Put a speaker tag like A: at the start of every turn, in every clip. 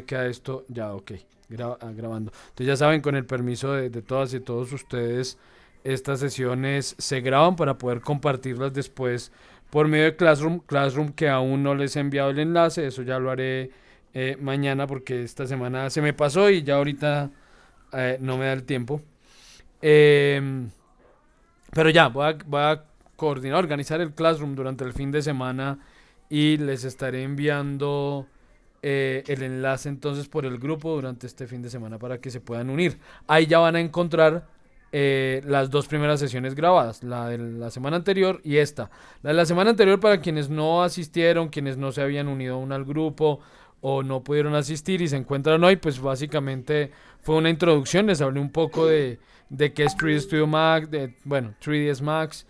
A: queda esto, ya, ok, grabando. Entonces ya saben, con el permiso de todas y todos ustedes, estas sesiones se graban para poder compartirlas después por medio de Classroom que aún no les he enviado el enlace, eso ya lo haré mañana porque esta semana se me pasó y ya ahorita no me da el tiempo. Em, pero ya, voy a coordinar, organizar el Classroom durante el fin de semana y les estaré enviando el enlace entonces por el grupo durante este fin de semana para que se puedan unir. Ahí ya van a encontrar las dos primeras sesiones grabadas, la de la semana anterior y esta. La de la semana anterior para quienes no asistieron, quienes no se habían unido aún al grupo o no pudieron asistir y se encuentran hoy, pues básicamente fue una introducción, les hablé un poco de qué es 3D Studio Max, bueno, 3ds Max,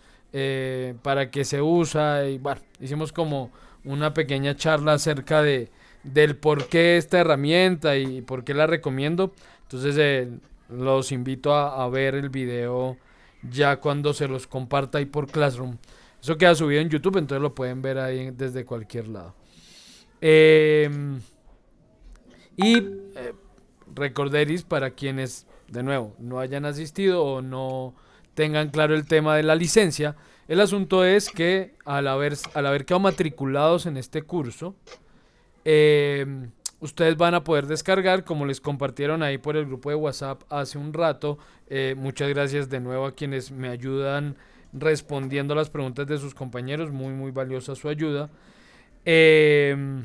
A: para qué se usa y bueno, hicimos como una pequeña charla acerca del por qué esta herramienta y por qué la recomiendo. Entonces los invito a ver el video ya cuando se los comparta ahí por Classroom. Eso queda subido en YouTube, entonces lo pueden ver ahí desde cualquier lado. Eh, y recorderis para quienes, de nuevo, no hayan asistido o no tengan claro el tema de la licencia, el asunto es que al haber quedado matriculados en este curso, eh, ustedes van a poder descargar, como les compartieron ahí por el grupo de WhatsApp hace un rato. Muchas gracias de nuevo a quienes me ayudan respondiendo a las preguntas de sus compañeros, muy muy valiosa su ayuda. Eh,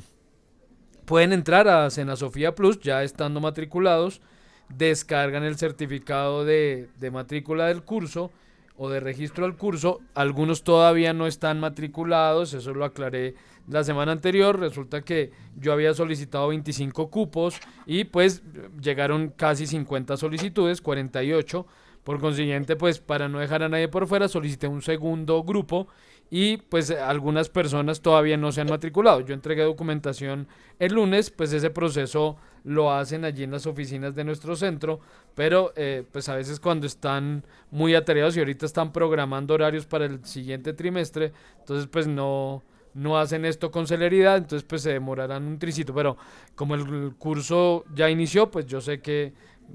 A: Pueden entrar a Sena Sofía Plus ya estando matriculados, descargan el certificado de matrícula del curso o de registro al curso. Algunos todavía no están matriculados, eso lo aclaré la semana anterior. Resulta que yo había solicitado 25 cupos y pues llegaron casi 50 solicitudes, 48. Por consiguiente, pues para no dejar a nadie por fuera, solicité un segundo grupo y pues algunas personas todavía no se han matriculado. Yo entregué documentación el lunes, pues ese proceso lo hacen allí en las oficinas de nuestro centro, pero pues a veces cuando están muy atareados y ahorita están programando horarios para el siguiente trimestre, entonces pues no hacen esto con celeridad, entonces pues se demorarán un tricito, pero como el curso ya inició, pues yo sé que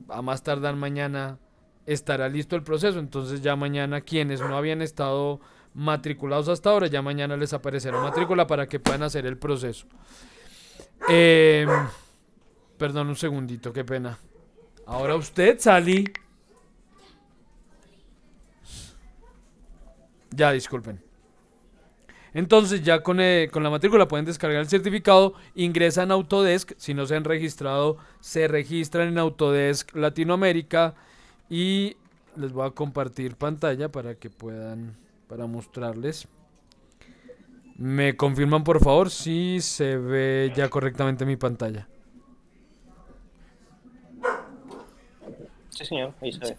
A: a más tardar mañana estará listo el proceso, entonces ya mañana quienes no habían estado matriculados hasta ahora, ya mañana les aparecerá matrícula para que puedan hacer el proceso. Eh, Perdón un segundito, qué pena. Ahora usted, Sally. Ya, disculpen. Entonces ya con la matrícula pueden descargar el certificado, ingresan a Autodesk, si no se han registrado, se registran en Autodesk Latinoamérica y les voy a compartir pantalla para que puedan, para mostrarles. Me confirman por favor si se ve ya correctamente mi pantalla.
B: Sí, señor, ahí se ve.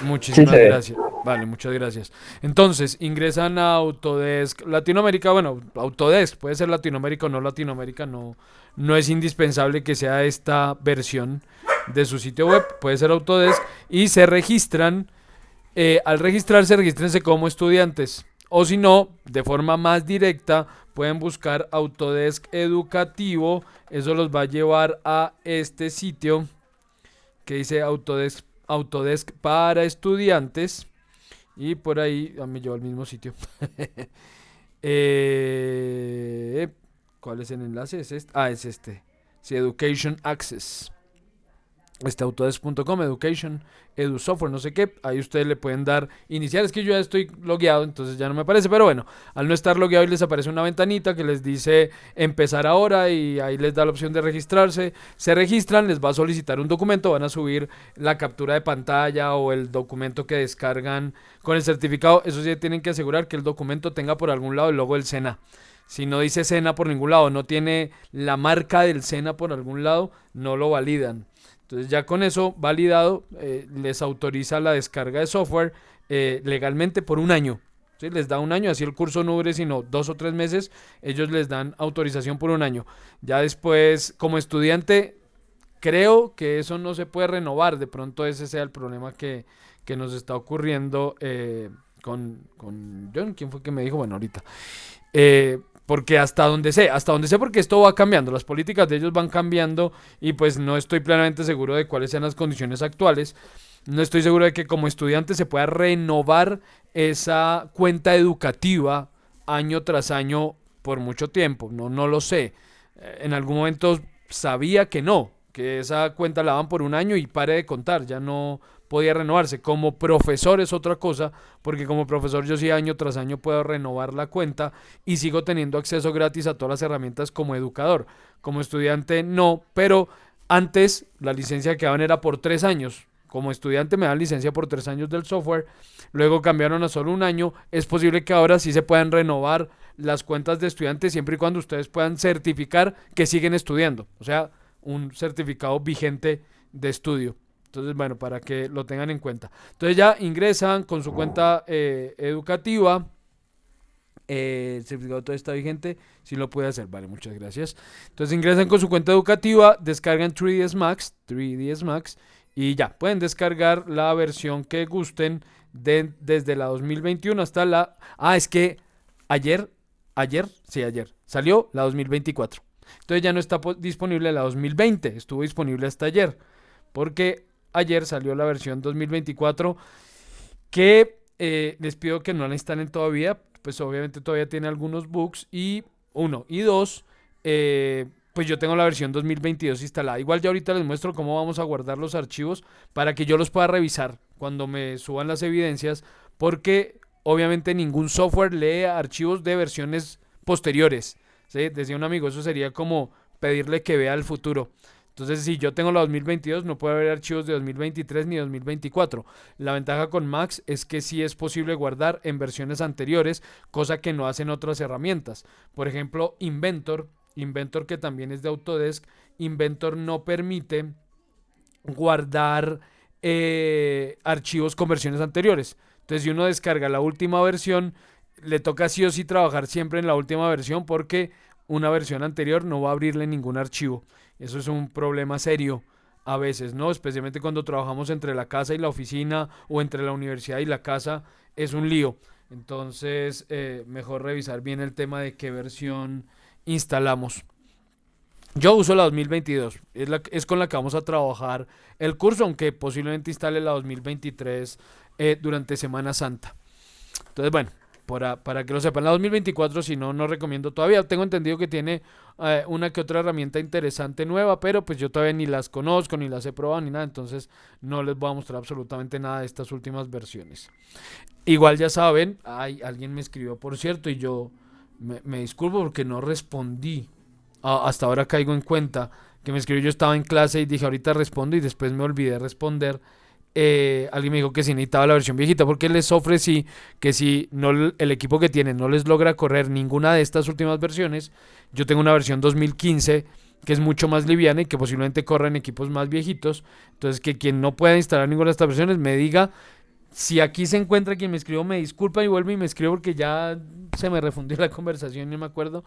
A: Muchísimas
C: Sí, se ve.
A: gracias. Vale, muchas gracias. Entonces, ingresan a Autodesk Latinoamérica. Bueno, Autodesk puede ser Latinoamérica o no Latinoamérica. No es indispensable que sea esta versión de su sitio web. Puede ser Autodesk. Y se registran. Al registrarse, regístrense como estudiantes. O si no, de forma más directa, pueden buscar Autodesk Educativo. Eso los va a llevar a este sitio que dice Autodesk para estudiantes. Y por ahí me llevo al mismo sitio. eh, ¿Cuál es el enlace? ¿Es este? Ah, es este. Sí, Education Access. Autodesk.com, Education, EduSoftware, no sé qué. Ahí ustedes le pueden dar iniciar. Es que yo ya estoy logueado, entonces ya no me aparece. Pero bueno, al no estar logueado, les aparece una ventanita que les dice empezar ahora y ahí les da la opción de registrarse. Se registran, les va a solicitar un documento, van a subir la captura de pantalla o el documento que descargan con el certificado. Eso sí, tienen que asegurar que el documento tenga por algún lado el logo del SENA. Si no dice SENA por ningún lado, no tiene la marca del SENA por algún lado, no lo validan. Entonces ya con eso validado, les autoriza la descarga de software legalmente por un año. ¿Sí? Les da un año, así el curso no dure sino 2 o 3 meses, ellos les dan autorización por un año. Ya después, como estudiante, creo que eso no se puede renovar. De pronto ese sea el problema que nos está ocurriendo con John. ¿Quién fue que me dijo? Bueno, ahorita. Porque hasta donde sé porque esto va cambiando, las políticas de ellos van cambiando y pues no estoy plenamente seguro de cuáles sean las condiciones actuales. No estoy seguro de que como estudiante se pueda renovar esa cuenta educativa año tras año por mucho tiempo. No, no lo sé. En algún momento sabía que no, que esa cuenta la daban por un año y pare de contar, ya no podía renovarse. Como profesor es otra cosa, porque como profesor yo sí año tras año puedo renovar la cuenta y sigo teniendo acceso gratis a todas las herramientas como educador. Como estudiante no, pero antes la licencia que daban era por 3 años. Como estudiante me dan licencia por 3 años del software, luego cambiaron a solo un año. Es posible que ahora sí se puedan renovar las cuentas de estudiantes siempre y cuando ustedes puedan certificar que siguen estudiando. O sea, un certificado vigente de estudio. Entonces, bueno, para que lo tengan en cuenta. Entonces ya ingresan con su cuenta educativa. El certificado todavía está vigente. Si lo puede hacer, vale, muchas gracias. Entonces ingresan con su cuenta educativa, descargan 3ds Max y ya, pueden descargar la versión que gusten desde la 2021 hasta la... Ah, es que ayer, ayer, salió la 2024. Entonces ya no está disponible la 2020, estuvo disponible hasta ayer, porque ayer salió la versión 2024 que les pido que no la instalen todavía, pues obviamente todavía tiene algunos bugs y uno, y dos, pues yo tengo la versión 2022 instalada. Igual ya ahorita les muestro cómo vamos a guardar los archivos para que yo los pueda revisar cuando me suban las evidencias, porque obviamente ningún software lee archivos de versiones posteriores. ¿Sí? Decía un amigo, eso sería como pedirle que vea el futuro. Entonces, si yo tengo la 2022, no puede haber archivos de 2023 ni 2024. La ventaja con Max es que sí es posible guardar en versiones anteriores, cosa que no hacen otras herramientas. Por ejemplo, Inventor que también es de Autodesk, Inventor no permite guardar archivos con versiones anteriores. Entonces, si uno descarga la última versión, le toca sí o sí trabajar siempre en la última versión porque una versión anterior no va a abrirle ningún archivo. Eso es un problema serio a veces, ¿no? Especialmente cuando trabajamos entre la casa y la oficina o entre la universidad y la casa, es un lío. Entonces, mejor revisar bien el tema de qué versión instalamos. Yo uso la 2022, es con la que vamos a trabajar el curso, aunque posiblemente instale la 2023 durante Semana Santa. Entonces, bueno, para que lo sepan, la 2024 si no, no recomiendo todavía. Tengo entendido que tiene una que otra herramienta interesante nueva, pero pues yo todavía ni las conozco, ni las he probado, ni nada. Entonces no les voy a mostrar absolutamente nada de estas últimas versiones. Igual ya saben, alguien me escribió, por cierto, y yo me disculpo porque no respondí. Hasta ahora caigo en cuenta que me escribió, yo estaba en clase y dije ahorita respondo y después me olvidé de responder. Alguien me dijo que si necesitaba la versión viejita porque les ofrecí que si no, el equipo que tienen no les logra correr ninguna de estas últimas versiones, yo tengo una versión 2015 que es mucho más liviana y que posiblemente corra en equipos más viejitos. Entonces que quien no pueda instalar ninguna de estas versiones me diga. Si aquí se encuentra quien me escribió, me disculpa y vuelve y me escribe porque ya se me refundió la conversación, no me acuerdo,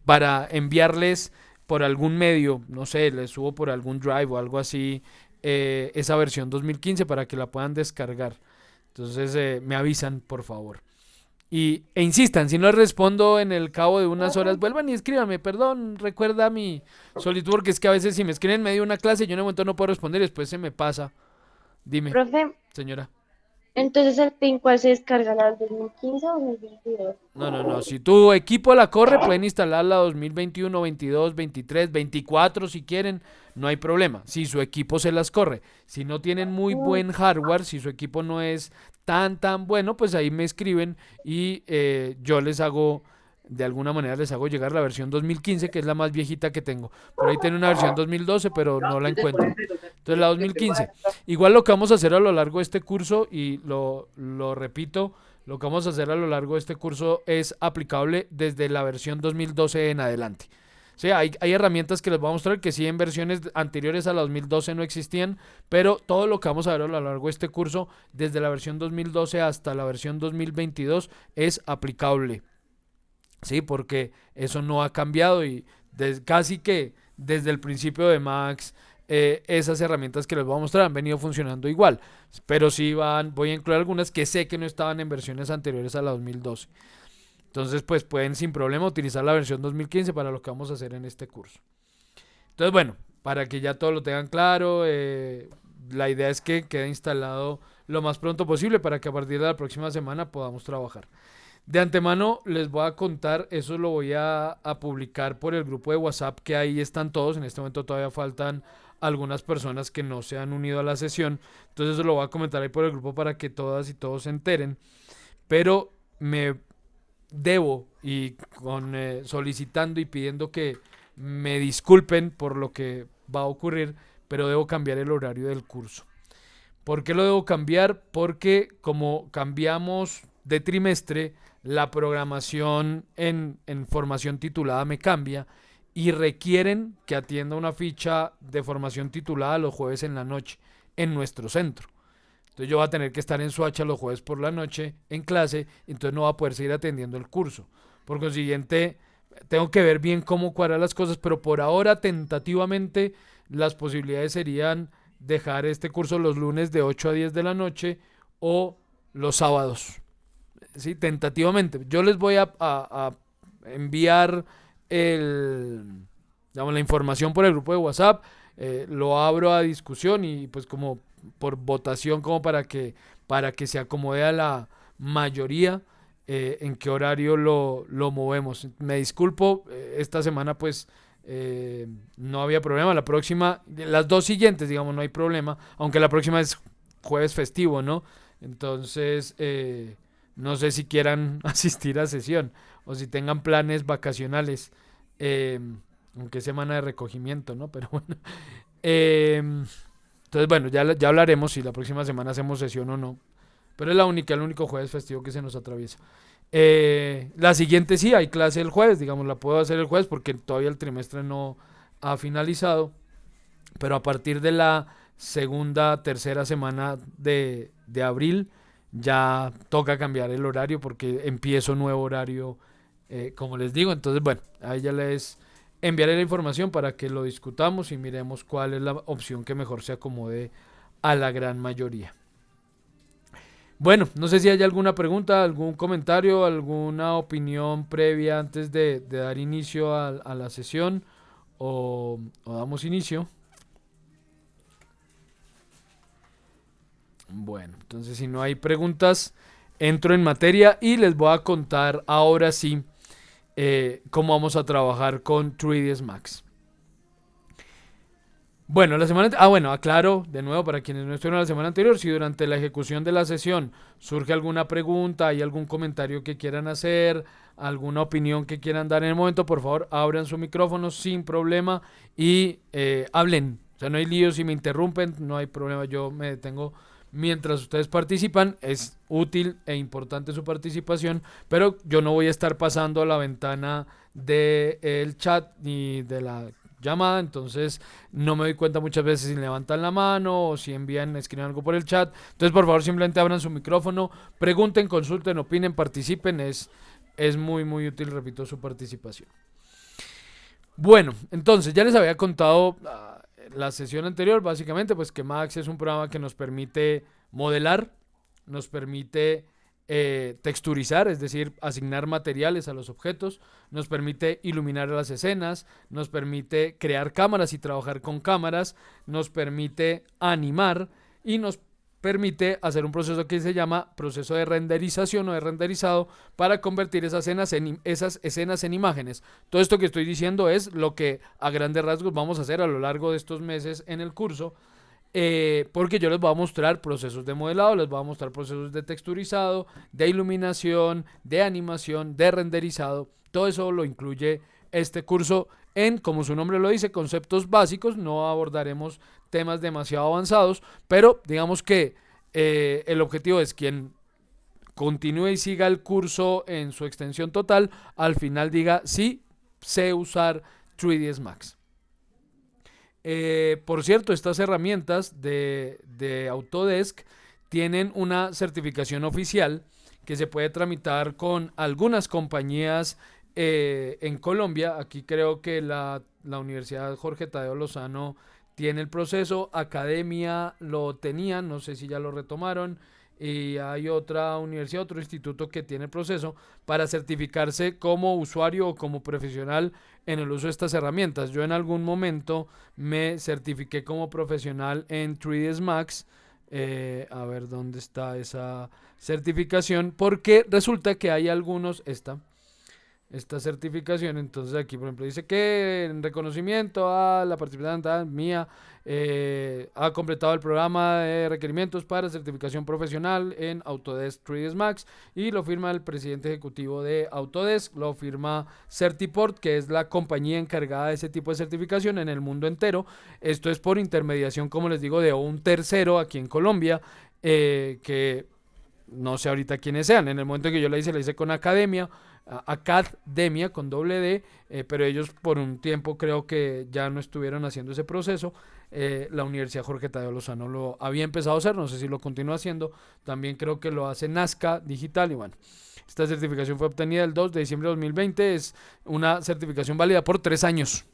A: para enviarles por algún medio, no sé, les subo por algún drive o algo así, esa versión 2015 para que la puedan descargar. Entonces me avisan, por favor. E insistan, si no les respondo en el cabo de unas horas, vuelvan y escríbanme, perdón, recuerda mi solitud, porque es que a veces si me escriben en medio de una clase, yo en un momento no puedo responder y después se me pasa. Dime,
C: Profe,
A: señora.
C: entonces el PIN, ¿cuál se descarga? ¿La del 2015 o 2022?
A: No, no, no. Si tu equipo la corre, pueden instalarla 2021, 22, 23, 24 si quieren, no hay problema. Si su equipo se las corre. Si no tienen muy
C: Mm,
A: buen hardware, si su equipo no es tan bueno, pues ahí me escriben y yo les hago, de alguna manera les hago llegar la versión 2015, que es la más viejita que tengo. Por ahí tiene una versión 2012, pero no la encuentro. Entonces la 2015. Igual lo que vamos a hacer a lo largo de este curso, y lo repito, lo que vamos a hacer a lo largo de este curso es aplicable desde la versión 2012 en adelante. O sea, hay herramientas que les voy a mostrar que sí en versiones anteriores a la 2012 no existían, pero todo lo que vamos a ver a lo largo de este curso, desde la versión 2012 hasta la versión 2022, es aplicable. Sí, porque eso no ha cambiado y casi que desde el principio de Max, esas herramientas que les voy a mostrar han venido funcionando igual, pero sí voy a incluir algunas que sé que no estaban en versiones anteriores a la 2012. Entonces, pues pueden sin problema utilizar la versión 2015 para lo que vamos a hacer en este curso. Entonces, bueno, para que ya todos lo tengan claro, la idea es que quede instalado lo más pronto posible para que a partir de la próxima semana podamos trabajar. De antemano les voy a contar, eso lo voy a publicar por el grupo de WhatsApp, que ahí están todos. En este momento todavía faltan algunas personas que no se han unido a la sesión, entonces eso lo voy a comentar ahí por el grupo para que todas y todos se enteren. Pero me debo y con solicitando y pidiendo que me disculpen por lo que va a ocurrir, pero debo cambiar el horario del curso. ¿Por qué lo debo cambiar? Porque como cambiamos de trimestre, la programación en formación titulada me cambia y requieren que atienda una ficha de formación titulada los jueves en la noche en nuestro centro. Entonces yo voy a tener que estar en Soacha los jueves por la noche en clase, entonces no va a poder seguir atendiendo el curso. Por consiguiente, tengo que ver bien cómo cuadrar las cosas, pero por ahora tentativamente las posibilidades serían dejar este curso los lunes de 8 a 10 de la noche o los sábados. Sí, tentativamente. Yo les voy a enviar digamos, la información por el grupo de WhatsApp, lo abro a discusión y pues como por votación como para que se acomode a la mayoría en qué horario lo movemos. Me disculpo, esta semana pues no había problema, la próxima, las dos siguientes digamos no hay problema, aunque la próxima es jueves festivo, ¿no? Entonces no sé si quieran asistir a sesión o si tengan planes vacacionales, eh, aunque es semana de recogimiento, ¿no? Pero bueno. Entonces, bueno, ya hablaremos si la próxima semana hacemos sesión o no. Pero es el único jueves festivo que se nos atraviesa. La siguiente sí, hay clase el jueves, digamos, la puedo hacer el jueves porque todavía el trimestre no ha finalizado. Pero a partir de la segunda, tercera semana de abril ya toca cambiar el horario porque empiezo nuevo horario, como les digo. Entonces, bueno, ahí ya les enviaré la información para que lo discutamos y miremos cuál es la opción que mejor se acomode a la gran mayoría. Bueno, no sé si hay alguna pregunta, algún comentario, alguna opinión previa antes de dar inicio a la sesión o damos inicio. Bueno, entonces si no hay preguntas, entro en materia y les voy a contar ahora sí cómo vamos a trabajar con 3ds Max. Bueno, aclaro de nuevo para quienes no estuvieron la semana anterior, si durante la ejecución de la sesión surge alguna pregunta, hay algún comentario que quieran hacer, alguna opinión que quieran dar en el momento, por favor abran su micrófono sin problema y hablen. O sea, no hay lío si me interrumpen, no hay problema, yo me detengo mientras ustedes participan. Es útil e importante su participación, pero yo no voy a estar pasando a la ventana del chat ni de la llamada, entonces no me doy cuenta muchas veces si levantan la mano o si escriben algo por el chat. Entonces, por favor, simplemente abran su micrófono, pregunten, consulten, opinen, participen. Es muy, muy útil, repito, su participación. Bueno, entonces ya les había contado la sesión anterior, básicamente, pues que Max es un programa que nos permite modelar, nos permite texturizar, es decir, asignar materiales a los objetos, nos permite iluminar las escenas, nos permite crear cámaras y trabajar con cámaras, nos permite animar y nos permite hacer un proceso que se llama proceso de renderización o de renderizado para convertir esas escenas en imágenes. Todo esto que estoy diciendo es lo que a grandes rasgos vamos a hacer a lo largo de estos meses en el curso. Porque yo les voy a mostrar procesos de modelado, les voy a mostrar procesos de texturizado, de iluminación, de animación, de renderizado. Todo eso lo incluye este curso en, como su nombre lo dice, conceptos básicos. No abordaremos temas demasiado avanzados, pero digamos que el objetivo es quien continúe y siga el curso en su extensión total, al final diga sí, sé usar 3ds Max. Por cierto, estas herramientas de Autodesk tienen una certificación oficial que se puede tramitar con algunas compañías en Colombia. Aquí creo que la Universidad Jorge Tadeo Lozano tiene el proceso, Academia lo tenía, no sé si ya lo retomaron, y hay otra universidad, otro instituto que tiene el proceso para certificarse como usuario o como profesional en el uso de estas herramientas. Yo en algún momento me certifiqué como profesional en 3ds Max. A ver dónde está esa certificación, porque resulta que hay algunos, esta certificación. Entonces aquí por ejemplo dice que en reconocimiento a la participante mía ha completado el programa de requerimientos para certificación profesional en Autodesk 3ds Max, y lo firma el presidente ejecutivo de Autodesk, lo firma Certiport, que es la compañía encargada de ese tipo de certificación en el mundo entero. Esto es por intermediación, como les digo, de un tercero aquí en Colombia, que no sé ahorita quiénes sean. En el momento que yo la hice con Academia, Academia con doble D, pero ellos por un tiempo creo que ya no estuvieron haciendo ese proceso. La Universidad Jorge Tadeo Lozano lo había empezado a hacer, no sé si lo continúa haciendo. También creo que lo hace Nazca Digital. Y bueno, esta certificación fue obtenida el 2 de diciembre de 2020. Es una certificación válida por 3 años.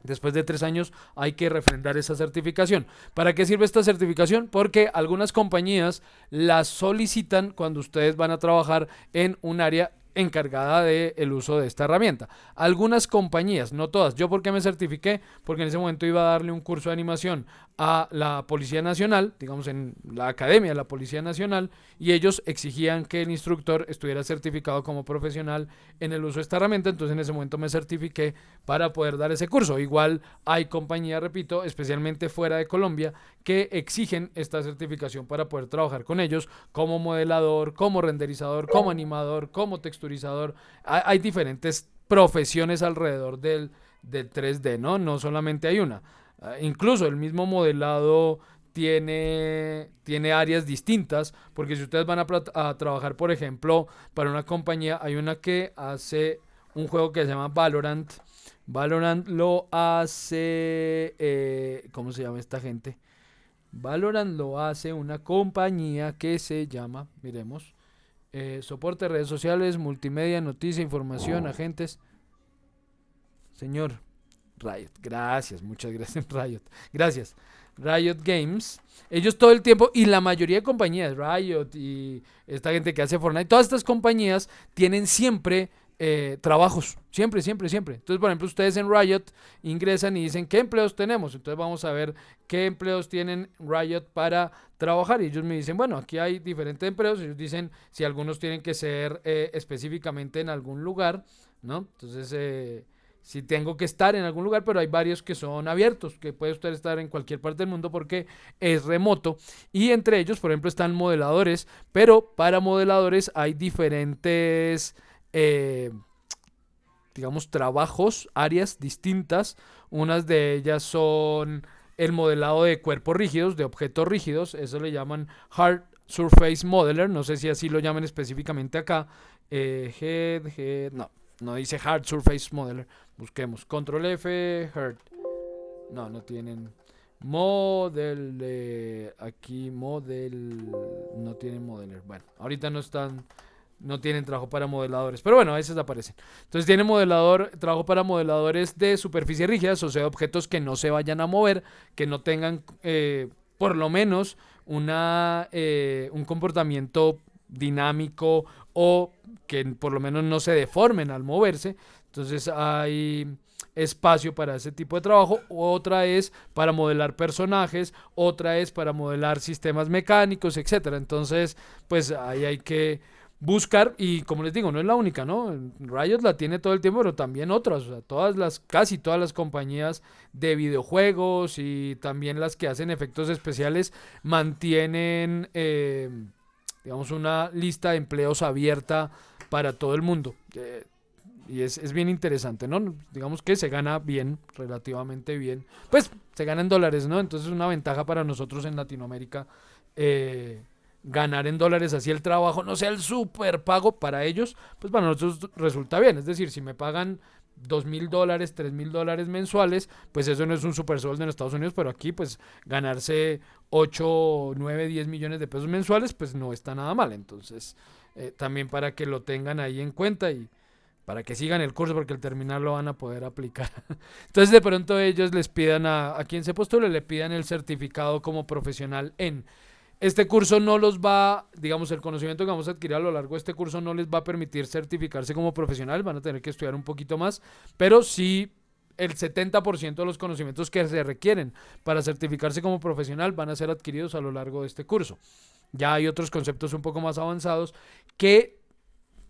A: Después de 3 años hay que refrendar esa certificación. ¿Para qué sirve esta certificación? Porque algunas compañías la solicitan cuando ustedes van a trabajar en un área encargada del uso de esta herramienta. Algunas compañías, no todas. ¿Yo por qué me certifiqué? Porque en ese momento iba a darle un curso de animación a la Policía Nacional, digamos en la Academia de la Policía Nacional, y ellos exigían que el instructor estuviera certificado como profesional en el uso de esta herramienta. Entonces en ese momento me certifiqué para poder dar ese curso. Igual hay compañías, repito, especialmente fuera de Colombia, que exigen esta certificación para poder trabajar con ellos como modelador, como renderizador, como animador, como texturizador. Hay diferentes profesiones alrededor del 3D, ¿no? No solamente hay una. Incluso el mismo modelado tiene áreas distintas, porque si ustedes van a trabajar, por ejemplo, para una compañía, hay una que hace un juego que se llama Valorant. Valorant lo hace, ¿cómo se llama esta gente? Valorant lo hace una compañía que se llama, miremos, soporte, redes sociales, multimedia, noticia, información, agentes. Señor Riot, gracias, muchas gracias Riot, gracias. Riot Games, ellos todo el tiempo, y la mayoría de compañías, Riot y esta gente que hace Fortnite, todas estas compañías tienen siempre trabajos, siempre. Entonces, por ejemplo, ustedes en Riot ingresan y dicen, ¿qué empleos tenemos? Entonces vamos a ver qué empleos tienen Riot para trabajar, y ellos me dicen, bueno, aquí hay diferentes empleos. Ellos dicen si algunos tienen que ser específicamente en algún lugar, ¿no? Entonces, si tengo que estar en algún lugar, pero hay varios que son abiertos, que puede usted estar en cualquier parte del mundo porque es remoto. Y entre ellos, por ejemplo, están modeladores, pero para modeladores hay diferentes, digamos, trabajos, áreas distintas. Unas de ellas son el modelado de cuerpos rígidos, de objetos rígidos, eso le llaman Hard Surface Modeler, no sé si así lo llaman específicamente acá. No dice Hard Surface Modeler. Busquemos Control F, Hard. No tienen Model. Aquí Model. No tienen Modeler. Bueno, ahorita no tienen trabajo para modeladores, pero bueno, a veces aparecen. Entonces tiene trabajo para modeladores de superficies rígidas, o sea, objetos que no se vayan a mover, que no tengan por lo menos un comportamiento dinámico, o que por lo menos no se deformen al moverse. Entonces hay espacio para ese tipo de trabajo. Otra es para modelar personajes, otra es para modelar sistemas mecánicos, etcétera. Entonces, pues ahí hay que buscar, y como les digo, no es la única, ¿no? Riot la tiene todo el tiempo, pero también otras, o sea, casi todas las compañías de videojuegos y también las que hacen efectos especiales mantienen, digamos, una lista de empleos abierta para todo el mundo. Y es bien interesante, ¿no? Digamos que se gana bien, relativamente bien. Pues se gana en dólares, ¿no? Entonces es una ventaja para nosotros en Latinoamérica ganar en dólares, así el trabajo no sea el super pago para ellos, pues para nosotros resulta bien. Es decir, si me pagan $2,000, $3,000 mensuales, pues eso no es un super sueldo en Estados Unidos, pero aquí pues ganarse 8, 9, 10 millones de pesos mensuales, pues no está nada mal. Entonces, también para que lo tengan ahí en cuenta y para que sigan el curso, porque al terminar lo van a poder aplicar. Entonces, de pronto ellos les pidan a quien se postule, le pidan el certificado como profesional en. Este curso no los va, digamos, el conocimiento que vamos a adquirir a lo largo de este curso no les va a permitir certificarse como profesional, van a tener que estudiar un poquito más, pero sí el 70% de los conocimientos que se requieren para certificarse como profesional van a ser adquiridos a lo largo de este curso. Ya hay otros conceptos un poco más avanzados que,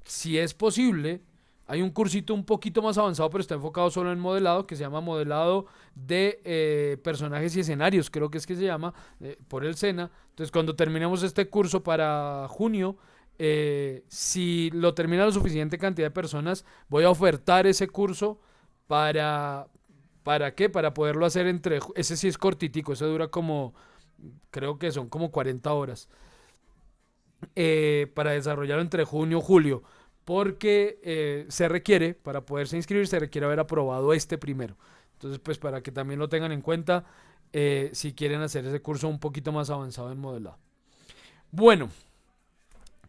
A: si es posible, hay un cursito un poquito más avanzado, pero está enfocado solo en modelado, que se llama modelado de personajes y escenarios, creo que es que se llama, por el SENA. Entonces, cuando terminemos este curso para junio, si lo termina la suficiente cantidad de personas, voy a ofertar ese curso ¿para qué? Para poderlo hacer ese sí es cortitico, ese dura como, creo que son como 40 horas, para desarrollarlo entre junio y julio, porque se requiere, para poderse inscribir, se requiere haber aprobado este primero. Entonces, pues para que también lo tengan en cuenta, si quieren hacer ese curso un poquito más avanzado en modelado. Bueno,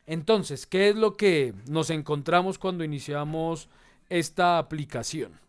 A: entonces, ¿qué es lo que nos encontramos cuando iniciamos esta aplicación?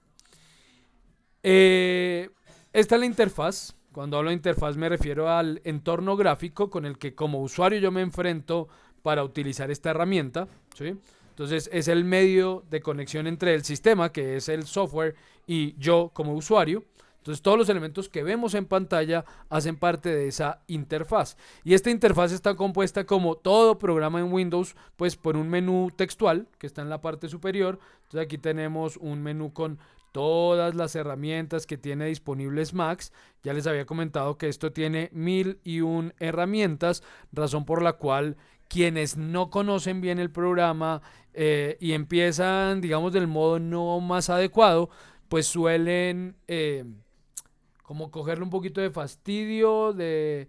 A: Esta es la interfaz. Cuando hablo de interfaz me refiero al entorno gráfico con el que como usuario yo me enfrento para utilizar esta herramienta, ¿sí? Entonces es el medio de conexión entre el sistema, que es el software, y yo como usuario. Entonces todos los elementos que vemos en pantalla hacen parte de esa interfaz. Y esta interfaz está compuesta, como todo programa en Windows, pues por un menú textual que está en la parte superior. Entonces aquí tenemos un menú con todas las herramientas que tiene disponibles Max. Ya les había comentado que esto tiene 1001 herramientas, razón por la cual quienes no conocen bien el programa y empiezan, digamos, del modo no más adecuado, pues suelen como cogerle un poquito de fastidio, de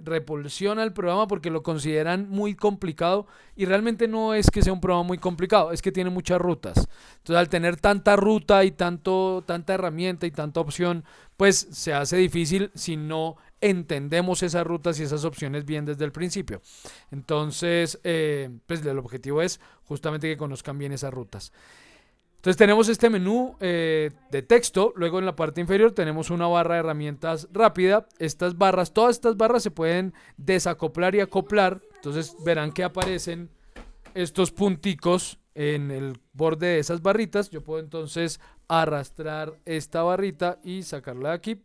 A: repulsión al programa, porque lo consideran muy complicado, y realmente no es que sea un programa muy complicado, es que tiene muchas rutas. Entonces, al tener tanta ruta y tanta herramienta y tanta opción, pues se hace difícil si no entendemos esas rutas y esas opciones bien desde el principio. Entonces, pues el objetivo es justamente que conozcan bien esas rutas. Entonces tenemos este menú de texto. Luego en la parte inferior tenemos una barra de herramientas rápida. Todas estas barras se pueden desacoplar y acoplar. Entonces verán que aparecen estos punticos en el borde de esas barritas. Yo puedo entonces arrastrar esta barrita y sacarla de aquí.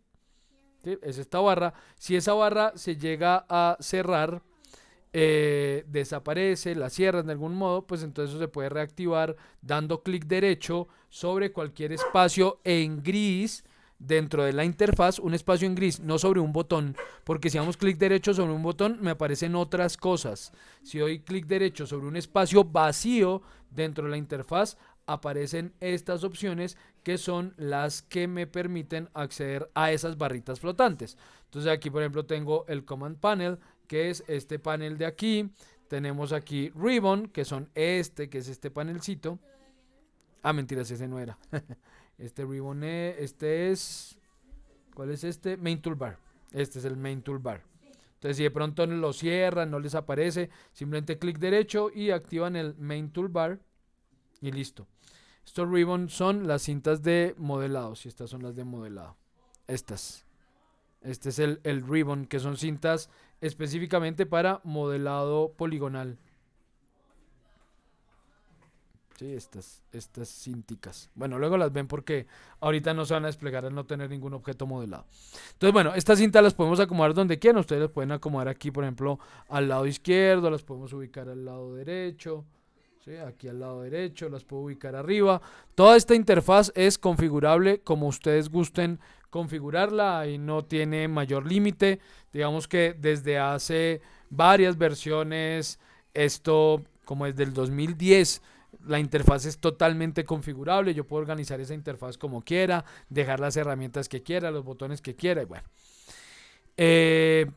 A: ¿Sí? Es esta barra. Si esa barra se llega a cerrar, desaparece, la cierran de algún modo, pues entonces eso se puede reactivar dando clic derecho sobre cualquier espacio en gris dentro de la interfaz, un espacio en gris, no sobre un botón, porque si damos clic derecho sobre un botón me aparecen otras cosas. Si doy clic derecho sobre un espacio vacío dentro de la interfaz, aparecen estas opciones, que son las que me permiten acceder a esas barritas flotantes. Entonces aquí, por ejemplo, tengo el Command Panel, que es este panel de aquí. Tenemos aquí Ribbon, que es este panelcito. Ah, mentiras, ese no era. Este Ribbon es... ¿Cuál es este? Main Toolbar. Este es el Main Toolbar. Entonces, si de pronto lo cierran, no les aparece, simplemente clic derecho y activan el Main Toolbar y listo. Estos Ribbon son las cintas de modelado. Si estas son las de modelado. Estas. Este es el Ribbon, que son cintas específicamente para modelado poligonal. Sí, estas cinticas. Bueno, luego las ven porque ahorita no se van a desplegar al no tener ningún objeto modelado. Entonces, bueno, estas cintas las podemos acomodar donde quieran. Ustedes las pueden acomodar aquí, por ejemplo, al lado izquierdo, las podemos ubicar al lado derecho. ¿Sí? Aquí al lado derecho, las puedo ubicar arriba. Toda esta interfaz es configurable como ustedes gusten configurarla y no tiene mayor límite. Digamos que desde hace varias versiones, esto como desde el 2010, la interfaz es totalmente configurable. Yo puedo organizar esa interfaz como quiera, dejar las herramientas que quiera, los botones que quiera, y bueno.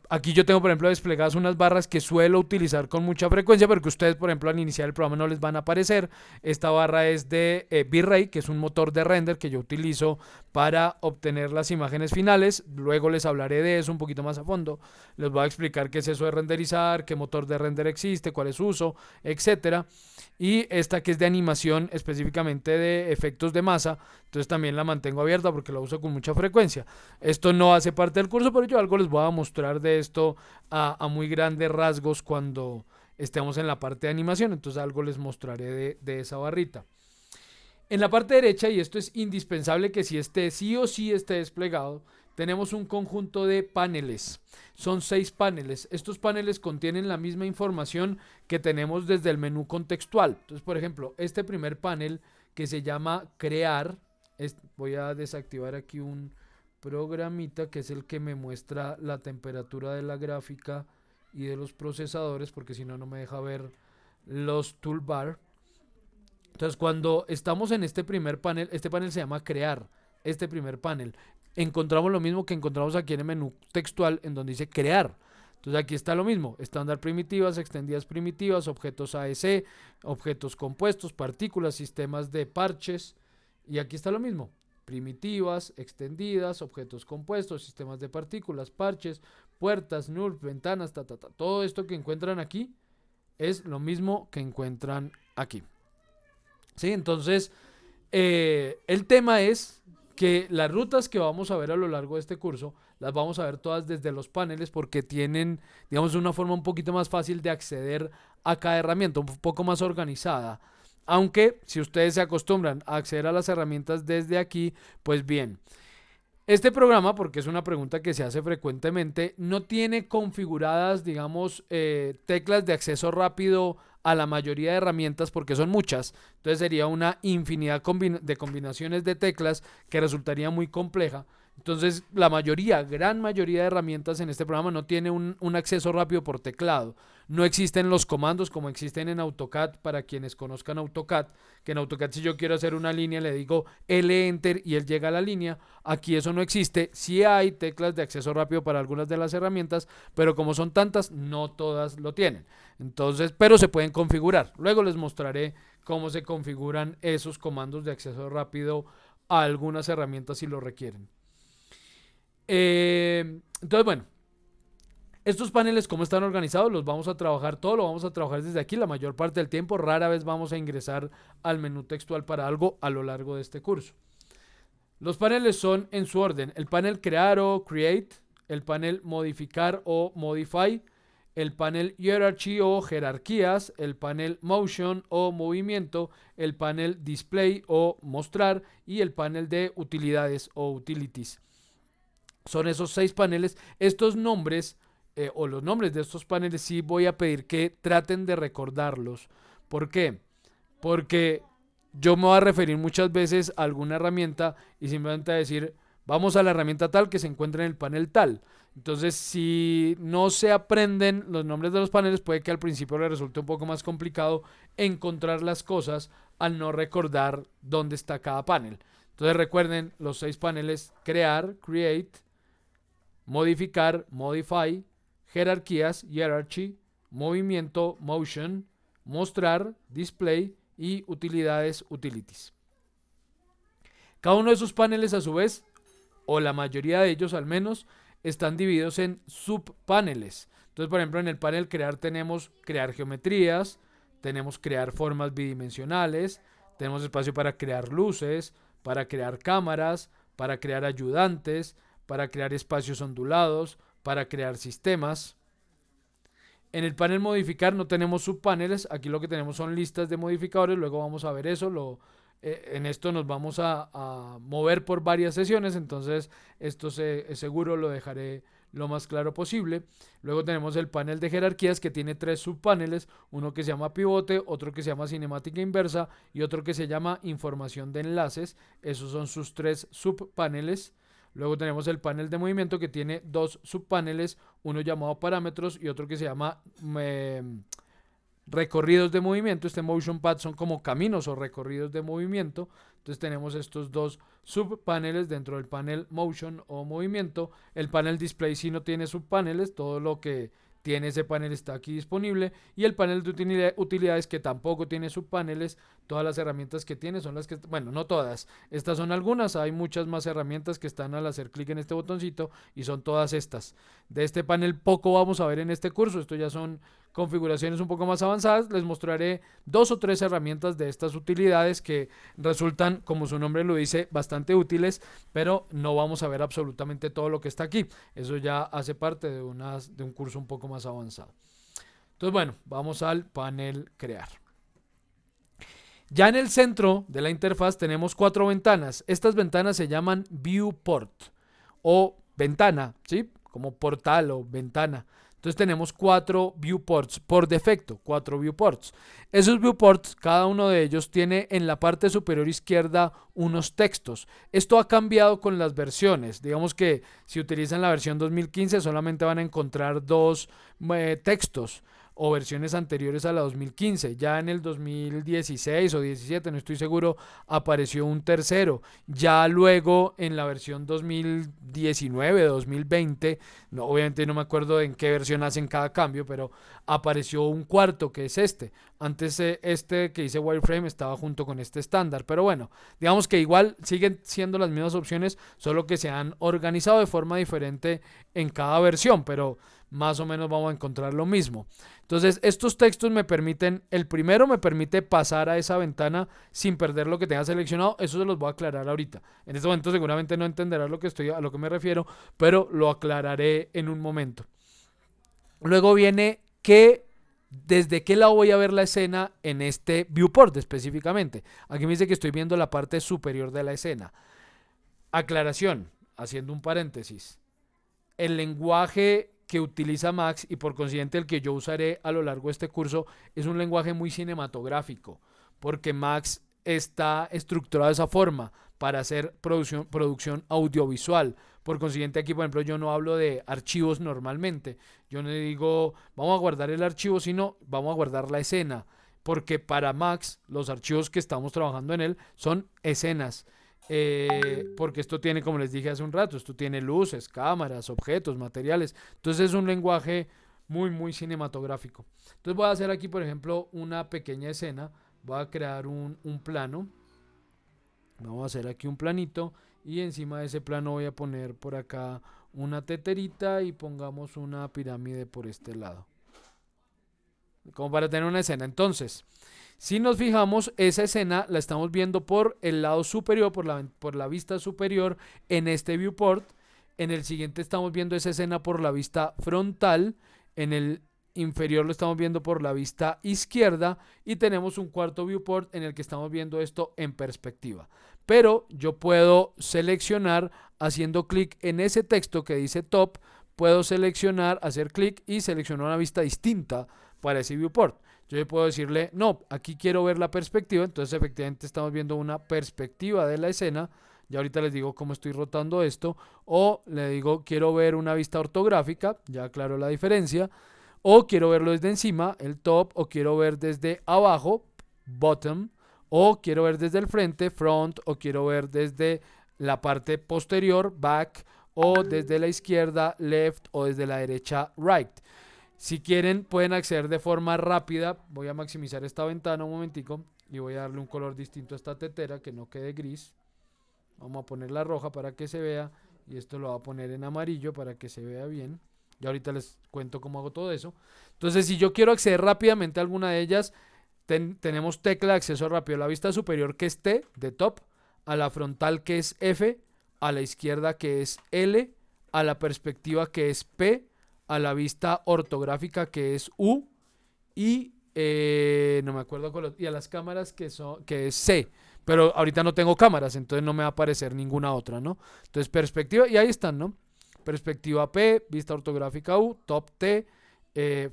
A: Aquí yo tengo, por ejemplo, desplegadas unas barras que suelo utilizar con mucha frecuencia, pero que ustedes, por ejemplo, al iniciar el programa no les van a aparecer. Esta barra es de V-Ray, que es un motor de render que yo utilizo para obtener las imágenes finales. Luego les hablaré de eso un poquito más a fondo. Les voy a explicar qué es eso de renderizar, qué motor de render existe, cuál es su uso, etcétera. Y esta que es de animación, específicamente de efectos de masa, entonces también la mantengo abierta porque la uso con mucha frecuencia. Esto no hace parte del curso, pero yo algo les les voy a mostrar de esto a muy grandes rasgos cuando estemos en la parte de animación, entonces algo les mostraré de esa barrita. En la parte derecha, y esto es indispensable que sí o sí esté desplegado, tenemos un conjunto de paneles. Son 6 paneles. Estos paneles contienen la misma información que tenemos desde el menú contextual. Entonces, por ejemplo, este primer panel que se llama crear, voy a desactivar aquí un programita que es el que me muestra la temperatura de la gráfica y de los procesadores, porque si no, no me deja ver los toolbar. Entonces, cuando estamos en este primer panel, este panel se llama crear, este primer panel, encontramos lo mismo que encontramos aquí en el menú textual, en donde dice crear. Entonces aquí está lo mismo, estándar primitivas, extendidas primitivas, objetos AEC, objetos compuestos, partículas, sistemas de parches, y aquí está lo mismo, primitivas, extendidas, objetos compuestos, sistemas de partículas, parches, puertas, null, ventanas, todo esto que encuentran aquí es lo mismo que encuentran aquí. ¿Sí? Entonces, el tema es que las rutas que vamos a ver a lo largo de este curso, las vamos a ver todas desde los paneles porque tienen, digamos, una forma un poquito más fácil de acceder a cada herramienta, un poco más organizada. Aunque, si ustedes se acostumbran a acceder a las herramientas desde aquí, pues bien. Este programa, porque es una pregunta que se hace frecuentemente, no tiene configuradas, digamos, teclas de acceso rápido a la mayoría de herramientas porque son muchas. Entonces sería una infinidad de combinaciones de teclas que resultaría muy compleja. Entonces la gran mayoría de herramientas en este programa no tiene un acceso rápido por teclado. No existen los comandos como existen en AutoCAD, para quienes conozcan AutoCAD, que en AutoCAD si yo quiero hacer una línea le digo L Enter y él llega a la línea. Aquí eso no existe. Sí hay teclas de acceso rápido para algunas de las herramientas, pero como son tantas, no todas lo tienen. Entonces, pero se pueden configurar. Luego les mostraré cómo se configuran esos comandos de acceso rápido a algunas herramientas si lo requieren. Entonces, bueno, estos paneles, ¿cómo están organizados? Los vamos a trabajar, todo lo vamos a trabajar desde aquí la mayor parte del tiempo. Rara vez vamos a ingresar al menú textual para algo a lo largo de este curso. Los paneles son en su orden: el panel crear o create, el panel modificar o modify, el panel hierarchy o jerarquías, el panel motion o movimiento, el panel display o mostrar y el panel de utilidades o utilities. Son esos 6 paneles. Estos nombres o los nombres de estos paneles sí voy a pedir que traten de recordarlos. ¿Por qué? Porque yo me voy a referir muchas veces a alguna herramienta y simplemente a decir, vamos a la herramienta tal que se encuentra en el panel tal. Entonces, si no se aprenden los nombres de los paneles, puede que al principio les resulte un poco más complicado encontrar las cosas al no recordar dónde está cada panel. Entonces recuerden los 6 paneles: crear, create, modificar, modify, jerarquías, hierarchy, movimiento, motion, mostrar, display y utilidades, utilities. Cada uno de esos paneles a su vez, o la mayoría de ellos al menos, están divididos en subpaneles. Entonces, por ejemplo, en el panel crear tenemos crear geometrías, tenemos crear formas bidimensionales, tenemos espacio para crear luces, para crear cámaras, para crear ayudantes, para crear espacios ondulados, para crear sistemas. En el panel modificar no tenemos subpaneles, aquí lo que tenemos son listas de modificadores, luego vamos a ver eso, en esto nos vamos a mover por varias sesiones, entonces esto seguro lo dejaré lo más claro posible. Luego tenemos el panel de jerarquías que tiene 3 subpaneles, uno que se llama pivote, otro que se llama cinemática inversa y otro que se llama información de enlaces. Esos son sus 3 subpaneles. Luego tenemos el panel de movimiento que tiene 2 subpaneles, uno llamado parámetros y otro que se llama recorridos de movimiento. Este motion path son como caminos o recorridos de movimiento. Entonces tenemos estos 2 subpaneles dentro del panel motion o movimiento. El panel display sí no tiene subpaneles, todo lo que tiene ese panel está aquí disponible. Y el panel de utilidades que tampoco tiene subpaneles, todas las herramientas que tiene son las que, bueno, no todas, estas son algunas, hay muchas más herramientas que están al hacer clic en este botoncito y son todas estas. De este panel poco vamos a ver en este curso, esto ya son configuraciones un poco más avanzadas, les mostraré 2 o 3 herramientas de estas utilidades que resultan, como su nombre lo dice, bastante útiles, pero no vamos a ver absolutamente todo lo que está aquí. Eso ya hace parte de un curso un poco más avanzado. Entonces, bueno, vamos al panel crear. Ya en el centro de la interfaz tenemos 4 ventanas. Estas ventanas se llaman viewport o ventana, ¿sí? Como portal o ventana. Entonces tenemos 4 viewports por defecto, 4 viewports. Esos viewports, cada uno de ellos tiene en la parte superior izquierda unos textos. Esto ha cambiado con las versiones. Digamos que si utilizan la versión 2015 solamente van a encontrar 2 textos o versiones anteriores a la 2015. Ya en el 2016 o 17, no estoy seguro, apareció un tercero. Ya luego en la versión 2019, 2020, no, obviamente no me acuerdo en qué versión hacen cada cambio, pero apareció un cuarto que es este. Antes este que dice wireframe estaba junto con este estándar, pero bueno, digamos que igual siguen siendo las mismas opciones, solo que se han organizado de forma diferente en cada versión, pero más o menos vamos a encontrar lo mismo. Entonces estos textos me permiten, el primero me permite pasar a esa ventana sin perder lo que tenga seleccionado. Eso se los voy a aclarar ahorita. En este momento seguramente no entenderás a lo que me refiero, pero lo aclararé en un momento. Luego viene desde qué lado voy a ver la escena en este viewport específicamente. Aquí me dice que estoy viendo la parte superior de la escena. Aclaración, haciendo un paréntesis. El lenguaje que utiliza Max y por consiguiente el que yo usaré a lo largo de este curso es un lenguaje muy cinematográfico, porque Max está estructurado de esa forma para hacer producción audiovisual. Por consiguiente aquí, por ejemplo, yo no hablo de archivos normalmente. Yo no digo vamos a guardar el archivo, sino vamos a guardar la escena, porque para Max los archivos que estamos trabajando en él son escenas. Porque esto tiene, como les dije hace un rato, esto tiene luces, cámaras, objetos, materiales. Entonces es un lenguaje muy cinematográfico. Entonces voy a hacer aquí, por ejemplo, una pequeña escena. Voy a crear un plano. Vamos a hacer aquí un planito y encima de ese plano voy a poner por acá una teterita y pongamos una pirámide por este lado. Como para tener una escena. Entonces, si nos fijamos, esa escena la estamos viendo por el lado superior, por la vista superior en este viewport. En el siguiente estamos viendo esa escena por la vista frontal. En el inferior lo estamos viendo por la vista izquierda. Y tenemos un cuarto viewport en el que estamos viendo esto en perspectiva. Pero yo puedo seleccionar haciendo clic en ese texto que dice top. Puedo seleccionar, hacer clic y seleccionar una vista distinta para ese viewport. Yo puedo decirle, no, aquí quiero ver la perspectiva. Entonces efectivamente estamos viendo una perspectiva de la escena. Ya ahorita les digo cómo estoy rotando esto. O le digo, quiero ver una vista ortográfica. Ya aclaro la diferencia. O quiero verlo desde encima, el top. O quiero ver desde abajo, bottom. O quiero ver desde el frente, front. O quiero ver desde la parte posterior, back. O desde la izquierda, left. O desde la derecha, right. Si quieren pueden acceder de forma rápida. Voy a maximizar esta ventana un momentico y voy a darle un color distinto a esta tetera que no quede gris. Vamos a ponerla roja para que se vea y esto lo voy a poner en amarillo para que se vea bien. Y ahorita les cuento cómo hago todo eso. Entonces si yo quiero acceder rápidamente a alguna de ellas, tenemos tecla de acceso rápido. La vista superior que es T de top, a la frontal que es F, a la izquierda que es L, a la perspectiva que es P, a la vista ortográfica que es U y no me acuerdo y a las cámaras que es C, pero ahorita no tengo cámaras, entonces no me va a aparecer ninguna otra, ¿no? Entonces perspectiva, y ahí están, ¿no? Perspectiva P, vista ortográfica U, top T,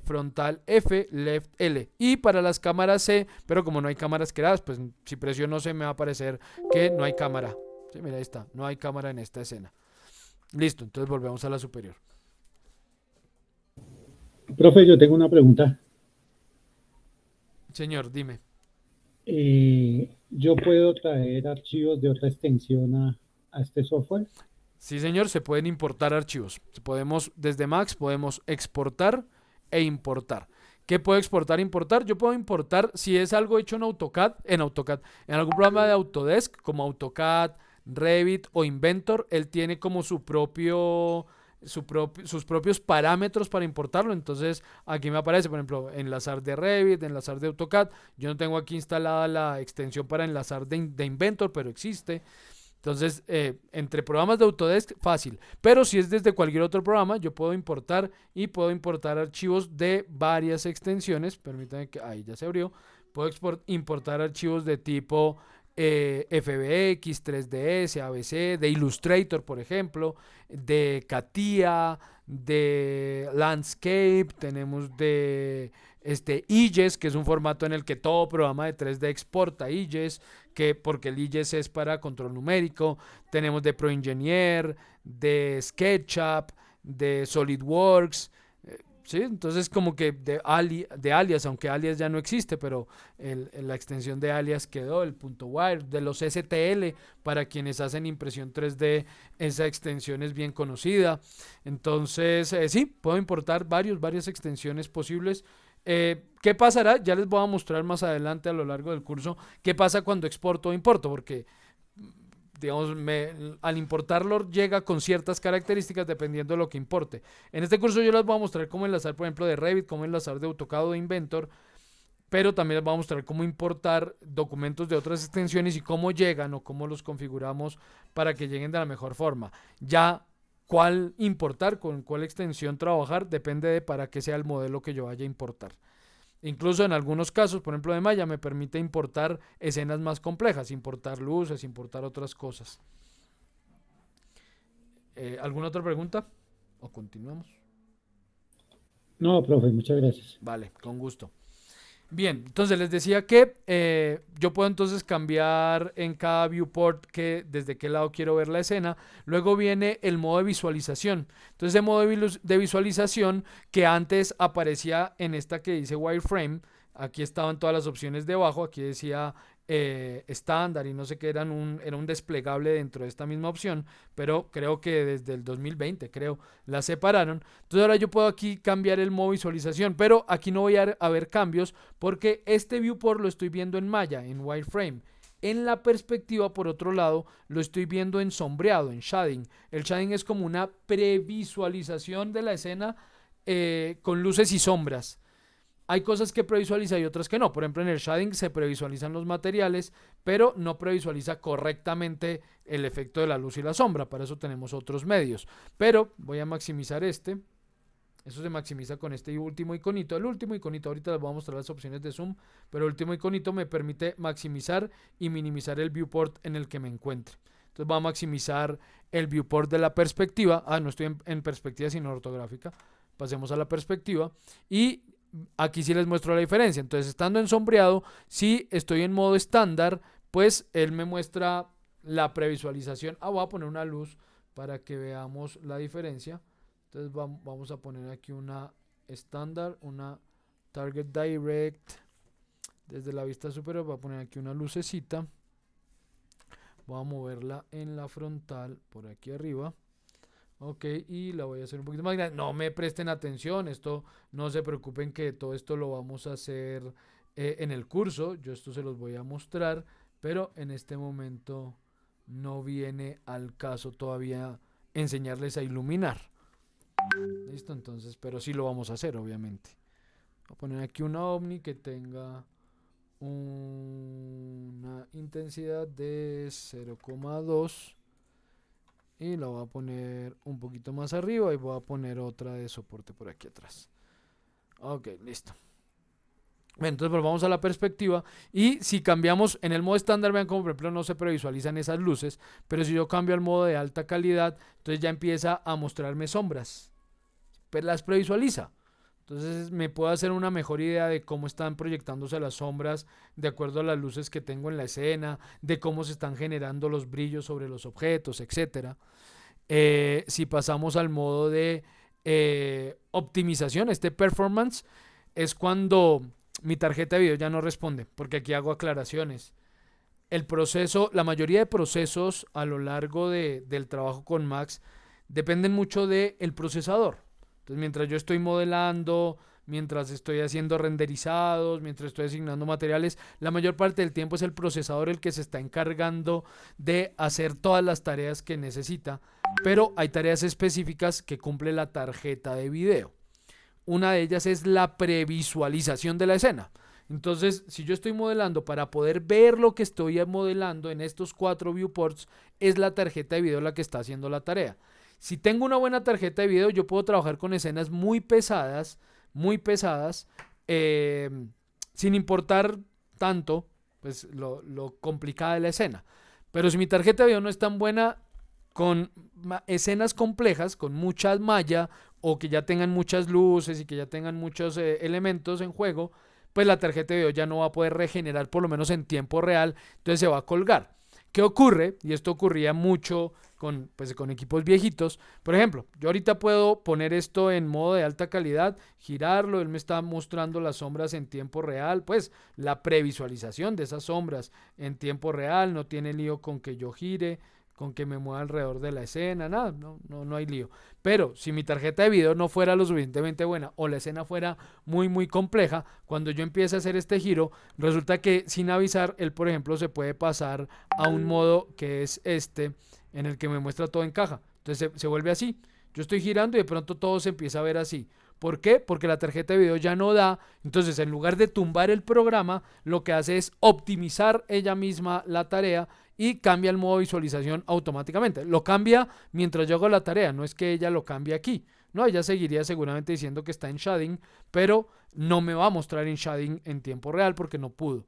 A: frontal F, left L. Y para las cámaras C, pero como no hay cámaras creadas, pues si presiono C me va a aparecer que no hay cámara. Sí, mira, ahí está, no hay cámara en esta escena. Listo, entonces volvemos a la superior.
D: Profe, yo tengo una pregunta.
A: Señor, dime.
D: ¿Yo puedo traer archivos de otra extensión a este software?
A: Sí, señor, se pueden importar archivos. Desde Max podemos exportar e importar. ¿Qué puedo exportar e importar? Yo puedo importar, si es algo hecho en AutoCAD, en algún programa de Autodesk, como AutoCAD, Revit o Inventor, él tiene como su propio sus propios parámetros para importarlo. Entonces aquí me aparece, por ejemplo, enlazar de Revit, enlazar de AutoCAD. Yo no tengo aquí instalada la extensión para enlazar de Inventor, pero existe. Entonces, entre programas de Autodesk, fácil. Pero si es desde cualquier otro programa, yo puedo importar y puedo importar archivos de varias extensiones. Permítanme que ahí ya se abrió. Puedo importar archivos de tipo FBX, 3ds, ABC, de Illustrator, por ejemplo, de CATIA, de Landscape, tenemos de IGES, que es un formato en el que todo programa de 3D exporta IGES, porque el IGES es para control numérico. Tenemos de ProEngineer, de SketchUp, de SolidWorks. ¿Sí? Entonces como que de Alias, aunque Alias ya no existe, pero la extensión de Alias quedó, el .wire, de los STL, para quienes hacen impresión 3D, esa extensión es bien conocida. Entonces, sí, puedo importar varias extensiones posibles. ¿Qué pasará? Ya les voy a mostrar más adelante a lo largo del curso qué pasa cuando exporto o importo, porque digamos, al importarlo llega con ciertas características dependiendo de lo que importe. En este curso yo les voy a mostrar cómo enlazar, por ejemplo, de Revit, cómo enlazar de AutoCAD o de Inventor, pero también les voy a mostrar cómo importar documentos de otras extensiones y cómo llegan o cómo los configuramos para que lleguen de la mejor forma. Ya cuál importar, con cuál extensión trabajar, depende de para qué sea el modelo que yo vaya a importar. Incluso en algunos casos, por ejemplo de Maya, me permite importar escenas más complejas, importar luces, importar otras cosas. ¿Alguna otra pregunta? ¿O continuamos?
D: No, profe, muchas gracias.
A: Vale, con gusto. Bien, entonces les decía que yo puedo entonces cambiar en cada viewport desde qué lado quiero ver la escena. Luego viene el modo de visualización. Entonces el modo de visualización que antes aparecía en esta que dice wireframe, aquí estaban todas las opciones debajo, aquí decía estándar y no sé qué, era un desplegable dentro de esta misma opción, pero creo que desde el 2020 la separaron. Entonces ahora yo puedo aquí cambiar el modo visualización, pero aquí no voy a ver cambios porque este viewport lo estoy viendo en Maya, en wireframe. En la perspectiva, por otro lado, lo estoy viendo en sombreado, en shading. El shading es como una previsualización de la escena con luces y sombras. Hay cosas que previsualiza y otras que no. Por ejemplo, en el shading se previsualizan los materiales, pero no previsualiza correctamente el efecto de la luz y la sombra. Para eso tenemos otros medios. Pero voy a maximizar este. Eso se maximiza con este último iconito. El último iconito, ahorita les voy a mostrar las opciones de zoom, pero el último iconito me permite maximizar y minimizar el viewport en el que me encuentre. Entonces voy a maximizar el viewport de la perspectiva. No estoy en perspectiva sino ortográfica. Pasemos a la perspectiva y aquí sí les muestro la diferencia. Entonces, estando en sombreado, si estoy en modo estándar, pues él me muestra la previsualización. Voy a poner una luz para que veamos la diferencia. Entonces vamos a poner aquí una estándar, una Target Direct. Desde la vista superior voy a poner aquí una lucecita. Voy a moverla en la frontal por aquí arriba. Ok, y la voy a hacer un poquito más grande. No me presten atención, no se preocupen que todo esto lo vamos a hacer en el curso. Yo esto se los voy a mostrar, pero en este momento no viene al caso todavía enseñarles a iluminar. Listo, entonces, pero sí lo vamos a hacer, obviamente. Voy a poner aquí una Omni que tenga una intensidad de 0,2. Y la voy a poner un poquito más arriba y voy a poner otra de soporte por aquí atrás. Ok, listo. Bien, entonces volvamos a la perspectiva y si cambiamos en el modo estándar, vean como por ejemplo no se previsualizan esas luces, pero si yo cambio al modo de alta calidad, entonces ya empieza a mostrarme sombras, pero las previsualiza. Entonces me puedo hacer una mejor idea de cómo están proyectándose las sombras de acuerdo a las luces que tengo en la escena, de cómo se están generando los brillos sobre los objetos, etc. Si pasamos al modo de optimización, performance, es cuando mi tarjeta de video ya no responde, porque aquí hago aclaraciones. El proceso, la mayoría de procesos a lo largo del trabajo con Max dependen mucho del procesador. Entonces, mientras yo estoy modelando, mientras estoy haciendo renderizados, mientras estoy asignando materiales. La mayor parte del tiempo es el procesador el que se está encargando de hacer todas las tareas que necesita, pero hay tareas específicas que cumple la tarjeta de video. Una de ellas es la previsualización de la escena. Entonces, si yo estoy modelando para poder ver lo que estoy modelando en estos 4 viewports, es la tarjeta de video la que está haciendo la tarea. Si tengo una buena tarjeta de video, yo puedo trabajar con escenas muy pesadas, sin importar tanto pues, lo complicada de la escena. Pero si mi tarjeta de video no es tan buena, con escenas complejas, con mucha malla, o que ya tengan muchas luces y que ya tengan muchos elementos en juego, pues la tarjeta de video ya no va a poder regenerar por lo menos en tiempo real, entonces se va a colgar. ¿Qué ocurre? Y esto ocurría mucho con equipos viejitos. Por ejemplo, yo ahorita puedo poner esto en modo de alta calidad, girarlo, él me está mostrando las sombras en tiempo real, pues la previsualización de esas sombras en tiempo real, no tiene lío con que yo gire, con que me mueva alrededor de la escena, nada, no hay lío. Pero si mi tarjeta de video no fuera lo suficientemente buena o la escena fuera muy compleja, cuando yo empiece a hacer este giro, resulta que sin avisar, él por ejemplo se puede pasar a un modo que es este, en el que me muestra todo en caja. Entonces se vuelve así. Yo estoy girando y de pronto todo se empieza a ver así. ¿Por qué? Porque la tarjeta de video ya no da. Entonces, en lugar de tumbar el programa, lo que hace es optimizar ella misma la tarea y cambia el modo visualización automáticamente. Lo cambia mientras yo hago la tarea, no es que ella lo cambie aquí. No, ella seguiría seguramente diciendo que está en shading, pero no me va a mostrar en shading en tiempo real porque no pudo.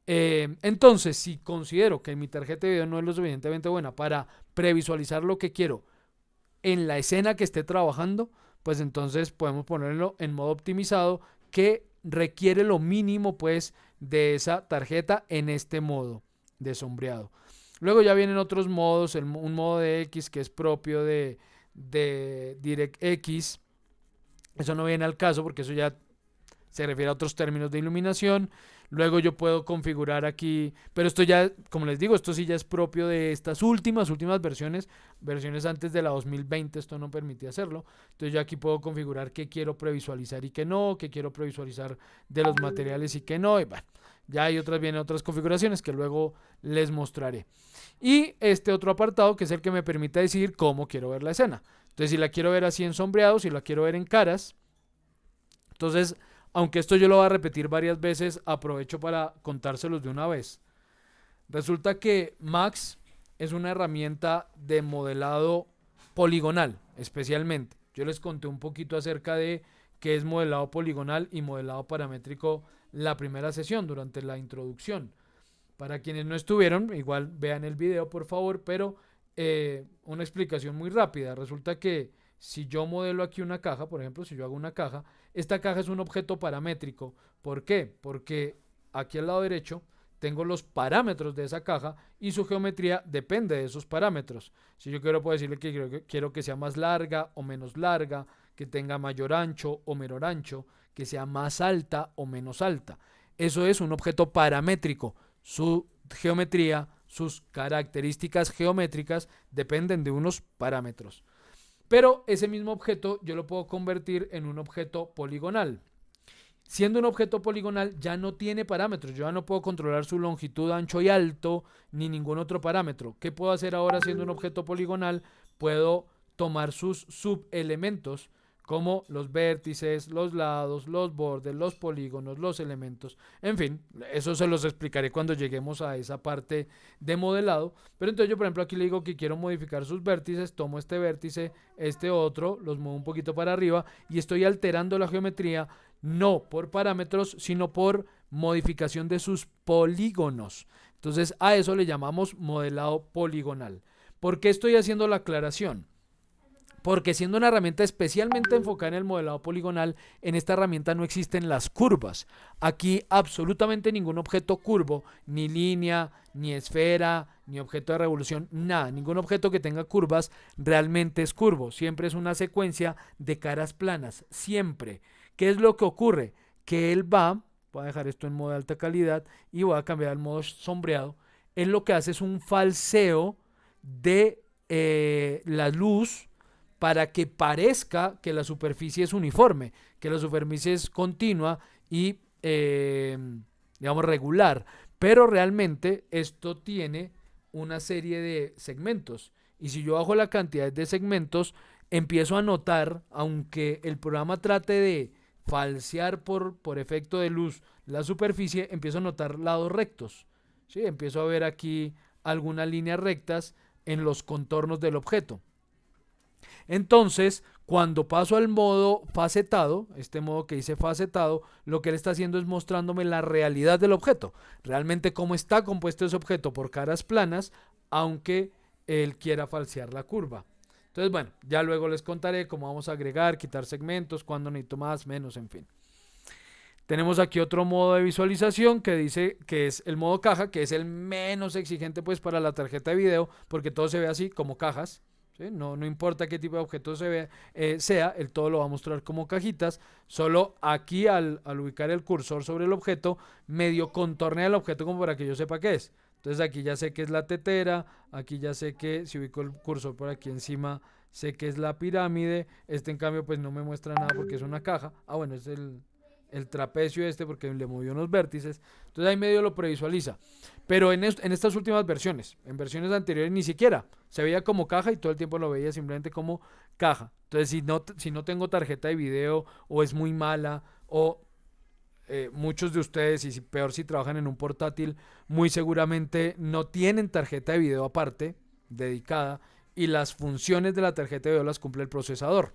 A: Entonces, si considero que mi tarjeta de video no es lo suficientemente buena para previsualizar lo que quiero en la escena que esté trabajando, pues entonces podemos ponerlo en modo optimizado que requiere lo mínimo pues de esa tarjeta en este modo de sombreado. Luego ya vienen otros modos, un modo de X que es propio de DirectX. Eso no viene al caso porque eso ya se refiere a otros términos de iluminación. Luego yo puedo configurar aquí, pero esto ya, como les digo, esto sí ya es propio de estas últimas versiones antes de la 2020, esto no permitía hacerlo. Entonces yo aquí puedo configurar qué quiero previsualizar y qué no, qué quiero previsualizar de los materiales y qué no. Y bueno, ya vienen otras configuraciones que luego les mostraré. Y este otro apartado que es el que me permite decidir cómo quiero ver la escena. Entonces si la quiero ver así en sombreado, si la quiero ver en caras, entonces aunque esto yo lo voy a repetir varias veces, aprovecho para contárselos de una vez. Resulta que Max es una herramienta de modelado poligonal, especialmente. Yo les conté un poquito acerca de qué es modelado poligonal y modelado paramétrico la primera sesión, durante la introducción. Para quienes no estuvieron, igual vean el video por favor, pero una explicación muy rápida. Resulta que si yo modelo aquí una caja, por ejemplo, si yo hago una caja, esta caja es un objeto paramétrico. ¿Por qué? Porque aquí al lado derecho tengo los parámetros de esa caja y su geometría depende de esos parámetros. Si yo puedo decirle que quiero que sea más larga o menos larga, que tenga mayor ancho o menor ancho, que sea más alta o menos alta. Eso es un objeto paramétrico. Su geometría, sus características geométricas dependen de unos parámetros. Pero ese mismo objeto yo lo puedo convertir en un objeto poligonal. Siendo un objeto poligonal ya no tiene parámetros, yo ya no puedo controlar su longitud, ancho y alto, ni ningún otro parámetro. ¿Qué puedo hacer ahora siendo un objeto poligonal? Puedo tomar sus subelementos, como los vértices, los lados, los bordes, los polígonos, los elementos. En fin, eso se los explicaré cuando lleguemos a esa parte de modelado. Pero entonces yo, por ejemplo, aquí le digo que quiero modificar sus vértices, tomo este vértice, este otro, los muevo un poquito para arriba y estoy alterando la geometría, no por parámetros, sino por modificación de sus polígonos. Entonces a eso le llamamos modelado poligonal. ¿Por qué estoy haciendo la aclaración? Porque siendo una herramienta especialmente enfocada en el modelado poligonal, en esta herramienta no existen las curvas. Aquí absolutamente ningún objeto curvo, ni línea, ni esfera, ni objeto de revolución, nada. Ningún objeto que tenga curvas realmente es curvo. Siempre es una secuencia de caras planas, siempre. ¿Qué es lo que ocurre? Que él voy a dejar esto en modo de alta calidad y voy a cambiar al modo sombreado. Él lo que hace es un falseo de la luz para que parezca que la superficie es uniforme, que la superficie es continua y, digamos, regular. Pero realmente esto tiene una serie de segmentos. Y si yo bajo la cantidad de segmentos, empiezo a notar, aunque el programa trate de falsear por efecto de luz la superficie, empiezo a notar lados rectos. ¿Sí? Empiezo a ver aquí algunas líneas rectas en los contornos del objeto. Entonces, cuando paso al modo facetado, este modo que dice facetado, lo que él está haciendo es mostrándome la realidad del objeto. Realmente cómo está compuesto ese objeto por caras planas, aunque él quiera falsear la curva. Entonces, bueno, ya luego les contaré cómo vamos a agregar, quitar segmentos, cuándo necesito más, menos, en fin. Tenemos aquí otro modo de visualización que dice que es el modo caja, que es el menos exigente pues para la tarjeta de video, porque todo se ve así como cajas. ¿Sí? No importa qué tipo de objeto sea, él todo lo va a mostrar como cajitas. Solo aquí al ubicar el cursor sobre el objeto, medio contornea el objeto como para que yo sepa qué es. Entonces aquí ya sé que es la tetera, aquí ya sé que si ubico el cursor por aquí encima, sé que es la pirámide. Este en cambio pues no me muestra nada porque es una caja. Ah, bueno, es el trapecio porque le movió unos vértices. Entonces ahí medio lo previsualiza. Pero en estas últimas versiones, en versiones anteriores ni siquiera se veía como caja y todo el tiempo lo veía simplemente como caja. Entonces si no tengo tarjeta de video o es muy mala o muchos de ustedes, y peor si trabajan en un portátil, muy seguramente no tienen tarjeta de video aparte, dedicada, y las funciones de la tarjeta de video las cumple el procesador.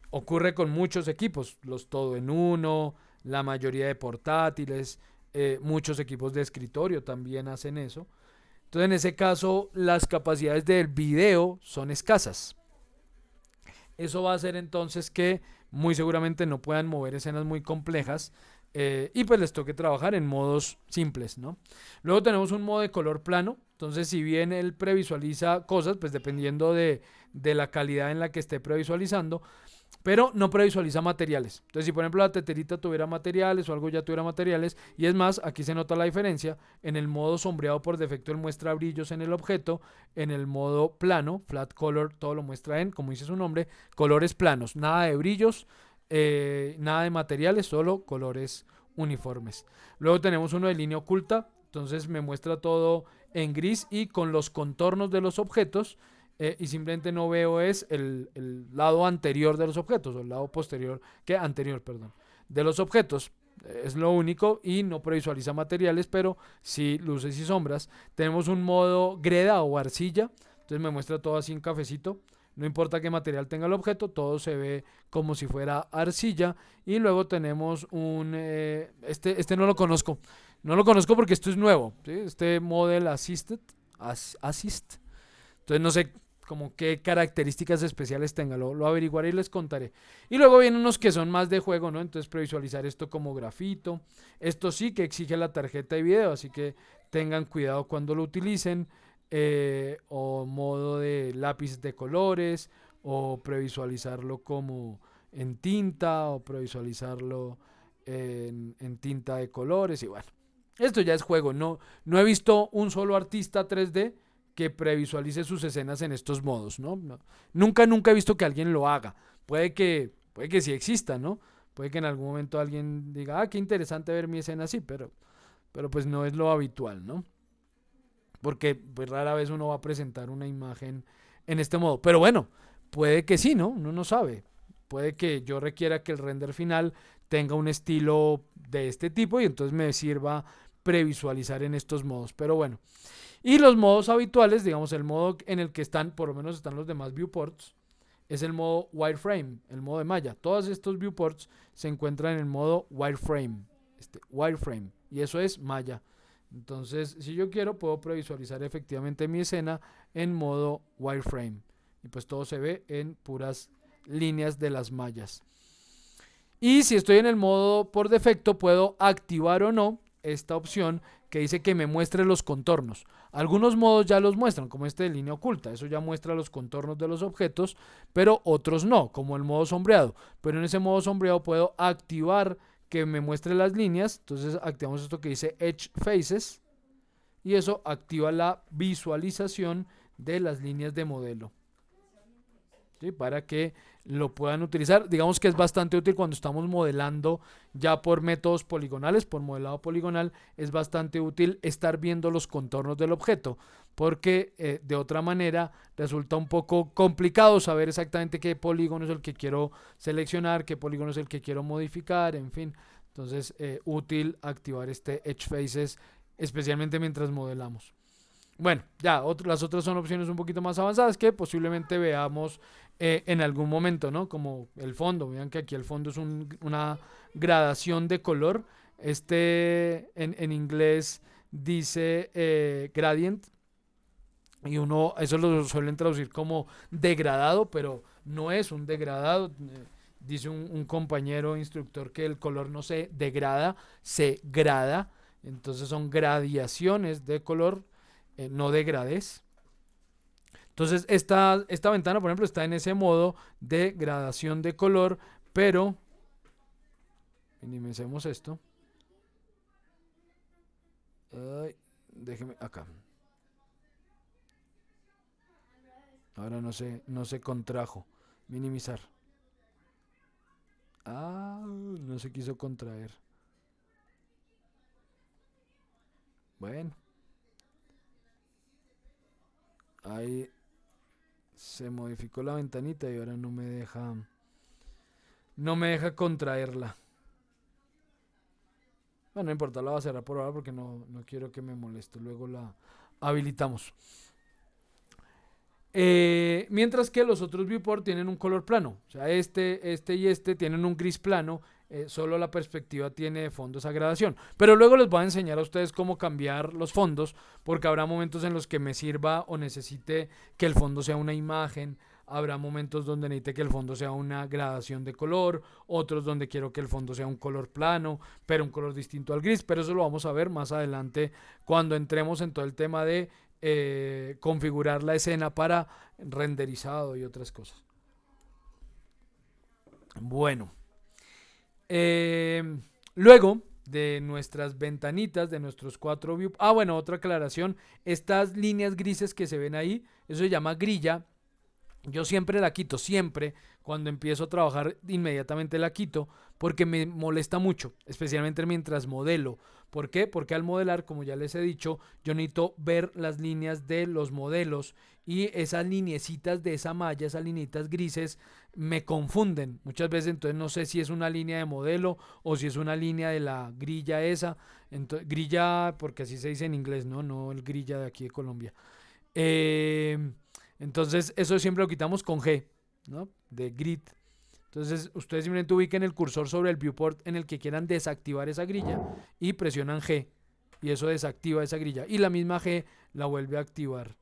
A: Ocurre con muchos equipos, los todo en uno, la mayoría de portátiles, muchos equipos de escritorio también hacen eso. Entonces en ese caso las capacidades del video son escasas. Eso va a hacer entonces que muy seguramente no puedan mover escenas muy complejas y pues les toque trabajar en modos simples, ¿no? Luego tenemos un modo de color plano. Entonces si bien él previsualiza cosas, pues dependiendo de la calidad en la que esté previsualizando, pero no previsualiza materiales. Entonces si por ejemplo la teterita tuviera materiales o algo ya tuviera materiales, y es más, aquí se nota la diferencia, en el modo sombreado por defecto él muestra brillos en el objeto, en el modo plano, flat color, todo lo muestra en, como dice su nombre, colores planos, nada de brillos, nada de materiales, solo colores uniformes. Luego tenemos uno de línea oculta, entonces me muestra todo en gris y con los contornos de los objetos. Y simplemente no veo es el lado anterior de los objetos, o el lado posterior, de los objetos. Es lo único y no previsualiza materiales, pero sí luces y sombras. Tenemos un modo greda o arcilla, entonces me muestra todo así en cafecito. No importa qué material tenga el objeto, todo se ve como si fuera arcilla. Y luego tenemos este no lo conozco. No lo conozco porque esto es nuevo, ¿sí? Este Model Assist. Entonces no sé como qué características especiales tenga, lo averiguaré y les contaré. Y luego vienen unos que son más de juego, ¿no? Entonces previsualizar esto como grafito. Esto sí que exige la tarjeta de video, así que tengan cuidado cuando lo utilicen. O modo de lápiz de colores, o previsualizarlo como en tinta, o previsualizarlo en tinta de colores. Y bueno, esto ya es juego. No he visto un solo artista 3D que previsualice sus escenas en estos modos, ¿no? Nunca he visto que alguien lo haga. Puede que sí exista, ¿no? Puede que en algún momento alguien diga, qué interesante ver mi escena así, pero pues no es lo habitual, ¿no? Porque pues rara vez uno va a presentar una imagen en este modo. Pero bueno, puede que sí, ¿no? Uno no sabe. Puede que yo requiera que el render final tenga un estilo de este tipo y entonces me sirva previsualizar en estos modos. Pero bueno. Y los modos habituales, digamos el modo en el que están, por lo menos están los demás viewports, es el modo wireframe, el modo de malla. Todos estos viewports se encuentran en el modo wireframe, wireframe, y eso es malla. Entonces, si yo quiero, puedo previsualizar efectivamente mi escena en modo wireframe. Y pues todo se ve en puras líneas de las mallas. Y si estoy en el modo por defecto, puedo activar o no esta opción que dice que me muestre los contornos. Algunos modos ya los muestran, como este de línea oculta. Eso ya muestra los contornos de los objetos, pero otros no, como el modo sombreado. Pero en ese modo sombreado puedo activar que me muestre las líneas. Entonces activamos esto que dice Edge Faces y eso activa la visualización de las líneas de modelo. ¿sí? Para que lo puedan utilizar. Digamos que es bastante útil cuando estamos modelando ya por métodos poligonales, por modelado poligonal, es bastante útil estar viendo los contornos del objeto, porque de otra manera resulta un poco complicado saber exactamente qué polígono es el que quiero seleccionar, qué polígono es el que quiero modificar, en fin. Entonces, útil activar este Edge Faces, especialmente mientras modelamos. Bueno, ya, las otras son opciones un poquito más avanzadas que posiblemente veamos en algún momento, ¿no? Como el fondo. Vean que aquí el fondo es una gradación de color. En inglés dice gradient. Y eso lo suelen traducir como degradado, pero no es un degradado. Dice un compañero instructor que el color no se degrada, se grada. Entonces son gradiaciones de color, no degradés. Entonces esta ventana, por ejemplo, está en ese modo de gradación de color, pero minimicemos esto. Déjeme acá. Ahora no se contrajo. Minimizar. No se quiso contraer. Bueno. Ahí se modificó la ventanita y ahora no me deja contraerla. Bueno, no importa, la voy a cerrar por ahora porque no quiero que me moleste. Luego la habilitamos. Mientras que los otros viewport tienen un color plano. O sea, este y este tienen un gris plano. Solo la perspectiva tiene fondo esa gradación. Pero luego les voy a enseñar a ustedes cómo cambiar los fondos, porque habrá momentos en los que me sirva o necesite que el fondo sea una imagen. Habrá momentos donde necesite que el fondo sea una gradación de color, otros donde quiero que el fondo sea un color plano, pero un color distinto al gris. Pero eso lo vamos a ver más adelante cuando entremos en todo el tema de configurar la escena para renderizado y otras cosas. Bueno, luego de nuestras ventanitas, de nuestros 4 views. Bueno, otra aclaración, estas líneas grises que se ven ahí, eso se llama grilla. Yo siempre la quito, siempre cuando empiezo a trabajar inmediatamente la quito porque me molesta mucho, especialmente mientras modelo. ¿Por qué? Porque al modelar, como ya les he dicho, yo necesito ver las líneas de los modelos y esas lineecitas de esa malla, esas lineecitas grises me confunden muchas veces, entonces no sé si es una línea de modelo o si es una línea de la grilla esa. Entonces, grilla porque así se dice en inglés, no el grilla de aquí de Colombia. Entonces eso siempre lo quitamos con G, ¿no? De grid. Entonces ustedes simplemente ubiquen el cursor sobre el viewport en el que quieran desactivar esa grilla y presionan G y eso desactiva esa grilla y la misma G la vuelve a activar.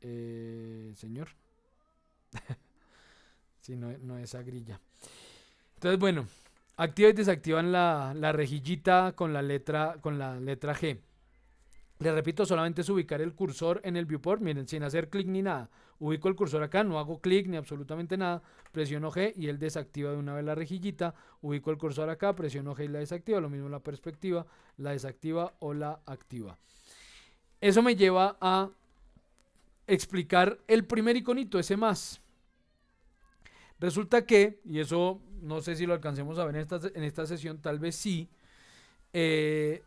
A: Señor. Sí, no esa grilla. Entonces bueno, activa y desactivan la rejillita con la letra G. Les repito, solamente es ubicar el cursor en el viewport, miren, sin hacer clic ni nada. Ubico el cursor acá, no hago clic ni absolutamente nada, presiono G y él desactiva de una vez la rejillita. Ubico el cursor acá, presiono G y la desactiva, lo mismo la perspectiva, la desactiva o la activa. Eso me lleva a explicar el primer iconito, ese más. Resulta que, y eso no sé si lo alcancemos a ver en esta sesión, tal vez sí.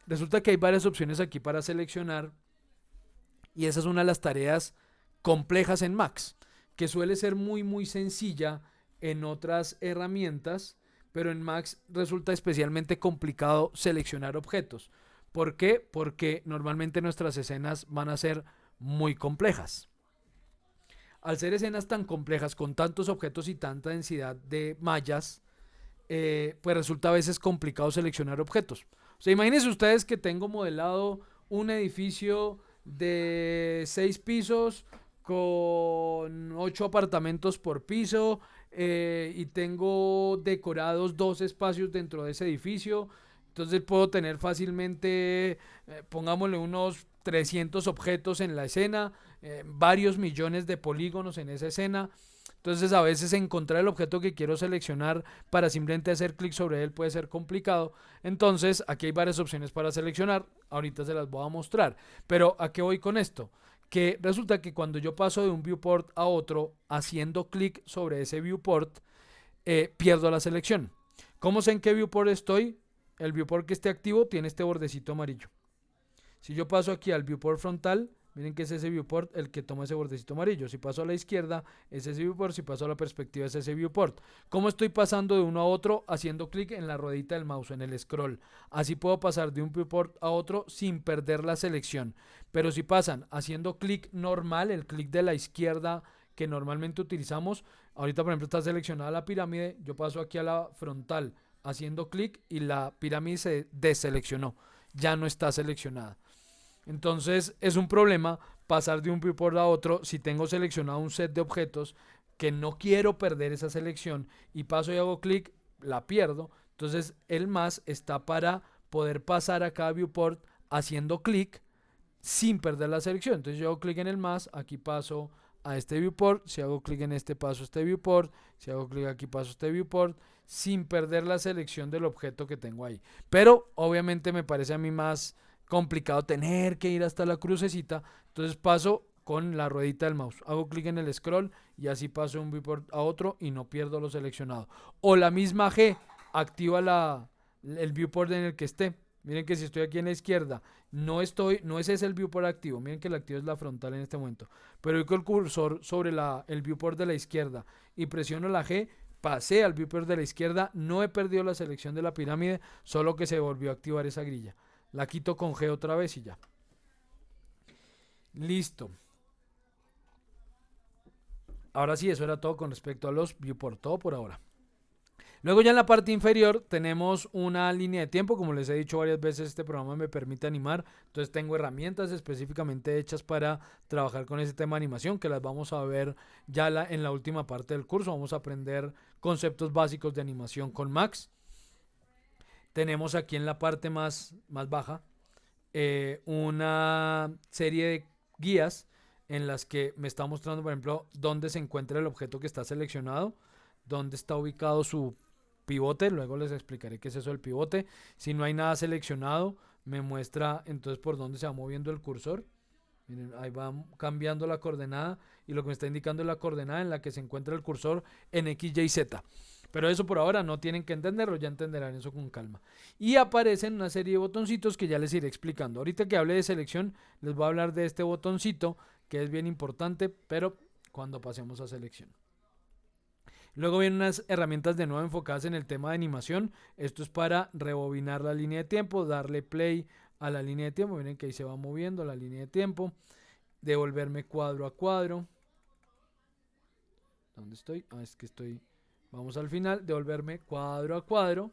A: Resulta que hay varias opciones aquí para seleccionar y esa es una de las tareas complejas en Max, que suele ser muy sencilla en otras herramientas, pero en Max resulta especialmente complicado seleccionar objetos. ¿Por qué? Porque normalmente nuestras escenas van a ser muy complejas. Al ser escenas tan complejas con tantos objetos y tanta densidad de mallas, pues resulta a veces complicado seleccionar objetos. O sea, imagínense ustedes que tengo modelado un edificio de 6 pisos con 8 apartamentos por piso y tengo decorados 2 espacios dentro de ese edificio. Entonces puedo tener fácilmente, pongámosle unos 300 objetos en la escena, varios millones de polígonos en esa escena. Entonces a veces encontrar el objeto que quiero seleccionar para simplemente hacer clic sobre él puede ser complicado. Entonces aquí hay varias opciones para seleccionar. Ahorita se las voy a mostrar. Pero ¿a qué voy con esto? que resulta que cuando yo paso de un viewport a otro, haciendo clic sobre ese viewport, pierdo la selección. ¿Cómo sé en qué viewport estoy? El viewport que esté activo tiene este bordecito amarillo. Si yo paso aquí al viewport frontal, miren que es ese viewport el que toma ese bordecito amarillo. Si paso a la izquierda, es ese viewport. Si paso a la perspectiva, es ese viewport. ¿Cómo estoy pasando de uno a otro? Haciendo clic en la ruedita del mouse, en el scroll. Así puedo pasar de un viewport a otro sin perder la selección. Pero si pasan haciendo clic normal, el clic de la izquierda que normalmente utilizamos, ahorita por ejemplo está seleccionada la pirámide, yo paso aquí a la frontal haciendo clic y la pirámide se deseleccionó, ya no está seleccionada. Entonces es un problema pasar de un viewport a otro si tengo seleccionado un set de objetos que no quiero perder esa selección y paso y hago clic, la pierdo. Entonces el más está para poder pasar a cada viewport haciendo clic sin perder la selección. Entonces yo hago clic en el más, aquí paso a este viewport, si hago clic en este paso a este viewport, si hago clic aquí paso a este viewport, sin perder la selección del objeto que tengo ahí. Pero obviamente me parece a mí más complicado tener que ir hasta la crucecita, entonces paso con la ruedita del mouse, hago clic en el scroll y así paso de un viewport a otro y no pierdo lo seleccionado. O la misma G activa el viewport en el que esté. Miren que si estoy aquí en la izquierda, no es ese el viewport activo. Miren que el activo es la frontal en este momento. Pero voy con el cursor sobre el viewport de la izquierda y presiono la G, pasé al viewport de la izquierda, no he perdido la selección de la pirámide, solo que se volvió a activar esa grilla. La quito con G otra vez y ya. Listo. Ahora sí, eso era todo con respecto a los viewport, todo por ahora. Luego ya en la parte inferior tenemos una línea de tiempo, como les he dicho varias veces, este programa me permite animar, entonces tengo herramientas específicamente hechas para trabajar con ese tema de animación, que las vamos a ver ya en la última parte del curso. Vamos a aprender conceptos básicos de animación con Max. Tenemos aquí en la parte más baja una serie de guías en las que me está mostrando, por ejemplo, dónde se encuentra el objeto que está seleccionado, dónde está ubicado su pivote. Luego les explicaré qué es eso del pivote. Si no hay nada seleccionado, me muestra entonces por dónde se va moviendo el cursor. Miren, ahí va cambiando la coordenada y lo que me está indicando es la coordenada en la que se encuentra el cursor en X, Y, Z. Pero eso por ahora no tienen que entenderlo, ya entenderán eso con calma. Y aparecen una serie de botoncitos que ya les iré explicando. Ahorita que hable de selección, les voy a hablar de este botoncito que es bien importante, pero cuando pasemos a selección. Luego vienen unas herramientas de nuevo enfocadas en el tema de animación. Esto es para rebobinar la línea de tiempo, darle play a la línea de tiempo. Miren que ahí se va moviendo la línea de tiempo. Devolverme cuadro a cuadro. ¿Dónde estoy? Es que estoy... Vamos al final. Devolverme cuadro a cuadro.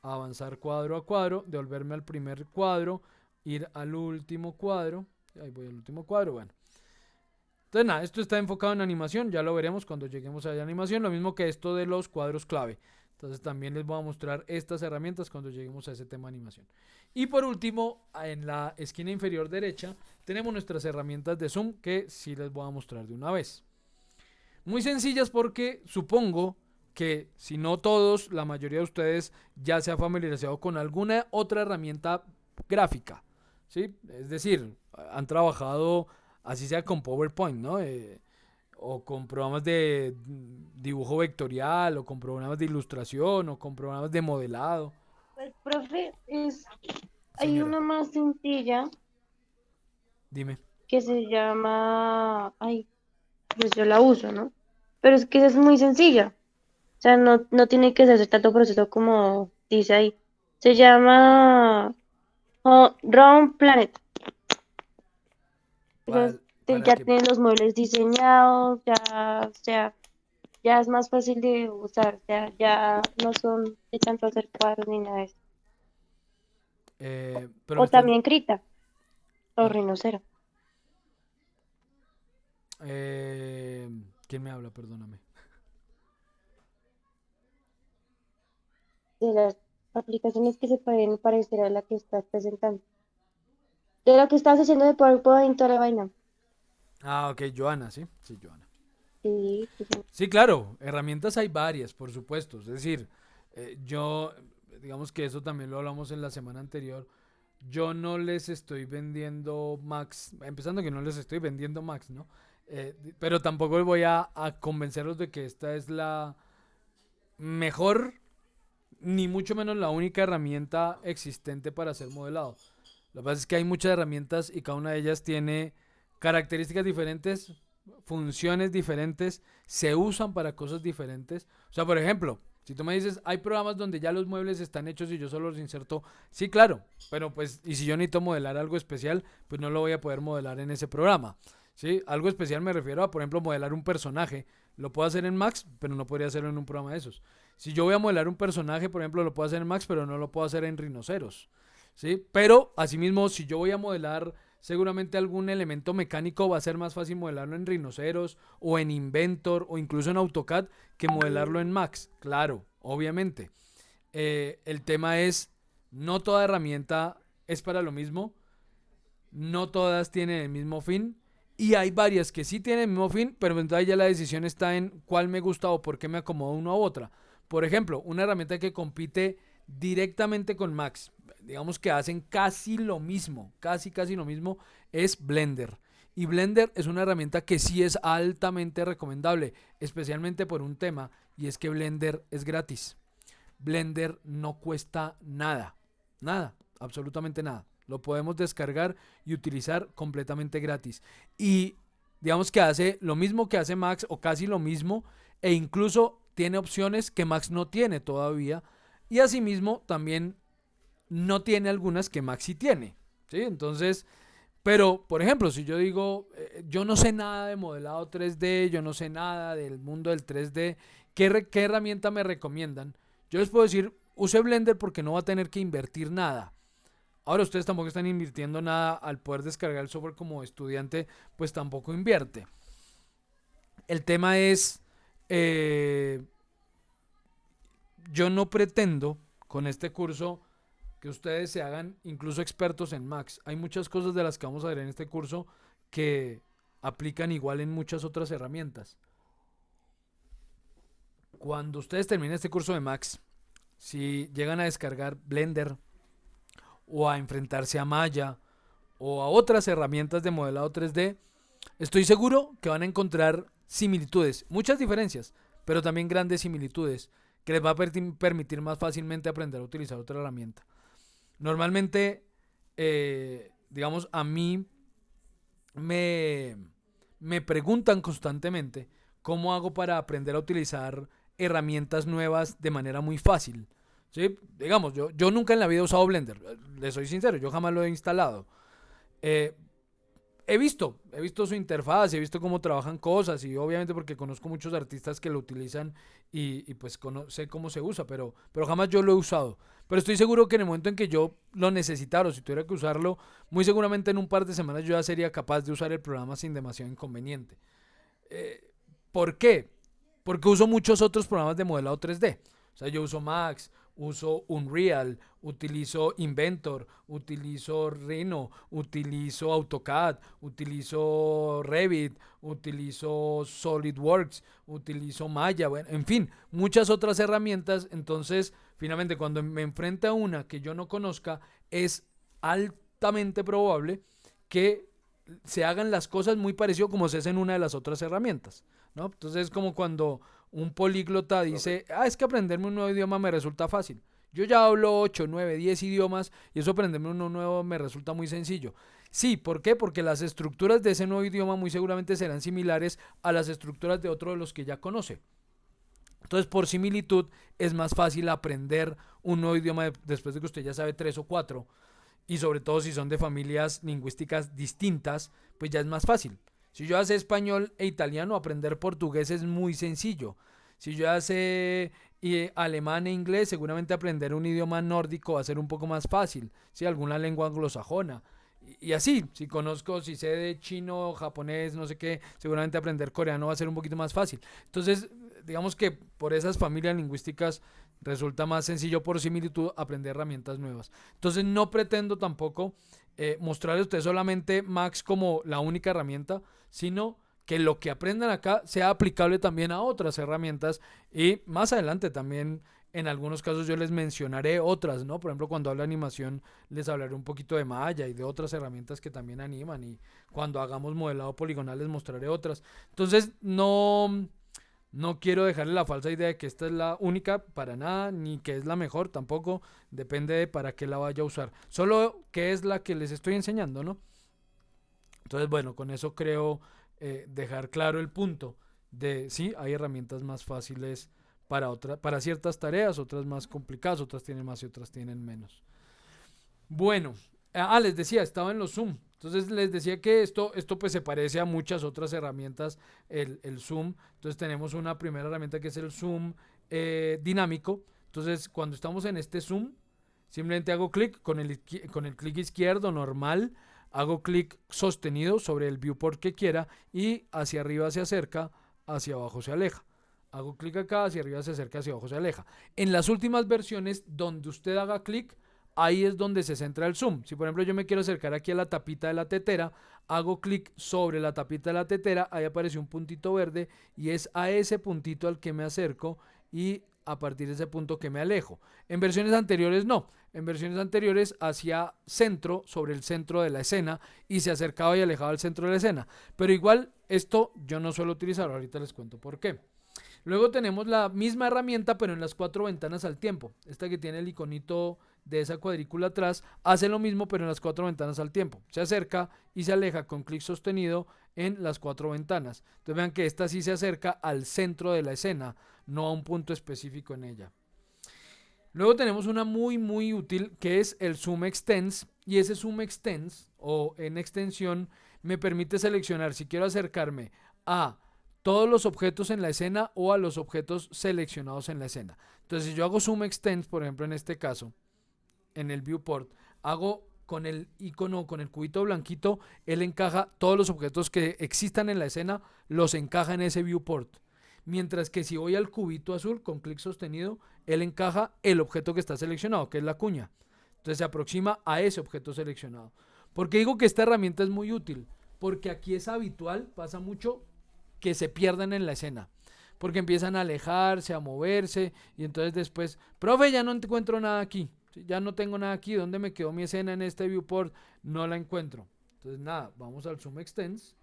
A: Avanzar cuadro a cuadro. Devolverme al primer cuadro. Ir al último cuadro. Ahí voy al último cuadro. Bueno. Entonces nada, esto está enfocado en animación, ya lo veremos cuando lleguemos a la animación, lo mismo que esto de los cuadros clave. Entonces también les voy a mostrar estas herramientas cuando lleguemos a ese tema de animación. Y por último, en la esquina inferior derecha, tenemos nuestras herramientas de zoom que sí les voy a mostrar de una vez. Muy sencillas porque supongo que si no todos, la mayoría de ustedes ya se ha familiarizado con alguna otra herramienta gráfica, ¿sí? Es decir, han trabajado así sea con PowerPoint, ¿no? O con programas de dibujo vectorial, o con programas de ilustración, o con programas de modelado.
C: Pues, profe, hay
A: Señora,
C: una más sencilla
A: dime.
C: que se llama, ay, pues yo la uso, ¿no? Pero es que esa es muy sencilla. O sea, no tiene que hacer tanto proceso como dice ahí. Se llama Round Planet. Entonces,
A: Para
C: ya
A: que,
C: tienen los muebles diseñados, ya, o sea, ya es más fácil de usar, ya no son de tanto hacer cuadros ni nada de eso.
A: pero
C: O
A: me estás,
C: también Krita, o
A: ah,
C: Rhinocero.
A: eh, ¿quién me habla? Perdóname.
C: De las aplicaciones que se pueden parecer a la que estás presentando. De lo que estás haciendo de PowerPoint, toda la vaina.
A: Ah, ok, Joana, ¿sí? Sí, Joana.
C: Sí, sí, sí.
A: Sí, claro, herramientas hay varias, por supuesto. Es decir, yo, digamos que eso también lo hablamos en la semana anterior. yo no les estoy vendiendo Max, empezando que no les estoy vendiendo Max, ¿no? Pero tampoco voy a convencerlos de que esta es la mejor, ni mucho menos la única herramienta existente para hacer modelado. Lo que pasa es que hay muchas herramientas y cada una de ellas tiene características diferentes, funciones diferentes, se usan para cosas diferentes. O sea, por ejemplo, si tú me dices, hay programas donde ya los muebles están hechos y yo solo los inserto, sí, claro, pero pues, y si yo necesito modelar algo especial, pues no lo voy a poder modelar en ese programa. ¿Sí? Algo especial me refiero a, por ejemplo, modelar un personaje. Lo puedo hacer en Max, pero no podría hacerlo en un programa de esos. Si yo voy a modelar un personaje, por ejemplo, lo puedo hacer en Max, pero no lo puedo hacer en Rhinoceros. ¿Sí? Pero, asimismo, si yo voy a modelar seguramente algún elemento mecánico, va a ser más fácil modelarlo en Rhinoceros o en Inventor o incluso en AutoCAD que modelarlo en Max. Claro, obviamente. El tema es, no toda herramienta es para lo mismo, no todas tienen el mismo fin. Y hay varias que sí tienen el mismo fin, pero entonces ya la decisión está en cuál me gusta o por qué me acomodo una u otra. Por ejemplo, una herramienta que compite directamente con Max, digamos que hacen casi lo mismo, casi lo mismo, es Blender. Y Blender es una herramienta que sí es altamente recomendable, especialmente por un tema, y es que Blender es gratis. Blender no cuesta nada, nada, absolutamente nada. Lo podemos descargar y utilizar completamente gratis. Y digamos que hace lo mismo que hace Max o casi lo mismo, e incluso tiene opciones que Max no tiene todavía. Y asimismo también no tiene algunas que Max sí tiene. ¿Sí? Entonces, pero por ejemplo, si yo digo, yo no sé nada de modelado 3D, yo no sé nada del mundo del 3D, ¿qué herramienta me recomiendan? Yo les puedo decir, use Blender porque no va a tener que invertir nada. Ahora ustedes tampoco están invirtiendo nada al poder descargar el software como estudiante, pues tampoco invierte. El tema es, yo no pretendo con este curso que ustedes se hagan incluso expertos en Max. Hay muchas cosas de las que vamos a ver en este curso que aplican igual en muchas otras herramientas. Cuando ustedes terminen este curso de Max, si llegan a descargar Blender o a enfrentarse a Maya o a otras herramientas de modelado 3D, estoy seguro que van a encontrar similitudes, muchas diferencias, pero también grandes similitudes que les va a permitir más fácilmente aprender a utilizar otra herramienta. Normalmente, digamos, a mí me preguntan constantemente cómo hago para aprender a utilizar herramientas nuevas de manera muy fácil. ¿Sí? Digamos, yo nunca en la vida he usado Blender, les soy sincero, yo jamás lo he instalado. Eh, he visto su interfaz, he visto cómo trabajan cosas y obviamente porque conozco muchos artistas que lo utilizan y pues sé cómo se usa, pero jamás yo lo he usado. Pero estoy seguro que en el momento en que yo lo necesitara o si tuviera que usarlo, muy seguramente en un par de semanas yo ya sería capaz de usar el programa sin demasiado inconveniente. ¿Por qué? Porque uso muchos otros programas de modelado 3D. O sea, yo uso Max, uso Unreal, utilizo Inventor, utilizo Rhino, utilizo AutoCAD, utilizo Revit, utilizo SolidWorks, utilizo Maya, bueno, en fin, muchas otras herramientas. Entonces, finalmente, cuando me enfrente a una que yo no conozca, es altamente probable que se hagan las cosas muy parecido como se hace en una de las otras herramientas, ¿no? Entonces es como cuando un políglota dice, es que aprenderme un nuevo idioma me resulta fácil. Yo ya hablo 8, 9, 10 idiomas y eso aprenderme uno nuevo me resulta muy sencillo. Sí, ¿por qué? Porque las estructuras de ese nuevo idioma muy seguramente serán similares a las estructuras de otro de los que ya conoce. Entonces, por similitud, es más fácil aprender un nuevo idioma después de que usted ya sabe 3 o 4. Y sobre todo si son de familias lingüísticas distintas, pues ya es más fácil. Si yo hace español e italiano, aprender portugués es muy sencillo. Si yo hace alemán e inglés, seguramente aprender un idioma nórdico va a ser un poco más fácil. Si alguna lengua anglosajona. Y así, si sé de chino, japonés, no sé qué, seguramente aprender coreano va a ser un poquito más fácil. Entonces, digamos que por esas familias lingüísticas resulta más sencillo por similitud aprender herramientas nuevas. Entonces no pretendo tampoco mostrarles a ustedes solamente Max como la única herramienta, sino que lo que aprendan acá sea aplicable también a otras herramientas y más adelante también En algunos casos yo les mencionaré otras, ¿no? Por ejemplo, cuando hablo de animación les hablaré un poquito de Maya y de otras herramientas que también animan, y cuando hagamos modelado poligonal les mostraré otras. Entonces, no quiero dejarle la falsa idea de que esta es la única para nada, ni que es la mejor tampoco, depende de para qué la vaya a usar. Solo que es la que les estoy enseñando, ¿no? Entonces, bueno, con eso creo dejar claro el punto de sí, hay herramientas más fáciles para ciertas tareas, otras más complicadas, otras tienen más y otras tienen menos. Bueno, les decía, estaba en los Zoom. Entonces les decía que esto pues se parece a muchas otras herramientas, el Zoom. Entonces tenemos una primera herramienta que es el Zoom dinámico. Entonces cuando estamos en este Zoom, simplemente hago clic con el clic izquierdo normal, hago clic sostenido sobre el viewport que quiera y hacia arriba se acerca, hacia abajo se aleja. Hago clic acá, hacia arriba se acerca, hacia abajo se aleja. En las últimas versiones, donde usted haga clic, ahí es donde se centra el zoom. Si por ejemplo yo me quiero acercar aquí a la tapita de la tetera, hago clic sobre la tapita de la tetera, ahí aparece un puntito verde y es a ese puntito al que me acerco y a partir de ese punto que me alejo. En versiones anteriores no. En versiones anteriores hacía centro sobre el centro de la escena y se acercaba y alejaba al centro de la escena. Pero igual esto yo no suelo utilizar, ahorita les cuento por qué. Luego tenemos la misma herramienta pero en las 4 ventanas al tiempo. Esta que tiene el iconito de esa cuadrícula atrás hace lo mismo pero en las 4 ventanas al tiempo. Se acerca y se aleja con clic sostenido en las 4 ventanas. Entonces vean que esta sí se acerca al centro de la escena, no a un punto específico en ella. Luego tenemos una muy útil que es el Zoom Extends, y ese Zoom Extends o en extensión me permite seleccionar si quiero acercarme a todos los objetos en la escena o a los objetos seleccionados en la escena. Entonces si yo hago Zoom Extends, por ejemplo en este caso, en el viewport, hago con el icono, con el cubito blanquito, él encaja todos los objetos que existan en la escena, los encaja en ese viewport. Mientras que si voy al cubito azul con clic sostenido, él encaja el objeto que está seleccionado, que es la cuña. Entonces se aproxima a ese objeto seleccionado. ¿Por qué digo que esta herramienta es muy útil? Porque aquí es habitual, pasa mucho, que se pierdan en la escena. Porque empiezan a alejarse, a moverse, y entonces después, profe, ya no encuentro nada aquí. Ya no tengo nada aquí. ¿Dónde me quedó mi escena en este viewport? No la encuentro. Entonces nada, vamos al Zoom Extends,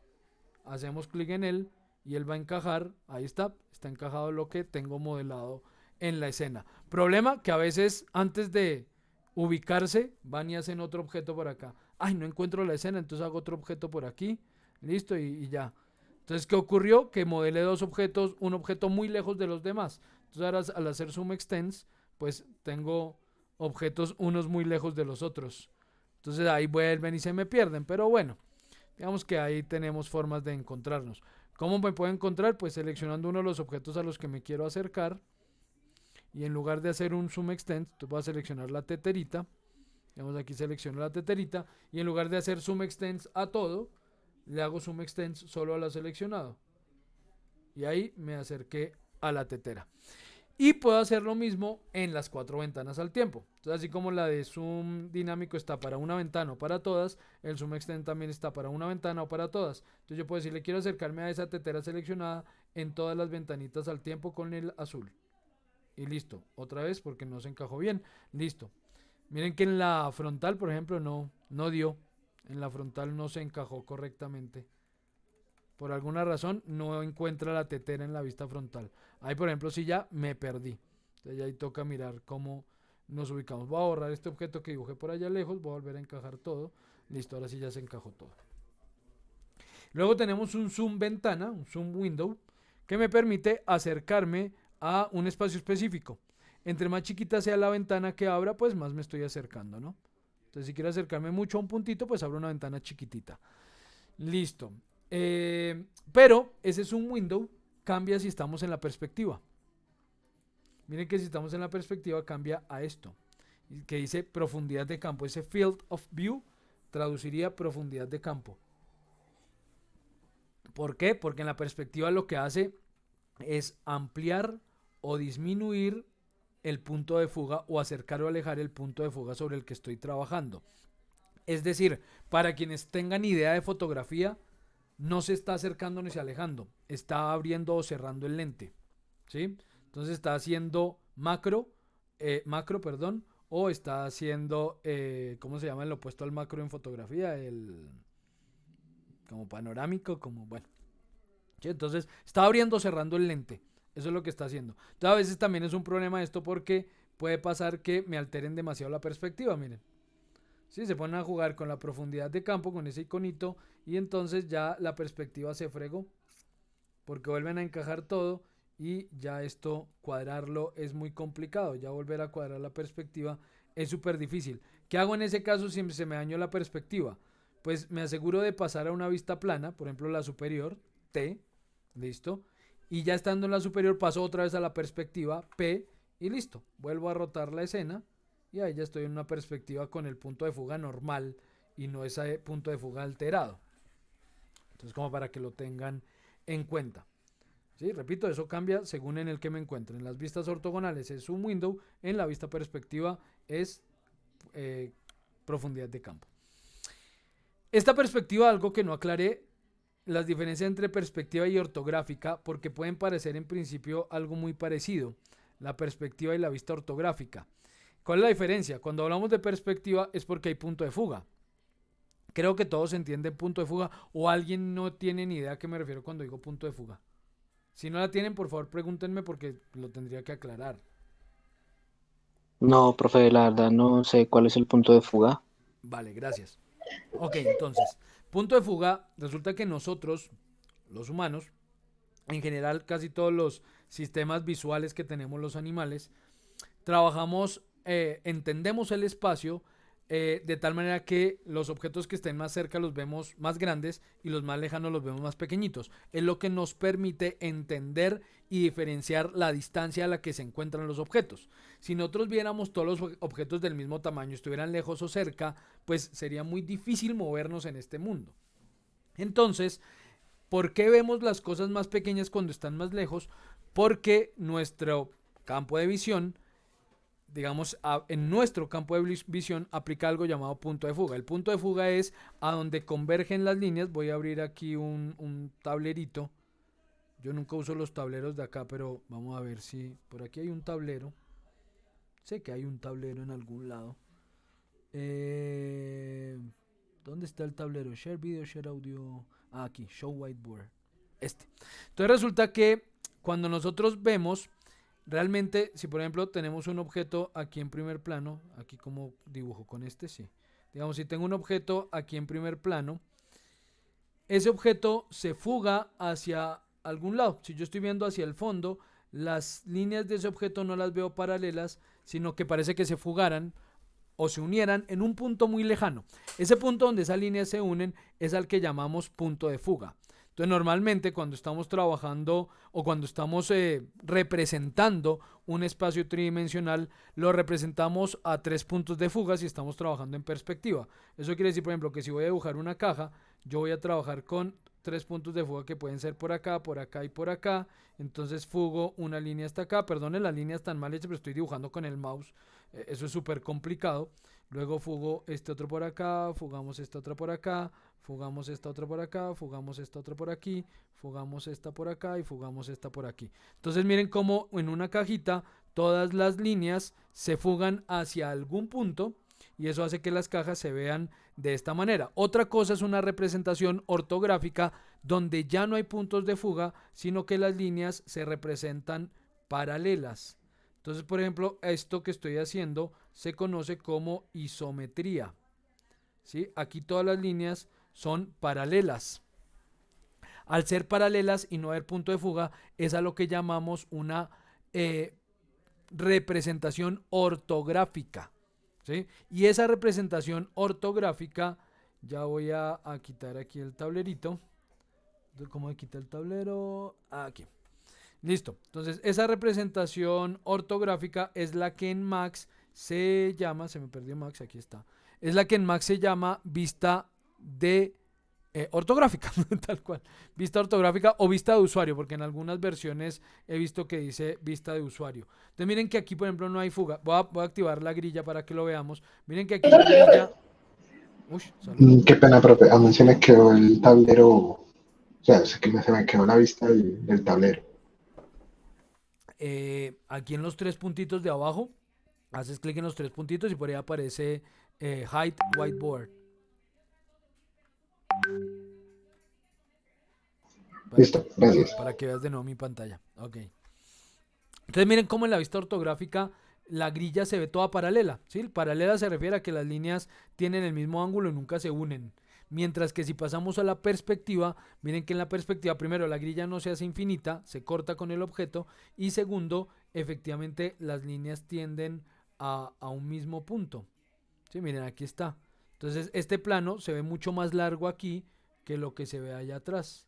A: hacemos clic en él y él va a encajar. Ahí está encajado lo que tengo modelado en la escena. Problema que a veces antes de ubicarse van y hacen otro objeto por acá. Ay, no encuentro la escena, entonces hago otro objeto por aquí. Listo y ya. Entonces, ¿qué ocurrió? Que modelé dos objetos, un objeto muy lejos de los demás. Entonces ahora al hacer Zoom Extends, pues tengo objetos unos muy lejos de los otros. Entonces ahí vuelven y se me pierden. Pero bueno, digamos que ahí tenemos formas de encontrarnos. ¿Cómo me puedo encontrar? Pues seleccionando uno de los objetos a los que me quiero acercar. Y en lugar de hacer un Zoom Extend, tú vas a seleccionar la teterita. Digamos aquí selecciono la teterita. Y en lugar de hacer Zoom Extends a todo, le hago Zoom Extends solo a la seleccionado. Y ahí me acerqué a la tetera. Y puedo hacer lo mismo en las 4 ventanas al tiempo. Entonces, así como la de Zoom dinámico está para una ventana o para todas, el Zoom Extend también está para una ventana o para todas. Entonces yo puedo decirle, quiero acercarme a esa tetera seleccionada en todas las ventanitas al tiempo con el azul. Y listo. Otra vez porque no se encajó bien. Listo. Miren que en la frontal, por ejemplo, no dio. En la frontal no se encajó correctamente. Por alguna razón no encuentra la tetera en la vista frontal. Ahí por ejemplo sí ya me perdí. Entonces ya ahí toca mirar cómo nos ubicamos. Voy a borrar este objeto que dibujé por allá lejos. Voy a volver a encajar todo. Listo, ahora sí ya se encajó todo. Luego tenemos un zoom ventana, un zoom window, que me permite acercarme a un espacio específico. Entre más chiquita sea la ventana que abra, pues más me estoy acercando, ¿no? Entonces si quiero acercarme mucho a un puntito, pues abro una ventana chiquitita. Listo. Pero ese zoom window cambia si estamos en la perspectiva. Miren que si estamos en la perspectiva cambia a esto, que dice profundidad de campo. Ese field of view traduciría profundidad de campo. ¿Por qué? Porque en la perspectiva lo que hace es ampliar o disminuir el punto de fuga o acercar o alejar el punto de fuga sobre el que estoy trabajando. Es decir, para quienes tengan idea de fotografía, no se está acercando ni se alejando, está abriendo o cerrando el lente, ¿sí? Entonces está haciendo macro macro, perdón, o está haciendo, ¿cómo se llama el opuesto al macro en fotografía? Como panorámico, como, bueno. ¿Sí? Entonces, está abriendo o cerrando el lente. Eso es lo que está haciendo. Entonces, a veces también es un problema esto porque puede pasar que me alteren demasiado la perspectiva, miren. Sí, se ponen a jugar con la profundidad de campo, con ese iconito, y entonces ya la perspectiva se fregó, porque vuelven a encajar todo y ya esto cuadrarlo es muy complicado. Ya volver a cuadrar la perspectiva es súper difícil. ¿Qué hago en ese caso si se me dañó la perspectiva? Pues me aseguro de pasar a una vista plana, por ejemplo la superior, T, listo, y ya estando en la superior paso otra vez a la perspectiva, P, y listo, vuelvo a rotar la escena y ahí ya estoy en una perspectiva con el punto de fuga normal y no ese punto de fuga alterado. Entonces, como para que lo tengan en cuenta. ¿Sí? Repito, eso cambia según en el que me encuentre. En las vistas ortogonales es un window, en la vista perspectiva es profundidad de campo. Esta perspectiva, algo que no aclaré, las diferencias entre perspectiva y ortográfica, porque pueden parecer en principio algo muy parecido, la perspectiva y la vista ortográfica. ¿Cuál es la diferencia? Cuando hablamos de perspectiva es porque hay punto de fuga. Creo que todos entienden punto de fuga, o alguien no tiene ni idea a qué me refiero cuando digo punto de fuga. Si no la tienen, por favor pregúntenme porque lo tendría que aclarar.
B: No, profe, la verdad no sé cuál es el punto de fuga.
A: Vale, gracias. Ok, entonces, punto de fuga, resulta que nosotros, los humanos, en general casi todos los sistemas visuales que tenemos los animales, trabajamos, entendemos el espacio de tal manera que los objetos que estén más cerca los vemos más grandes y los más lejanos los vemos más pequeñitos. Es lo que nos permite entender y diferenciar la distancia a la que se encuentran los objetos. Si nosotros viéramos todos los objetos del mismo tamaño, estuvieran lejos o cerca, pues sería muy difícil movernos en este mundo. Entonces, ¿por qué vemos las cosas más pequeñas cuando están más lejos? Porque nuestro campo de visión, digamos, en nuestro campo de visión aplica algo llamado punto de fuga. El punto de fuga es a donde convergen las líneas. Voy a abrir aquí un tablerito. Yo nunca uso los tableros de acá, pero vamos a ver si por aquí hay un tablero. Sé que hay un tablero en algún lado. ¿Dónde está el tablero? Share video, share audio. Aquí, show whiteboard. Entonces resulta que cuando nosotros vemos, realmente, si por ejemplo tenemos un objeto aquí en primer plano, aquí como dibujo con sí. Digamos, si tengo un objeto aquí en primer plano, ese objeto se fuga hacia algún lado. Si yo estoy viendo hacia el fondo, las líneas de ese objeto no las veo paralelas, sino que parece que se fugaran o se unieran en un punto muy lejano. Ese punto donde esas líneas se unen es al que llamamos punto de fuga. Entonces, normalmente cuando estamos trabajando o cuando estamos representando un espacio tridimensional, lo representamos a 3 puntos de fuga si estamos trabajando en perspectiva. Eso quiere decir, por ejemplo, que si voy a dibujar una caja, yo voy a trabajar con 3 puntos de fuga que pueden ser por acá y por acá. Entonces fugo una línea hasta acá. Perdonen, las líneas están mal hechas, pero estoy dibujando con el mouse. Eso es súper complicado. Luego fugo este otro por acá, fugamos esta otra por acá, fugamos esta otra por acá, fugamos esta otra por aquí, fugamos esta por acá y fugamos esta por aquí. Entonces miren cómo en una cajita todas las líneas se fugan hacia algún punto y eso hace que las cajas se vean de esta manera. Otra cosa es una representación ortográfica donde ya no hay puntos de fuga, sino que las líneas se representan paralelas. Entonces, por ejemplo, esto que estoy haciendo se conoce como isometría. ¿Sí? Aquí todas las líneas son paralelas. Al ser paralelas y no haber punto de fuga, es a lo que llamamos una representación ortográfica. ¿Sí? Y esa representación ortográfica, ya voy a quitar aquí el tablerito. ¿Cómo me quita el tablero? Aquí. Listo. Entonces, esa representación ortográfica es la que en Max se llama, se me perdió Max, aquí está. Es la que en Max se llama vista de ortográfica, tal cual. Vista ortográfica o vista de usuario, porque en algunas versiones he visto que dice vista de usuario. Entonces, miren que aquí, por ejemplo, no hay fuga. Voy a activar la grilla para que lo veamos. Miren que aquí la grilla. Uy,
E: Qué pena, profe. A mí se me quedó el tablero, o sea, se me quedó la vista del tablero.
A: Aquí en los 3 puntitos de abajo Haces clic en los tres puntitos y por ahí aparece Hide Whiteboard.
E: Listo, gracias.
A: Para que veas de nuevo mi pantalla. Ok. Entonces miren cómo en la vista ortográfica la grilla se ve toda paralela, ¿sí? Paralela se refiere a que las líneas tienen el mismo ángulo y nunca se unen. Mientras que si pasamos a la perspectiva, miren que en la perspectiva, primero, la grilla no se hace infinita, se corta con el objeto. Y segundo, efectivamente las líneas tienden a un mismo punto. ¿Sí? Miren, aquí está. Entonces este plano se ve mucho más largo aquí que lo que se ve allá atrás,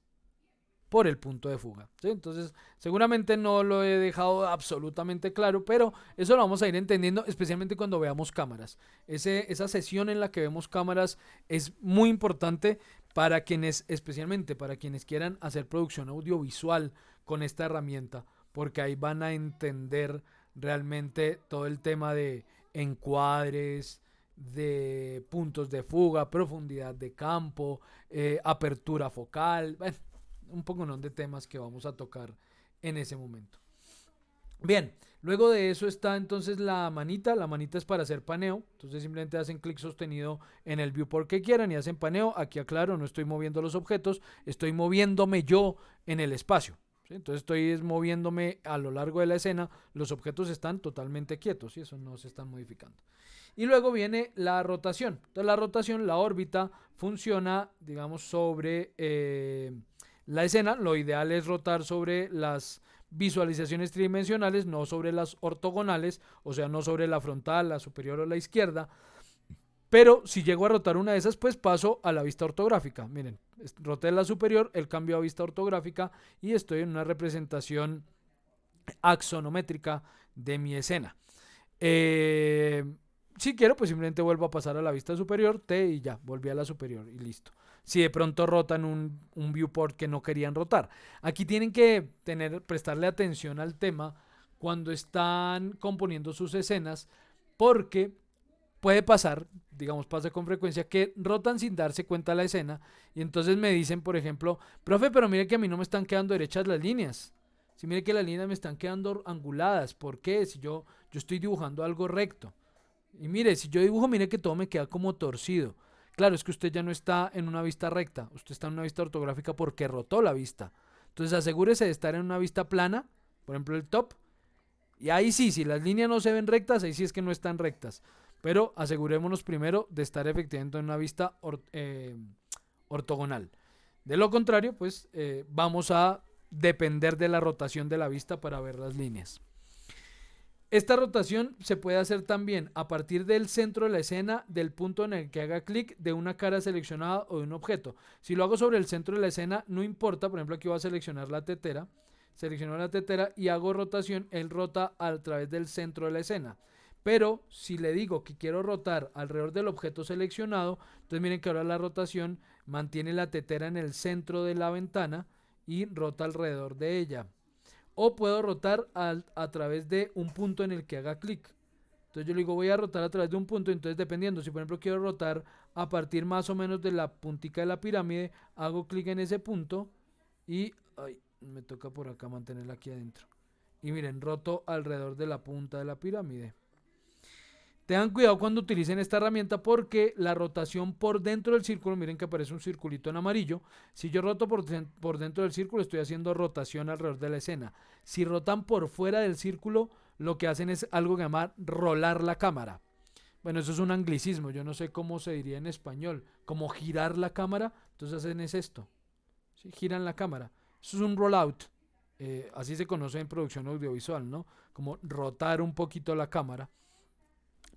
A: por el punto de fuga, ¿sí? Entonces seguramente no lo he dejado absolutamente claro, pero eso lo vamos a ir entendiendo, especialmente cuando veamos cámaras. Esa sesión en la que vemos cámaras es muy importante para quienes, especialmente para quienes quieran hacer producción audiovisual con esta herramienta, porque ahí van a entender realmente todo el tema de encuadres, de puntos de fuga, profundidad de campo, apertura focal, bueno, un poco de temas que vamos a tocar en ese momento. Bien, luego de eso está entonces la manita es para hacer paneo, entonces simplemente hacen clic sostenido en el viewport que quieran y hacen paneo. Aquí aclaro, no estoy moviendo los objetos, estoy moviéndome yo en el espacio, ¿sí? Entonces estoy moviéndome a lo largo de la escena, los objetos están totalmente quietos y eso no se están modificando. Y luego viene la rotación, entonces la rotación, la órbita funciona, digamos, sobre la escena. Lo ideal es rotar sobre las visualizaciones tridimensionales, no sobre las ortogonales, o sea, no sobre la frontal, la superior o la izquierda. Pero si llego a rotar una de esas, pues paso a la vista ortográfica. Miren, roté la superior, el cambio a vista ortográfica y estoy en una representación axonométrica de mi escena. Si quiero, pues simplemente vuelvo a pasar a la vista superior, T y ya, volví a la superior y listo. Si de pronto rotan un viewport que no querían rotar. Aquí tienen que prestarle atención al tema cuando están componiendo sus escenas, porque puede pasar, digamos, pasa con frecuencia, que rotan sin darse cuenta la escena y entonces me dicen, por ejemplo, profe, pero mire que a mí no me están quedando derechas las líneas. Si mire que las líneas me están quedando anguladas. ¿Por qué? Si yo estoy dibujando algo recto. Y mire, si yo dibujo, mire que todo me queda como torcido. Claro, es que usted ya no está en una vista recta, usted está en una vista ortográfica porque rotó la vista. Entonces asegúrese de estar en una vista plana, por ejemplo el top, y ahí sí, si las líneas no se ven rectas, ahí sí es que no están rectas. Pero asegurémonos primero de estar efectivamente en una vista ortogonal. De lo contrario, pues vamos a depender de la rotación de la vista para ver las líneas. Esta rotación se puede hacer también a partir del centro de la escena, del punto en el que haga clic, de una cara seleccionada o de un objeto. Si lo hago sobre el centro de la escena, no importa. Por ejemplo, aquí voy a seleccionar la tetera. Selecciono la tetera y hago rotación. Él rota a través del centro de la escena. Pero si le digo que quiero rotar alrededor del objeto seleccionado, entonces miren que ahora la rotación mantiene la tetera en el centro de la ventana y rota alrededor de ella. O puedo rotar a través de un punto en el que haga clic. Entonces yo le digo voy a rotar a través de un punto. Entonces dependiendo, si por ejemplo quiero rotar a partir más o menos de la puntica de la pirámide, hago clic en ese punto y me toca por acá mantenerla aquí adentro. Y miren, roto alrededor de la punta de la pirámide. Tengan cuidado cuando utilicen esta herramienta porque la rotación por dentro del círculo, miren que aparece un circulito en amarillo. Si yo roto por dentro del círculo, estoy haciendo rotación alrededor de la escena. Si rotan por fuera del círculo, lo que hacen es algo que llama rolar la cámara. Bueno, eso es un anglicismo, yo no sé cómo se diría en español. Como girar la cámara, entonces hacen es esto. ¿Sí? Giran la cámara. Eso es un rollout. Así se conoce en producción audiovisual, ¿no? Como rotar un poquito la cámara.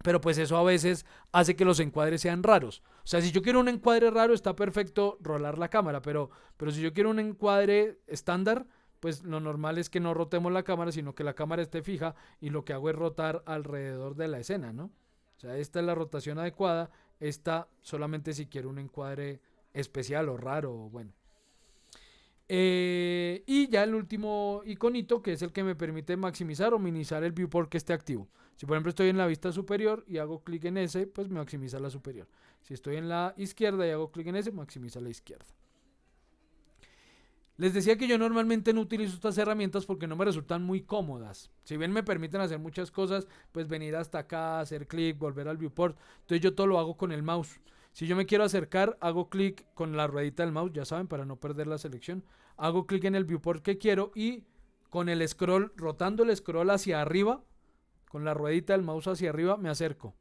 A: Pero pues eso a veces hace que los encuadres sean raros. O sea, si yo quiero un encuadre raro, está perfecto rolar la cámara. Pero si yo quiero un encuadre estándar, pues lo normal es que no rotemos la cámara, sino que la cámara esté fija y lo que hago es rotar alrededor de la escena, ¿no? O sea, esta es la rotación adecuada. Esta solamente si quiero un encuadre especial o raro, bueno. Y ya el último iconito, que es el que me permite maximizar o minimizar el viewport que esté activo. Si por ejemplo estoy en la vista superior y hago clic en ese, pues me maximiza la superior. Si estoy en la izquierda y hago clic en ese, maximiza la izquierda. Les decía que yo normalmente no utilizo estas herramientas porque no me resultan muy cómodas. Si bien me permiten hacer muchas cosas, pues venir hasta acá, hacer clic, volver al viewport. Entonces yo todo lo hago con el mouse. Si yo me quiero acercar, hago clic con la ruedita del mouse, ya saben, para no perder la selección. Hago clic en el viewport que quiero y con el scroll, rotando el scroll hacia arriba, con la ruedita del mouse hacia arriba, me acerco.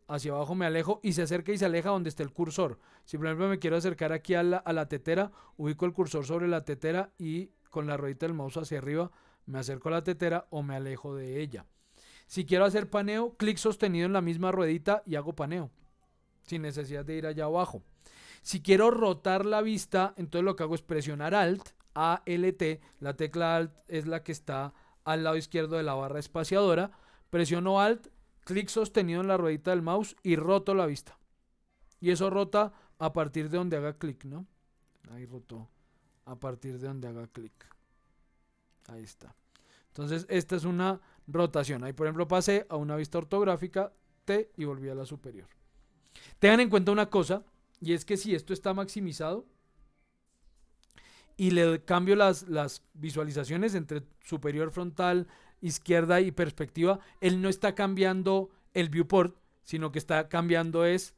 A: Hacia abajo me alejo y se acerca y se aleja donde esté el cursor. Si por ejemplo me quiero acercar aquí a la tetera, ubico el cursor sobre la tetera y con la ruedita del mouse hacia arriba me acerco a la tetera o me alejo de ella. Si quiero hacer paneo, clic sostenido en la misma ruedita y hago paneo, sin necesidad de ir allá abajo. Si quiero rotar la vista, entonces lo que hago es presionar Alt, A-L-T, la tecla Alt es la que está al lado izquierdo de la barra espaciadora, presiono Alt, clic sostenido en la ruedita del mouse y roto la vista. Y eso rota a partir de donde haga clic, ¿no? Ahí rotó a partir de donde haga clic. Ahí está. Entonces esta es una rotación. Ahí por ejemplo pasé a una vista ortográfica T y volví a la superior. Tengan en cuenta una cosa, y es que si esto está maximizado y le cambio las visualizaciones entre superior, frontal, izquierda y perspectiva, él no está cambiando el viewport, sino que está cambiando es,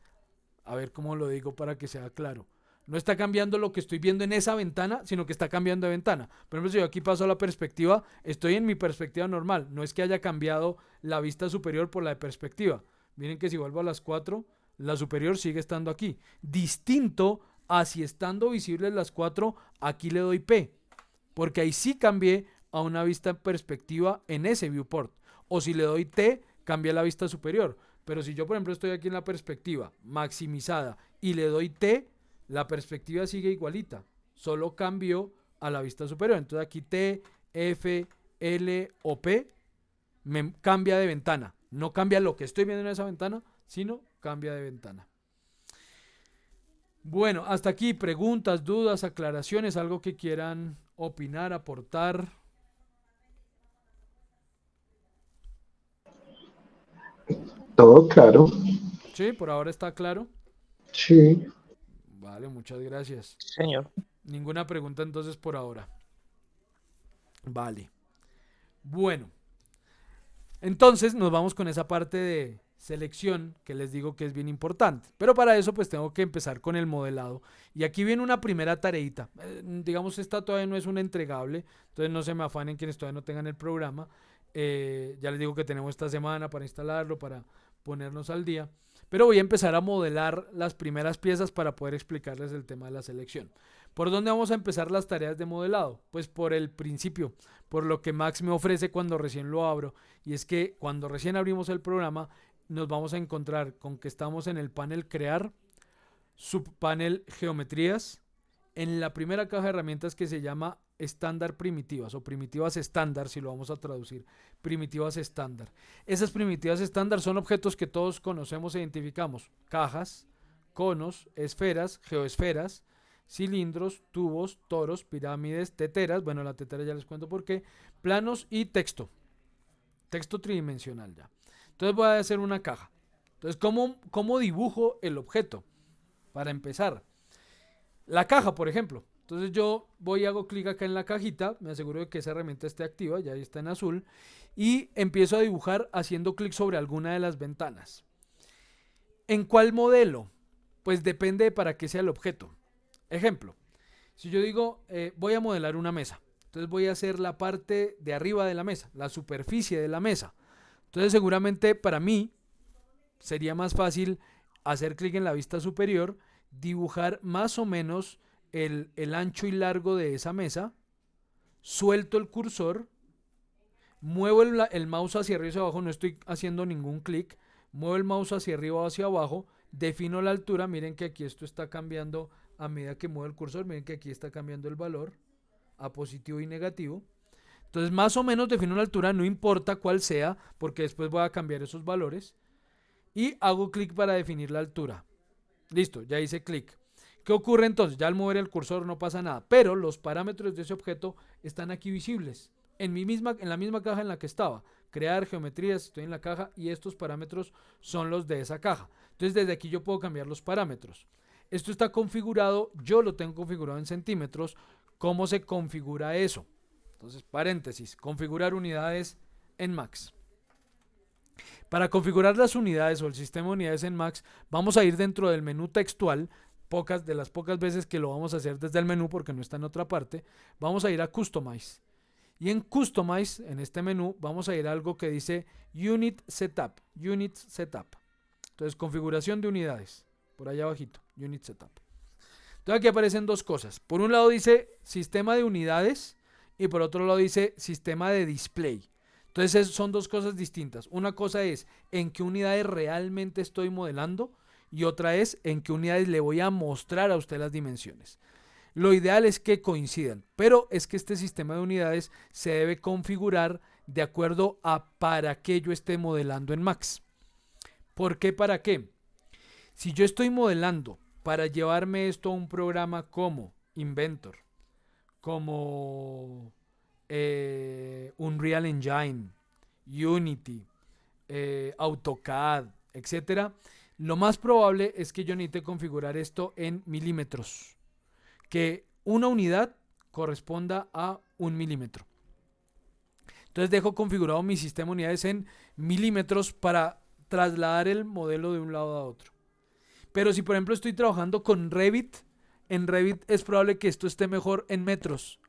A: a ver cómo lo digo para que sea claro, no está cambiando lo que estoy viendo en esa ventana, sino que está cambiando de ventana. Por ejemplo, si yo aquí paso a la perspectiva, estoy en mi perspectiva normal, no es que haya cambiado la vista superior por la de perspectiva. Miren que si vuelvo a las 4, la superior sigue estando aquí. Distinto a si estando visibles las 4, aquí le doy P, porque ahí sí cambié a una vista en perspectiva en ese viewport. O si le doy T, cambia la vista superior. Pero si yo, por ejemplo, estoy aquí en la perspectiva maximizada y le doy T, la perspectiva sigue igualita. Solo cambio a la vista superior. Entonces aquí T, F, L o P me cambia de ventana. No cambia lo que estoy viendo en esa ventana, sino cambia de ventana. Bueno, hasta aquí preguntas, dudas, aclaraciones, algo que quieran opinar, aportar.
E: Todo claro.
A: Sí, por ahora está claro.
E: Sí.
A: Vale, muchas gracias.
B: Señor.
A: Ninguna pregunta entonces por ahora. Vale. Bueno. Entonces nos vamos con esa parte de selección que les digo que es bien importante. Pero para eso pues tengo que empezar con el modelado. Y aquí viene una primera tareita. Digamos, esta todavía no es un entregable. Entonces no se me afanen quienes todavía no tengan el programa. Ya les digo que tenemos esta semana para instalarlo, para ponernos al día. Pero voy a empezar a modelar las primeras piezas para poder explicarles el tema de la selección. ¿Por dónde vamos a empezar las tareas de modelado? Pues por el principio, por lo que Max me ofrece cuando recién lo abro. Y es que cuando recién abrimos el programa, nos vamos a encontrar con que estamos en el panel crear, subpanel geometrías, en la primera caja de herramientas que se llama estándar primitivas o primitivas estándar, si lo vamos a traducir, primitivas estándar. Esas primitivas estándar son objetos que todos conocemos e identificamos: cajas, conos, esferas, geoesferas, cilindros, tubos, toros, pirámides, teteras, bueno, la tetera ya les cuento por qué, planos y texto tridimensional ya. Entonces voy a hacer una caja. Entonces, ¿cómo dibujo el objeto? Para empezar, la caja, por ejemplo. Entonces yo voy y hago clic acá en la cajita, me aseguro de que esa herramienta esté activa, ya ahí está en azul, y empiezo a dibujar haciendo clic sobre alguna de las ventanas. ¿En cuál modelo? Pues depende de para qué sea el objeto. Ejemplo, si yo digo voy a modelar una mesa, entonces voy a hacer la parte de arriba de la mesa, la superficie de la mesa. Entonces seguramente para mí sería más fácil hacer clic en la vista superior, dibujar más o menos el ancho y largo de esa mesa, suelto el cursor, muevo el mouse hacia arriba y hacia abajo, no estoy haciendo ningún clic, muevo el mouse hacia arriba o hacia abajo, defino la altura, miren que aquí esto está cambiando a medida que muevo el cursor, miren que aquí está cambiando el valor a positivo y negativo. Entonces más o menos defino la altura, no importa cuál sea, porque después voy a cambiar esos valores, y hago clic para definir la altura. Listo, ya hice clic. ¿Qué ocurre entonces? Ya al mover el cursor no pasa nada, pero los parámetros de ese objeto están aquí visibles, en la misma caja en la que estaba. Crear geometrías, estoy en la caja y estos parámetros son los de esa caja. Entonces desde aquí yo puedo cambiar los parámetros. Esto está configurado, yo lo tengo configurado en centímetros. ¿Cómo se configura eso? Entonces, paréntesis, configurar unidades en Max. Para configurar las unidades o el sistema de unidades en Max, vamos a ir dentro del menú textual, de las pocas veces que lo vamos a hacer desde el menú porque no está en otra parte, vamos a ir a Customize. Y en Customize, en este menú, vamos a ir a algo que dice Unit Setup. Entonces, configuración de unidades. Por allá abajito, Unit Setup. Entonces aquí aparecen dos cosas. Por un lado dice sistema de unidades y por otro lado dice sistema de display. Entonces son dos cosas distintas. Una cosa es en qué unidades realmente estoy modelando y otra es en qué unidades le voy a mostrar a usted las dimensiones. Lo ideal es que coincidan, pero es que este sistema de unidades se debe configurar de acuerdo a para qué yo esté modelando en Max. ¿Por qué para qué? Si yo estoy modelando para llevarme esto a un programa como Inventor, como Unreal Engine, Unity, AutoCAD, etcétera, lo más probable es que yo necesite configurar esto en milímetros, que una unidad corresponda a 1 milímetro. Entonces dejo configurado mi sistema de unidades en milímetros para trasladar el modelo de un lado a otro. Pero si por ejemplo estoy trabajando con Revit, en Revit es probable que esto esté mejor en metros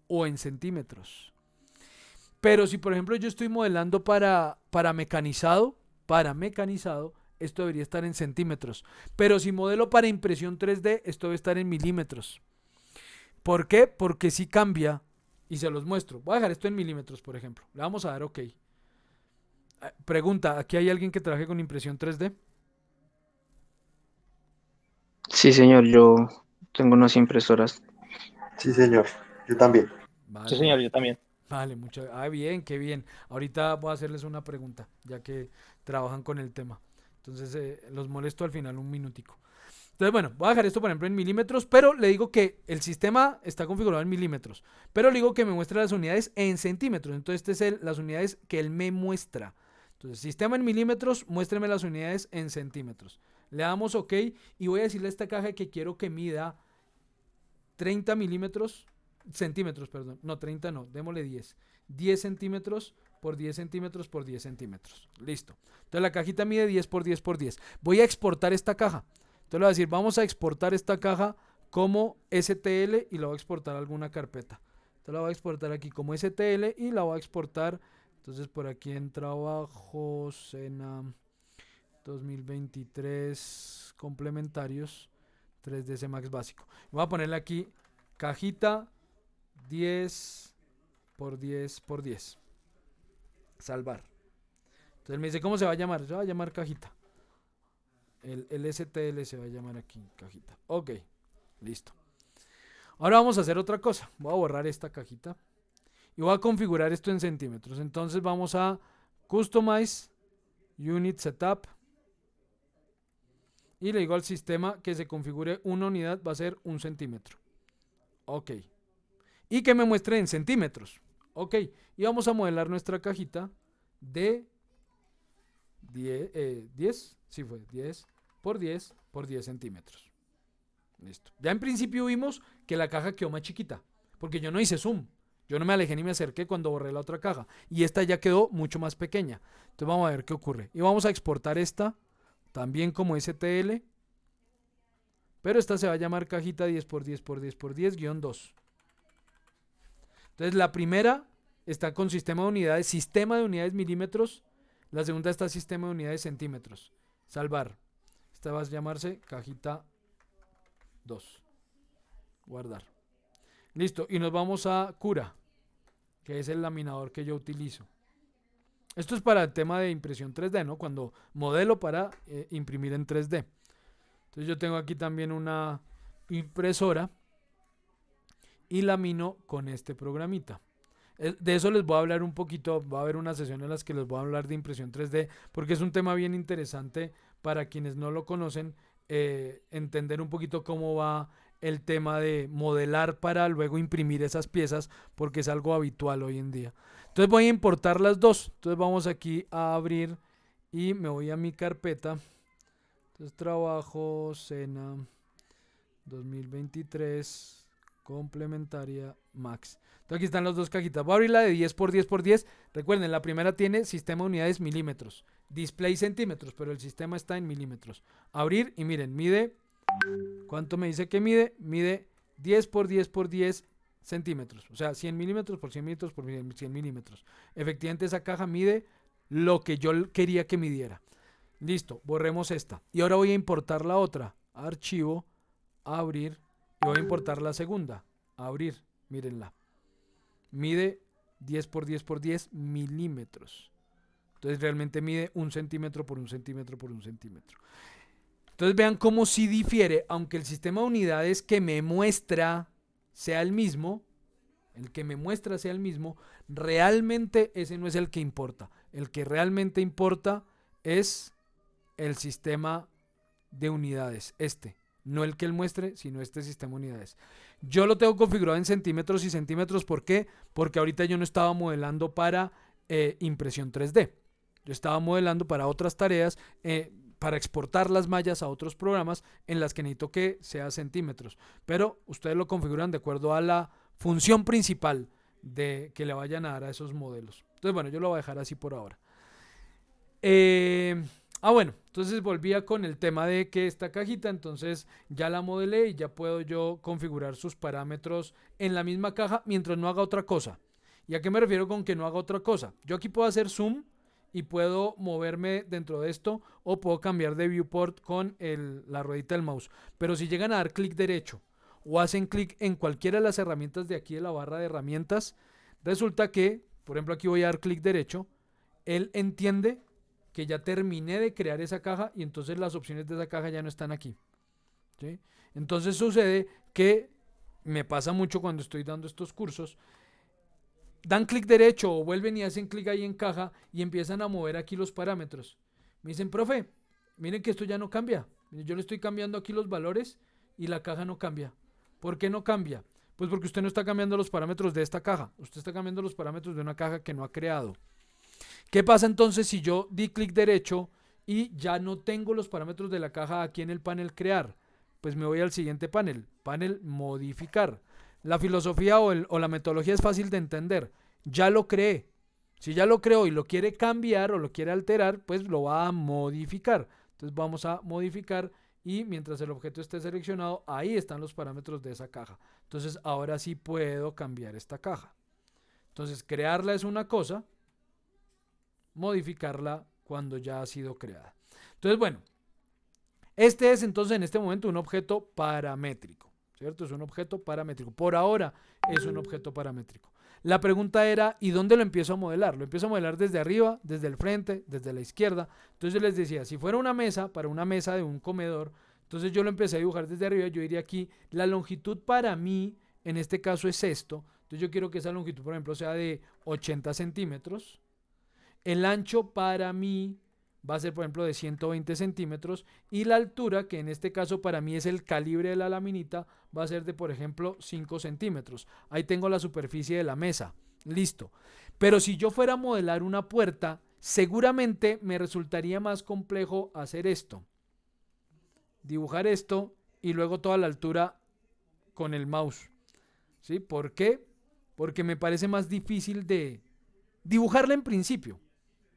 A: o en centímetros. Pero si por ejemplo yo estoy modelando para mecanizado, esto debería estar en centímetros. Pero si modelo para impresión 3D, esto debe estar en milímetros. ¿Por qué? Porque si cambia, y se los muestro. Voy a dejar esto en milímetros, por ejemplo. Le vamos a dar OK. Pregunta, ¿aquí hay alguien que trabaje con impresión 3D?
B: Sí, señor, yo tengo unas impresoras.
E: Sí, señor. Yo también.
F: Sí,
A: Vale,
F: señor, yo también.
A: vale, bien, qué bien. Ahorita voy a hacerles una pregunta, ya que trabajan con el tema. Entonces, los molesto al final un minutico. Entonces, bueno, voy a dejar esto, por ejemplo, en milímetros, pero le digo que el sistema está configurado en milímetros, pero le digo que me muestre las unidades en centímetros. Entonces, estas son las unidades que él me muestra. Entonces, sistema en milímetros, muéstreme las unidades en centímetros. Le damos OK y voy a decirle a esta caja que quiero que mida 30 centímetros, perdón. No, 30 no, démosle 10. 10 centímetros por 10 centímetros por 10 centímetros. Listo. Entonces la cajita mide 10 por 10 por 10. Voy a exportar esta caja. Entonces le voy a decir, vamos a exportar esta caja como STL y la voy a exportar a alguna carpeta. Entonces la voy a exportar aquí como STL y la voy a exportar. Entonces por aquí en trabajo, Sena 2023, complementarios, 3ds Max básico. Voy a ponerle aquí cajita 10 por 10 por 10. Salvar. Entonces me dice, ¿cómo se va a llamar? Se va a llamar cajita. El STL se va a llamar aquí, cajita. Ok, listo. Ahora vamos a hacer otra cosa. Voy a borrar esta cajita y voy a configurar esto en centímetros. Entonces vamos a Customize, Unit Setup y le digo al sistema que se configure una unidad, va a ser 1 centímetro. Ok. Y que me muestre en centímetros. Ok. Y vamos a modelar nuestra cajita de 10, sí fue 10 por 10 por 10 centímetros. Listo. Ya en principio vimos que la caja quedó más chiquita, porque yo no hice zoom. Yo no me alejé ni me acerqué cuando borré la otra caja. Y esta ya quedó mucho más pequeña. Entonces vamos a ver qué ocurre. Y vamos a exportar esta también como STL. Pero esta se va a llamar cajita 10 por 10 por 10 por 10 -2. Entonces la primera está con sistema de unidades milímetros. La segunda está sistema de unidades centímetros. Salvar. Esta va a llamarse cajita 2. Guardar. Listo. Y nos vamos a Cura, que es el laminador que yo utilizo. Esto es para el tema de impresión 3D, ¿no? Cuando modelo para imprimir en 3D. Entonces yo tengo aquí también una impresora y lamino con este programita. De eso les voy a hablar un poquito. Va a haber una sesión en las que les voy a hablar de impresión 3D porque es un tema bien interesante para quienes no lo conocen, entender un poquito cómo va el tema de modelar para luego imprimir esas piezas porque es algo habitual hoy en día. Entonces voy a importar las dos. Entonces vamos aquí a abrir y me voy a mi carpeta. Entonces trabajo Sena 2023 complementaria max. Entonces aquí están las dos cajitas. Voy a abrir la de 10 por 10 por 10. Recuerden, la primera tiene sistema de unidades milímetros. Display centímetros, pero el sistema está en milímetros. Abrir y miren, mide. ¿Cuánto me dice que mide? Mide 10 por 10 por 10 centímetros. O sea, 100 milímetros por 100 milímetros por 100 milímetros. Efectivamente esa caja mide lo que yo quería que midiera. Listo, borremos esta. Y ahora voy a importar la otra. Archivo, abrir. Y voy a importar la segunda. Abrir, mírenla. Mide 10 por 10 por 10 milímetros. Entonces realmente mide 1 centímetro por 1 centímetro por 1 centímetro. Entonces vean cómo sí difiere, aunque el sistema de unidades que me muestra sea el mismo, realmente ese no es el que importa. El que realmente importa es el sistema de unidades, no el que él muestre, sino este sistema de unidades. Yo lo tengo configurado en centímetros y centímetros, ¿por qué? Porque ahorita yo no estaba modelando para impresión 3D. Yo estaba modelando para otras tareas, para exportar las mallas a otros programas en las que necesito que sea centímetros. Pero ustedes lo configuran de acuerdo a la función principal de que le vayan a dar a esos modelos. Entonces, bueno, yo lo voy a dejar así por ahora. Bueno, entonces volvía con el tema de que esta cajita, entonces ya la modelé y ya puedo yo configurar sus parámetros en la misma caja mientras no haga otra cosa. ¿Y a qué me refiero con que no haga otra cosa? Yo aquí puedo hacer zoom y puedo moverme dentro de esto o puedo cambiar de viewport con la ruedita del mouse. Pero si llegan a dar clic derecho o hacen clic en cualquiera de las herramientas de aquí de la barra de herramientas, resulta que, por ejemplo, aquí voy a dar clic derecho, él entiende que ya terminé de crear esa caja y entonces las opciones de esa caja ya no están aquí. ¿Sí? Entonces sucede que me pasa mucho cuando estoy dando estos cursos. Dan clic derecho o vuelven y hacen clic ahí en caja y empiezan a mover aquí los parámetros. Me dicen, profe, miren que esto ya no cambia. Yo le estoy cambiando aquí los valores y la caja no cambia. ¿Por qué no cambia? Pues porque usted no está cambiando los parámetros de esta caja. Usted está cambiando los parámetros de una caja que no ha creado. ¿Qué pasa entonces si yo di clic derecho y ya no tengo los parámetros de la caja aquí en el panel crear? Pues me voy al siguiente panel, panel modificar. La filosofía o la metodología es fácil de entender. Ya lo creé. Si ya lo creó y lo quiere cambiar o lo quiere alterar, pues lo va a modificar. Entonces vamos a modificar y mientras el objeto esté seleccionado, ahí están los parámetros de esa caja. Entonces ahora sí puedo cambiar esta caja. Entonces crearla es una cosa, modificarla cuando ya ha sido creada. Entonces bueno, este es entonces en este momento un objeto paramétrico. ¿Cierto? Es un objeto paramétrico. Por ahora es un objeto paramétrico. La pregunta era, ¿y dónde lo empiezo a modelar? Lo empiezo a modelar desde arriba, desde el frente, desde la izquierda. Entonces yo les decía, si fuera una mesa, para una mesa de un comedor, entonces yo lo empecé a dibujar desde arriba. Yo diría aquí, la longitud para mí, en este caso es esto. Entonces yo quiero que esa longitud, por ejemplo, sea de 80 centímetros. El ancho para mí va a ser, por ejemplo, de 120 centímetros y la altura, que en este caso para mí es el calibre de la laminita, va a ser de, por ejemplo, 5 centímetros. Ahí tengo la superficie de la mesa. Listo. Pero si yo fuera a modelar una puerta, seguramente me resultaría más complejo hacer esto. Dibujar esto y luego toda la altura con el mouse. ¿Sí? ¿Por qué? Porque me parece más difícil de dibujarla en principio.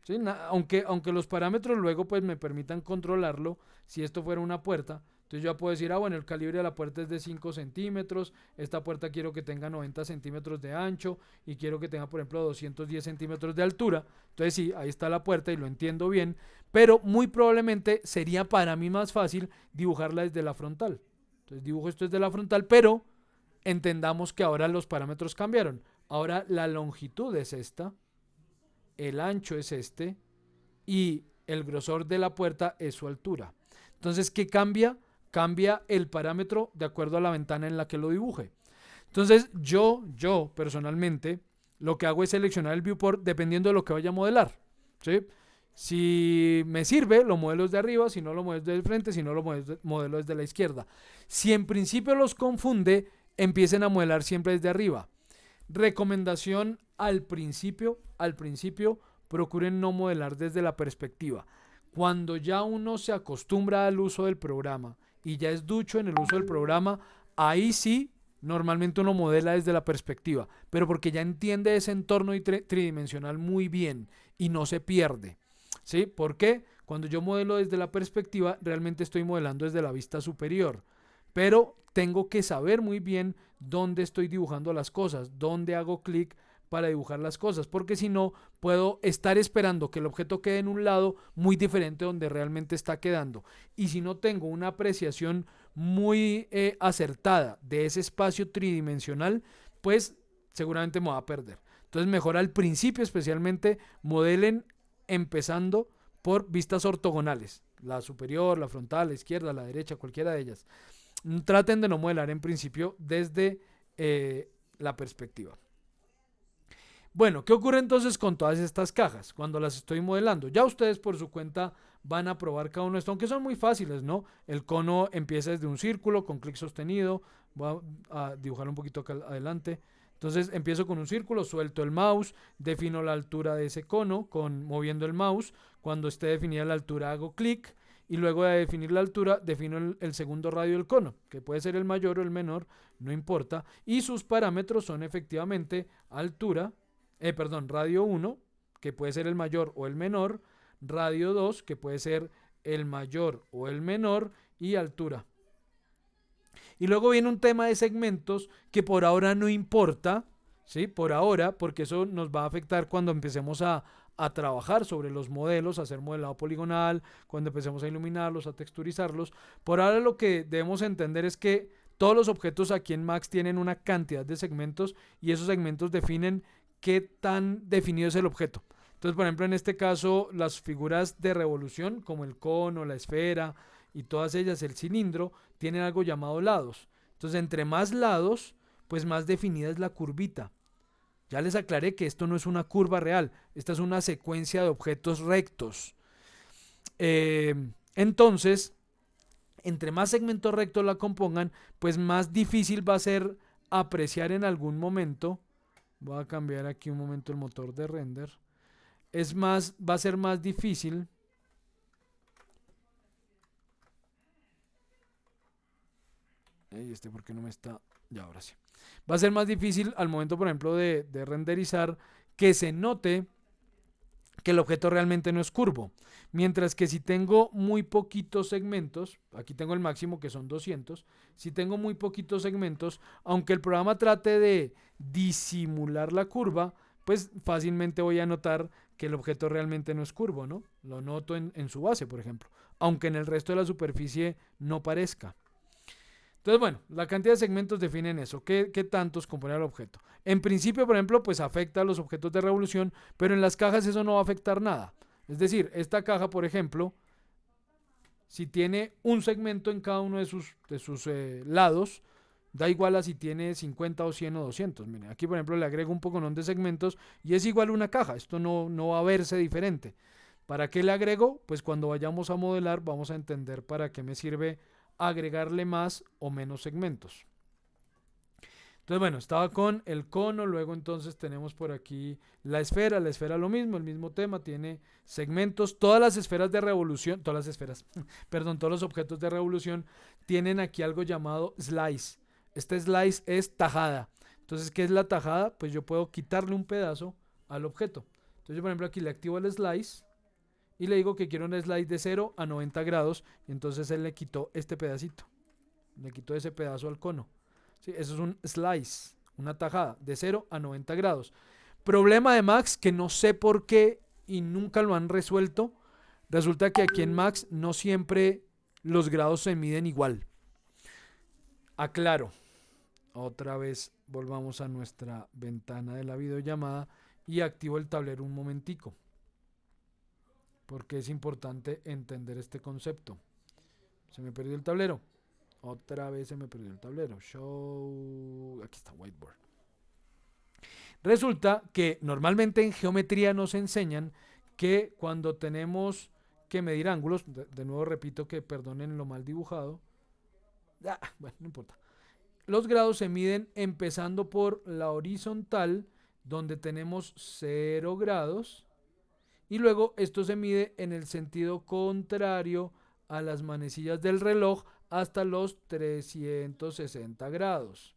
A: ¿Sí? Aunque los parámetros luego pues me permitan controlarlo, si esto fuera una puerta, entonces yo puedo decir, bueno, el calibre de la puerta es de 5 centímetros, esta puerta quiero que tenga 90 centímetros de ancho y quiero que tenga, por ejemplo, 210 centímetros de altura. Entonces sí, ahí está la puerta y lo entiendo bien, pero muy probablemente sería para mí más fácil dibujarla desde la frontal. Entonces dibujo esto desde la frontal, pero entendamos que ahora los parámetros cambiaron. Ahora la longitud es esta, el ancho es este y el grosor de la puerta es su altura. Entonces, ¿qué cambia? Cambia el parámetro de acuerdo a la ventana en la que lo dibuje. Entonces, yo personalmente, lo que hago es seleccionar el viewport dependiendo de lo que vaya a modelar. ¿Sí? Si me sirve, lo modelo desde arriba, si no lo modelo desde el frente, si no lo modelo desde la izquierda. Si en principio los confunde, empiecen a modelar siempre desde arriba. Recomendación al principio, procuren no modelar desde la perspectiva. Cuando ya uno se acostumbra al uso del programa y ya es ducho en el uso del programa, ahí sí normalmente uno modela desde la perspectiva, pero porque ya entiende ese entorno tridimensional muy bien y no se pierde. ¿Sí? ¿Por qué? Cuando yo modelo desde la perspectiva, realmente estoy modelando desde la vista superior, pero tengo que saber muy bien dónde estoy dibujando las cosas, dónde hago clic para dibujar las cosas, porque si no, puedo estar esperando que el objeto quede en un lado muy diferente donde realmente está quedando. Y si no tengo una apreciación muy acertada de ese espacio tridimensional, pues seguramente me va a perder. Entonces mejor al principio especialmente modelen empezando por vistas ortogonales, la superior, la frontal, la izquierda, la derecha, cualquiera de ellas. Traten de no modelar en principio desde la perspectiva. Bueno, ¿qué ocurre entonces con todas estas cajas cuando las estoy modelando? Ya ustedes por su cuenta van a probar cada uno de estos, aunque son muy fáciles, ¿no? El cono empieza desde un círculo con clic sostenido. Voy a dibujarlo un poquito acá adelante. Entonces empiezo con un círculo, suelto el mouse, defino la altura de ese cono moviendo el mouse. Cuando esté definida la altura hago clic y luego de definir la altura defino el segundo radio del cono, que puede ser el mayor o el menor, no importa. Y sus parámetros son efectivamente altura, radio 1, que puede ser el mayor o el menor, radio 2, que puede ser el mayor o el menor, y altura. Y luego viene un tema de segmentos que por ahora no importa, ¿sí? Por ahora, porque eso nos va a afectar cuando empecemos a trabajar sobre los modelos, a hacer modelado poligonal, cuando empecemos a iluminarlos, a texturizarlos. Por ahora lo que debemos entender es que todos los objetos aquí en Max tienen una cantidad de segmentos y esos segmentos definen qué tan definido es el objeto. Entonces, por ejemplo, en este caso, las figuras de revolución, como el cono, la esfera y todas ellas, el cilindro, tienen algo llamado lados. Entonces, entre más lados, pues más definida es la curvita. Ya les aclaré que esto no es una curva real, esta es una secuencia de objetos rectos. Entonces, entre más segmentos rectos la compongan, pues más difícil va a ser apreciar en algún momento. Voy a cambiar aquí un momento el motor de render. Va a ser más difícil ¿por qué no me está? Ya, ahora sí. Va a ser más difícil al momento, por ejemplo, de renderizar, que se note que el objeto realmente no es curvo. Mientras que si tengo muy poquitos segmentos, aquí tengo el máximo que son 200, si tengo muy poquitos segmentos, aunque el programa trate de disimular la curva, pues fácilmente voy a notar que el objeto realmente no es curvo, ¿no? Lo noto en su base, por ejemplo, aunque en el resto de la superficie no parezca. Entonces, bueno, la cantidad de segmentos definen eso, qué tantos componen el objeto. En principio, por ejemplo, pues afecta a los objetos de revolución, pero en las cajas eso no va a afectar nada. Es decir, esta caja, por ejemplo, si tiene un segmento en cada uno de sus lados, da igual a si tiene 50 o 100 o 200. Miren, aquí, por ejemplo, le agrego un poconón de segmentos y es igual a una caja. Esto no va a verse diferente. ¿Para qué le agrego? Pues cuando vayamos a modelar vamos a entender para qué me sirve agregarle más o menos segmentos. Entonces, bueno, estaba con el cono, luego entonces tenemos por aquí la esfera lo mismo, el mismo tema, tiene segmentos, todas las esferas de revolución, todas las esferas, perdón, todos los objetos de revolución tienen aquí algo llamado slice. Este slice es tajada. Entonces, ¿qué es la tajada? Pues yo puedo quitarle un pedazo al objeto. Entonces, yo, por ejemplo, aquí le activo el slice y le digo que quiero un slice de 0 a 90 grados y entonces él le quitó este pedacito, le quitó ese pedazo al cono. Sí, eso es un slice, una tajada de 0 a 90 grados. Problema de Max que no sé por qué y nunca lo han resuelto. Resulta que aquí en Max no siempre los grados se miden igual. Aclaro, otra vez volvamos a nuestra ventana de la videollamada y activo el tablero un momentico, porque es importante entender este concepto. Se me perdió el tablero. Otra vez se me perdió el tablero. Show. Aquí está whiteboard. Resulta que normalmente en geometría nos enseñan que cuando tenemos que medir ángulos, de nuevo repito que perdonen lo mal dibujado. Bueno, no importa. Los grados se miden empezando por la horizontal, donde tenemos 0 grados. Y luego esto se mide en el sentido contrario a las manecillas del reloj hasta los 360 grados.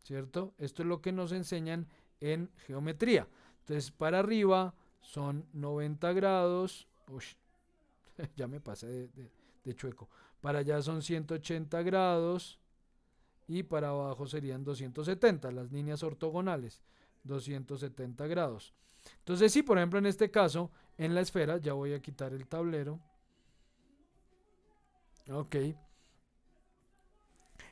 A: ¿cierto? Esto es lo que nos enseñan en geometría. Entonces, para arriba son 90 grados. Uy, ya me pasé de chueco. Para allá son 180 grados y para abajo serían 270, las líneas ortogonales, 270 grados. Entonces, sí, por ejemplo, en este caso, en la esfera, ya voy a quitar el tablero. Ok.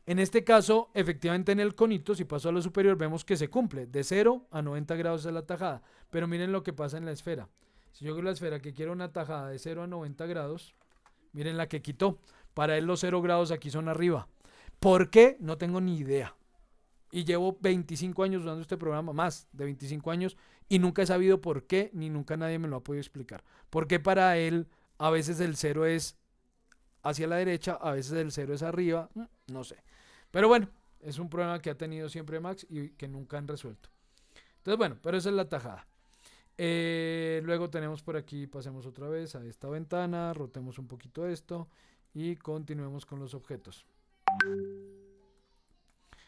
A: En este caso, efectivamente en el conito, si paso a lo superior, vemos que se cumple. De 0 a 90 grados es la tajada. Pero miren lo que pasa en la esfera. Si yo hago la esfera que quiero una tajada de 0 a 90 grados, miren la que quitó. Para él los 0 grados aquí son arriba. ¿Por qué? No tengo ni idea. Y llevo 25 años usando este programa, más de 25 años, y nunca he sabido por qué, ni nunca nadie me lo ha podido explicar. ¿Por qué para él a veces el 0 es hacia la derecha, a veces el 0 es arriba? No sé. Pero bueno, es un problema que ha tenido siempre Max y que nunca han resuelto. Entonces bueno, pero esa es la tajada. Luego tenemos por aquí, pasemos otra vez a esta ventana, rotemos un poquito esto y continuemos con los objetos.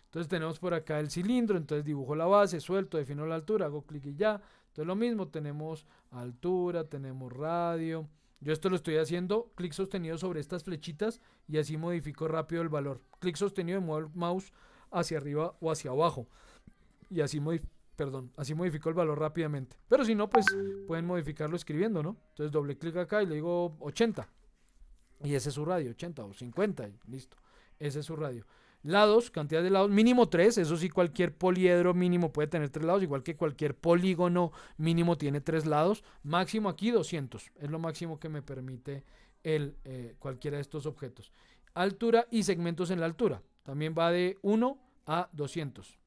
A: Entonces tenemos por acá el cilindro, entonces dibujo la base, suelto, defino la altura, hago clic y ya. Entonces lo mismo, tenemos altura, tenemos radio. Yo esto lo estoy haciendo clic sostenido sobre estas flechitas y así modifico rápido el valor. Clic sostenido y muevo el mouse hacia arriba o hacia abajo. Y así modifico el valor rápidamente. Pero si no, pues pueden modificarlo escribiendo, ¿no? Entonces doble clic acá y le digo 80. Y ese es su radio, 80 o 50 y listo. Ese es su radio. Lados, cantidad de lados, mínimo 3. Eso sí, cualquier poliedro mínimo puede tener 3 lados, igual que cualquier polígono mínimo tiene 3 lados. Máximo aquí 200. Es lo máximo que me permite cualquiera de estos objetos. Altura y segmentos en la altura. También va de 1 a 200.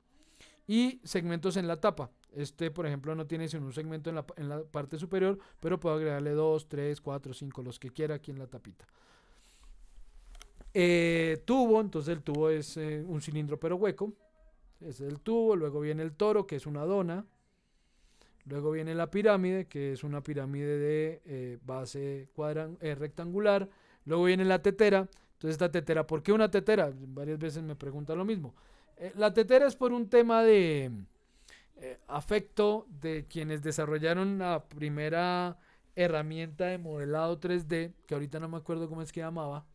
A: Y segmentos en la tapa. Este, por ejemplo, no tiene sino un segmento en la parte superior, pero puedo agregarle 2, 3, 4, 5, los que quiera aquí en la tapita. Tubo, entonces el tubo es un cilindro pero hueco. Ese es el tubo. Luego viene el toro, que es una dona. Luego viene la pirámide, que es una pirámide de base rectangular. Luego viene la tetera. Entonces esta tetera, ¿por qué una tetera? Varias veces me preguntan lo mismo. La tetera es por un tema de afecto de quienes desarrollaron la primera herramienta de modelado 3D, que ahorita no me acuerdo cómo es que llamaba.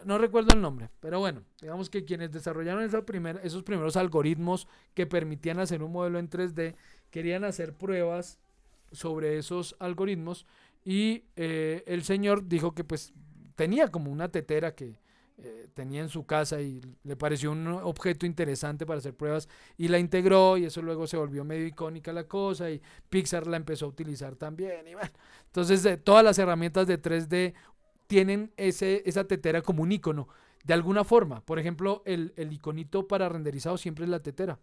A: No recuerdo el nombre, pero bueno, digamos que quienes desarrollaron esos primeros algoritmos que permitían hacer un modelo en 3D, querían hacer pruebas sobre esos algoritmos y el señor dijo que pues tenía como una tetera que tenía en su casa y le pareció un objeto interesante para hacer pruebas y la integró y eso luego se volvió medio icónica la cosa y Pixar la empezó a utilizar también y bueno, entonces todas las herramientas de 3D tienen esa tetera como un icono, de alguna forma. Por ejemplo, el iconito para renderizado siempre es la tetera.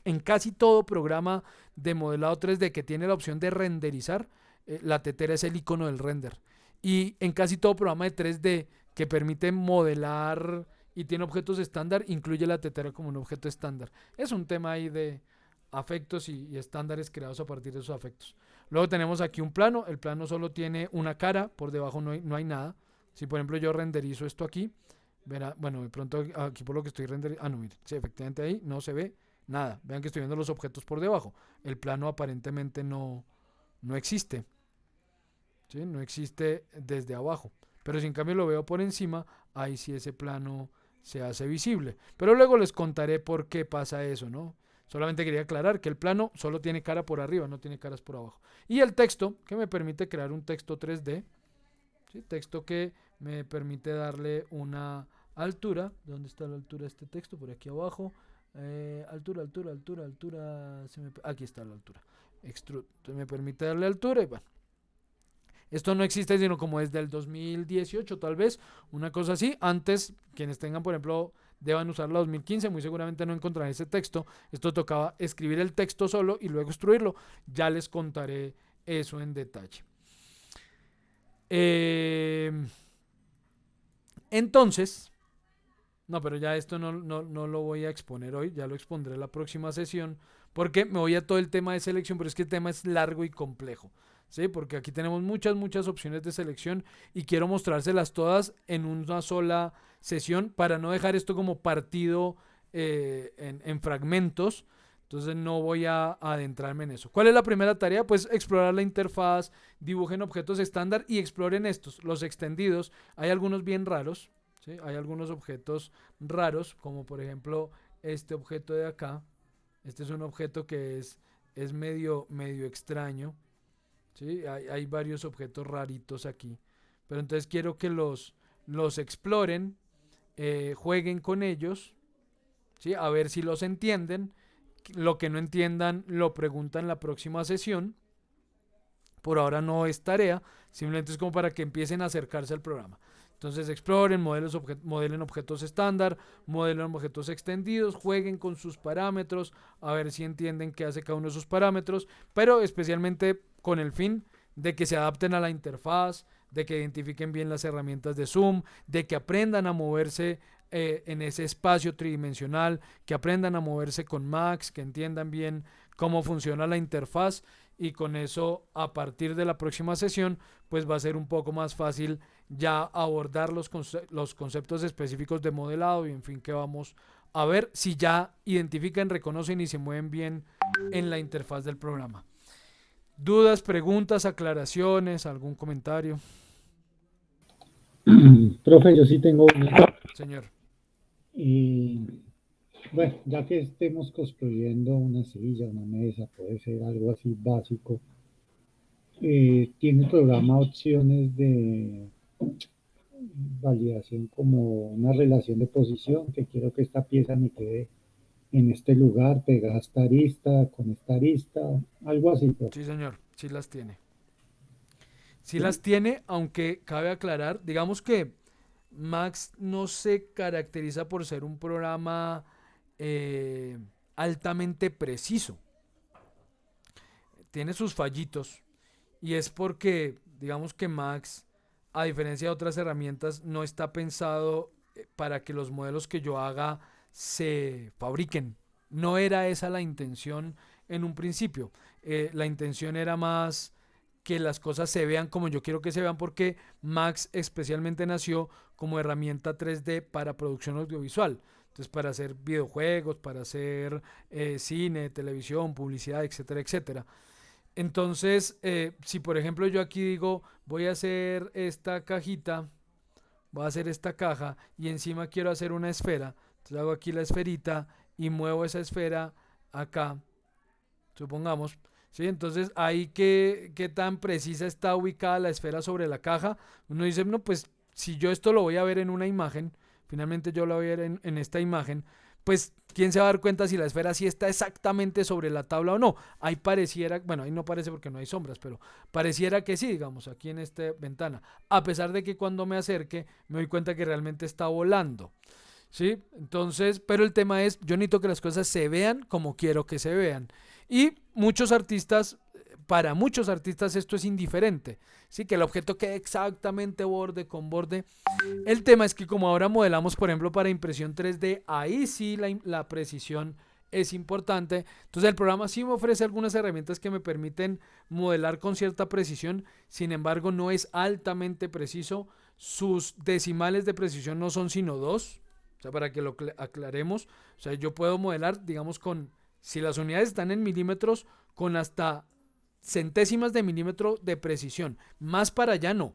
A: En casi todo programa de modelado 3D que tiene la opción de renderizar, la tetera es el icono del render. Y en casi todo programa de 3D que permite modelar y tiene objetos estándar, incluye la tetera como un objeto estándar. Es un tema ahí de afectos y estándares creados a partir de esos afectos. Luego tenemos aquí un plano. El plano solo tiene una cara, por debajo no hay nada. Si por ejemplo yo renderizo esto aquí, verá, bueno, de pronto aquí por lo que estoy renderizando, no, mire, sí, efectivamente ahí no se ve nada. Vean que estoy viendo los objetos por debajo. El plano aparentemente no existe. ¿Sí? No existe desde abajo. Pero si en cambio lo veo por encima, ahí sí ese plano se hace visible. Pero luego les contaré por qué pasa eso, ¿no? Solamente quería aclarar que el plano solo tiene cara por arriba, no tiene caras por abajo. Y el texto, que me permite crear un texto 3D. ¿Sí? Texto que me permite darle una altura. ¿Dónde está la altura de este texto? Por aquí abajo. Altura. Aquí está la altura. Extrude. Entonces me permite darle altura y bueno. Esto no existe sino como desde el 2018 tal vez, una cosa así. Antes, quienes tengan por ejemplo, deban usar la 2015, muy seguramente no encontrarán ese texto. Esto tocaba escribir el texto solo y luego extruirlo. Ya les contaré eso en detalle. Entonces, no, pero ya esto no lo voy a exponer hoy, ya lo expondré en la próxima sesión, porque me voy a todo el tema de selección, pero es que el tema es largo y complejo. ¿Sí? Porque aquí tenemos muchas opciones de selección y quiero mostrárselas todas en una sola sesión para no dejar esto como partido en fragmentos. Entonces no voy a adentrarme en eso. ¿Cuál es la primera tarea? Pues explorar la interfaz, dibujen objetos estándar y exploren estos, los extendidos. Hay algunos bien raros, ¿sí? Hay algunos objetos raros, como por ejemplo este objeto de acá. Este es un objeto que es medio extraño, ¿sí? Hay varios objetos raritos aquí. Pero entonces quiero que los exploren, jueguen con ellos, ¿sí? A ver si los entienden. Lo que no entiendan lo preguntan en la próxima sesión. Por ahora no es tarea, simplemente es como para que empiecen a acercarse al programa. Entonces exploren, modelen objetos estándar, modelen objetos extendidos, jueguen con sus parámetros, a ver si entienden qué hace cada uno de sus parámetros, pero especialmente con el fin de que se adapten a la interfaz, de que identifiquen bien las herramientas de zoom, de que aprendan a moverse en ese espacio tridimensional, que aprendan a moverse con Max, que entiendan bien cómo funciona la interfaz, y con eso a partir de la próxima sesión pues va a ser un poco más fácil ya abordar los conceptos específicos de modelado y en fin que vamos a ver si ya identifican, reconocen y se mueven bien en la interfaz del programa. ¿Dudas, preguntas, aclaraciones, algún comentario?
D: Profe, yo sí tengo una.
A: Señor.
D: Y bueno, ya que estemos construyendo una silla, una mesa, puede ser algo así básico, tiene el programa opciones de validación como una relación de posición, que quiero que esta pieza me quede en este lugar, pegada a esta arista, con esta arista, algo así, profe.
A: Sí, señor, sí las tiene. Sí
D: ¿Sí?
A: las tiene, aunque cabe aclarar, digamos que Max no se caracteriza por ser un programa eh, altamente preciso. Tiene sus fallitos y es porque, digamos que Max, a diferencia de otras herramientas, no está pensado para que los modelos que yo haga se fabriquen. No era esa la intención en un principio. La intención era más que las cosas se vean como yo quiero que se vean porque Max especialmente nació como herramienta 3D para producción audiovisual. Entonces para hacer videojuegos, para hacer cine, televisión, publicidad, etcétera, etcétera. Entonces, si por ejemplo yo aquí digo, voy a hacer esta cajita, voy a hacer esta caja y encima quiero hacer una esfera, entonces hago aquí la esferita y muevo esa esfera acá, supongamos, ¿sí? Entonces ahí qué tan precisa está ubicada la esfera sobre la caja. Uno dice, no, pues si yo esto lo voy a ver en una imagen, finalmente yo lo voy a ver en esta imagen, pues quién se va a dar cuenta si la esfera sí está exactamente sobre la tabla o no. Ahí pareciera, bueno, ahí no parece porque no hay sombras, pero pareciera que sí, digamos, aquí en esta ventana. A pesar de que cuando me acerque me doy cuenta que realmente está volando. ¿Sí? Entonces, pero el tema es, yo necesito que las cosas se vean como quiero que se vean. Y muchos artistas, para muchos artistas esto es indiferente, ¿sí? Que el objeto quede exactamente borde con borde. El tema es que como ahora modelamos, por ejemplo, para impresión 3D, ahí sí la precisión es importante. Entonces el programa sí me ofrece algunas herramientas que me permiten modelar con cierta precisión, sin embargo no es altamente preciso. Sus decimales de precisión no son sino 2. O sea, para que lo aclaremos, o sea, yo puedo modelar, digamos, si las unidades están en milímetros, con hasta centésimas de milímetro de precisión. Más para allá no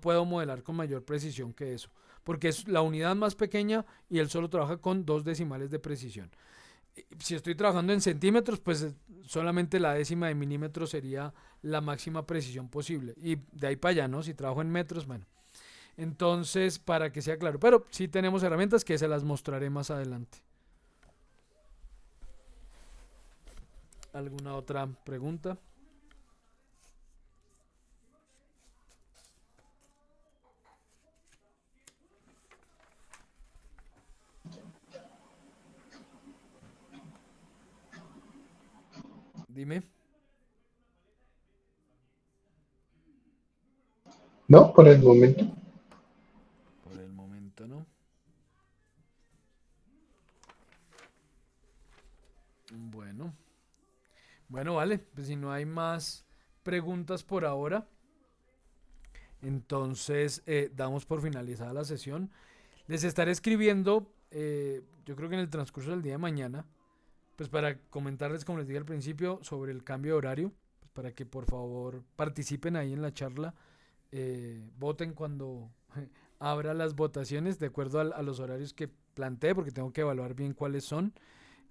A: puedo modelar con mayor precisión que eso, porque es la unidad más pequeña y él solo trabaja con 2 decimales de precisión. Si estoy trabajando en centímetros, pues solamente la décima de milímetro sería la máxima precisión posible. Y de ahí para allá, ¿no? Si trabajo en metros, bueno. Entonces, para que sea claro, pero sí tenemos herramientas que se las mostraré más adelante. ¿Alguna otra pregunta? Dime.
E: No, por el momento.
A: Por el momento, ¿no? Bueno. Bueno, vale. Pues si no hay más preguntas por ahora, entonces damos por finalizada la sesión. Les estaré escribiendo yo creo que en el transcurso del día de mañana, pues para comentarles, como les dije al principio, sobre el cambio de horario, pues para que por favor participen ahí en la charla, voten cuando abra las votaciones de acuerdo a los horarios que planteé, porque tengo que evaluar bien cuáles son.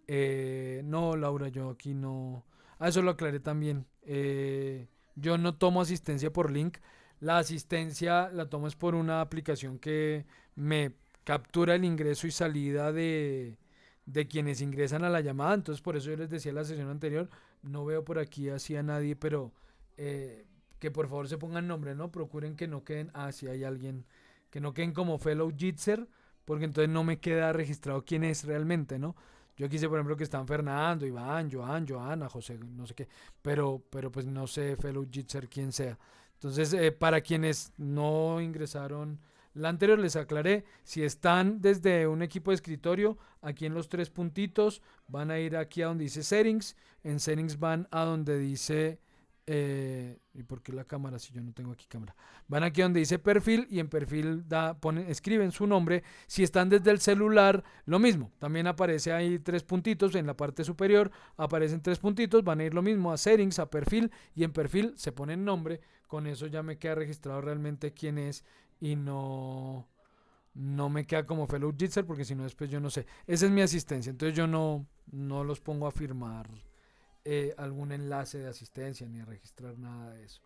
A: No, Laura, yo aquí no. Ah, eso lo aclaré también. Yo no tomo asistencia por link. La asistencia la tomo es por una aplicación que me captura el ingreso y salida de quienes ingresan a la llamada. Entonces, por eso yo les decía en la sesión anterior, no veo por aquí así a nadie, pero que por favor se pongan nombre, ¿no? Procuren que no queden, si hay alguien, que no queden como fellow Jitser, porque entonces no me queda registrado quién es realmente, ¿no? Yo quise, por ejemplo, que están Fernando, Iván, Joan, Joana, José, no sé qué, pero pues no sé, fellow Jitser, quién sea. Entonces, para quienes no ingresaron la anterior, les aclaré, si están desde un equipo de escritorio, aquí en los tres puntitos, van a ir aquí a donde dice Settings, en Settings van a donde dice... ¿y por qué la cámara si yo no tengo aquí cámara? Van aquí donde dice perfil y en perfil escriben su nombre. Si están desde el celular, lo mismo. También aparece ahí tres puntitos en la parte superior. Aparecen tres puntitos. Van a ir lo mismo a settings, a perfil y en perfil se pone nombre. Con eso ya me queda registrado realmente quién es y no me queda como fellow Jitser porque si no después yo no sé. Esa es mi asistencia. Entonces yo no los pongo a firmar algún enlace de asistencia ni a registrar nada de eso.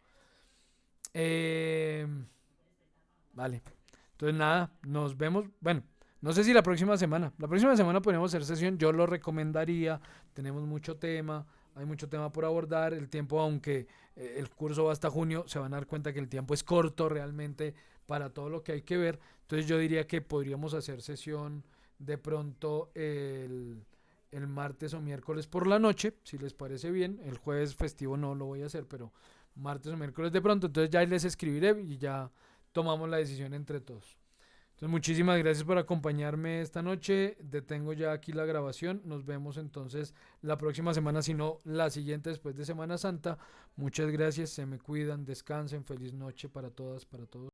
A: Vale. Entonces nada, nos vemos. Bueno, no sé si la próxima semana. La próxima semana podemos hacer sesión. Yo lo recomendaría. Tenemos mucho tema. Hay mucho tema por abordar. El tiempo, aunque el curso va hasta junio, se van a dar cuenta que el tiempo es corto realmente para todo lo que hay que ver. Entonces yo diría que podríamos hacer sesión de pronto el martes o miércoles por la noche, si les parece bien. El jueves festivo no lo voy a hacer, pero martes o miércoles de pronto. Entonces ya les escribiré y ya tomamos la decisión entre todos. Entonces muchísimas gracias por acompañarme esta noche. Detengo ya aquí la grabación. Nos vemos entonces la próxima semana, si no la siguiente después de Semana Santa. Muchas gracias, se me cuidan, descansen, feliz noche para todas, para todos.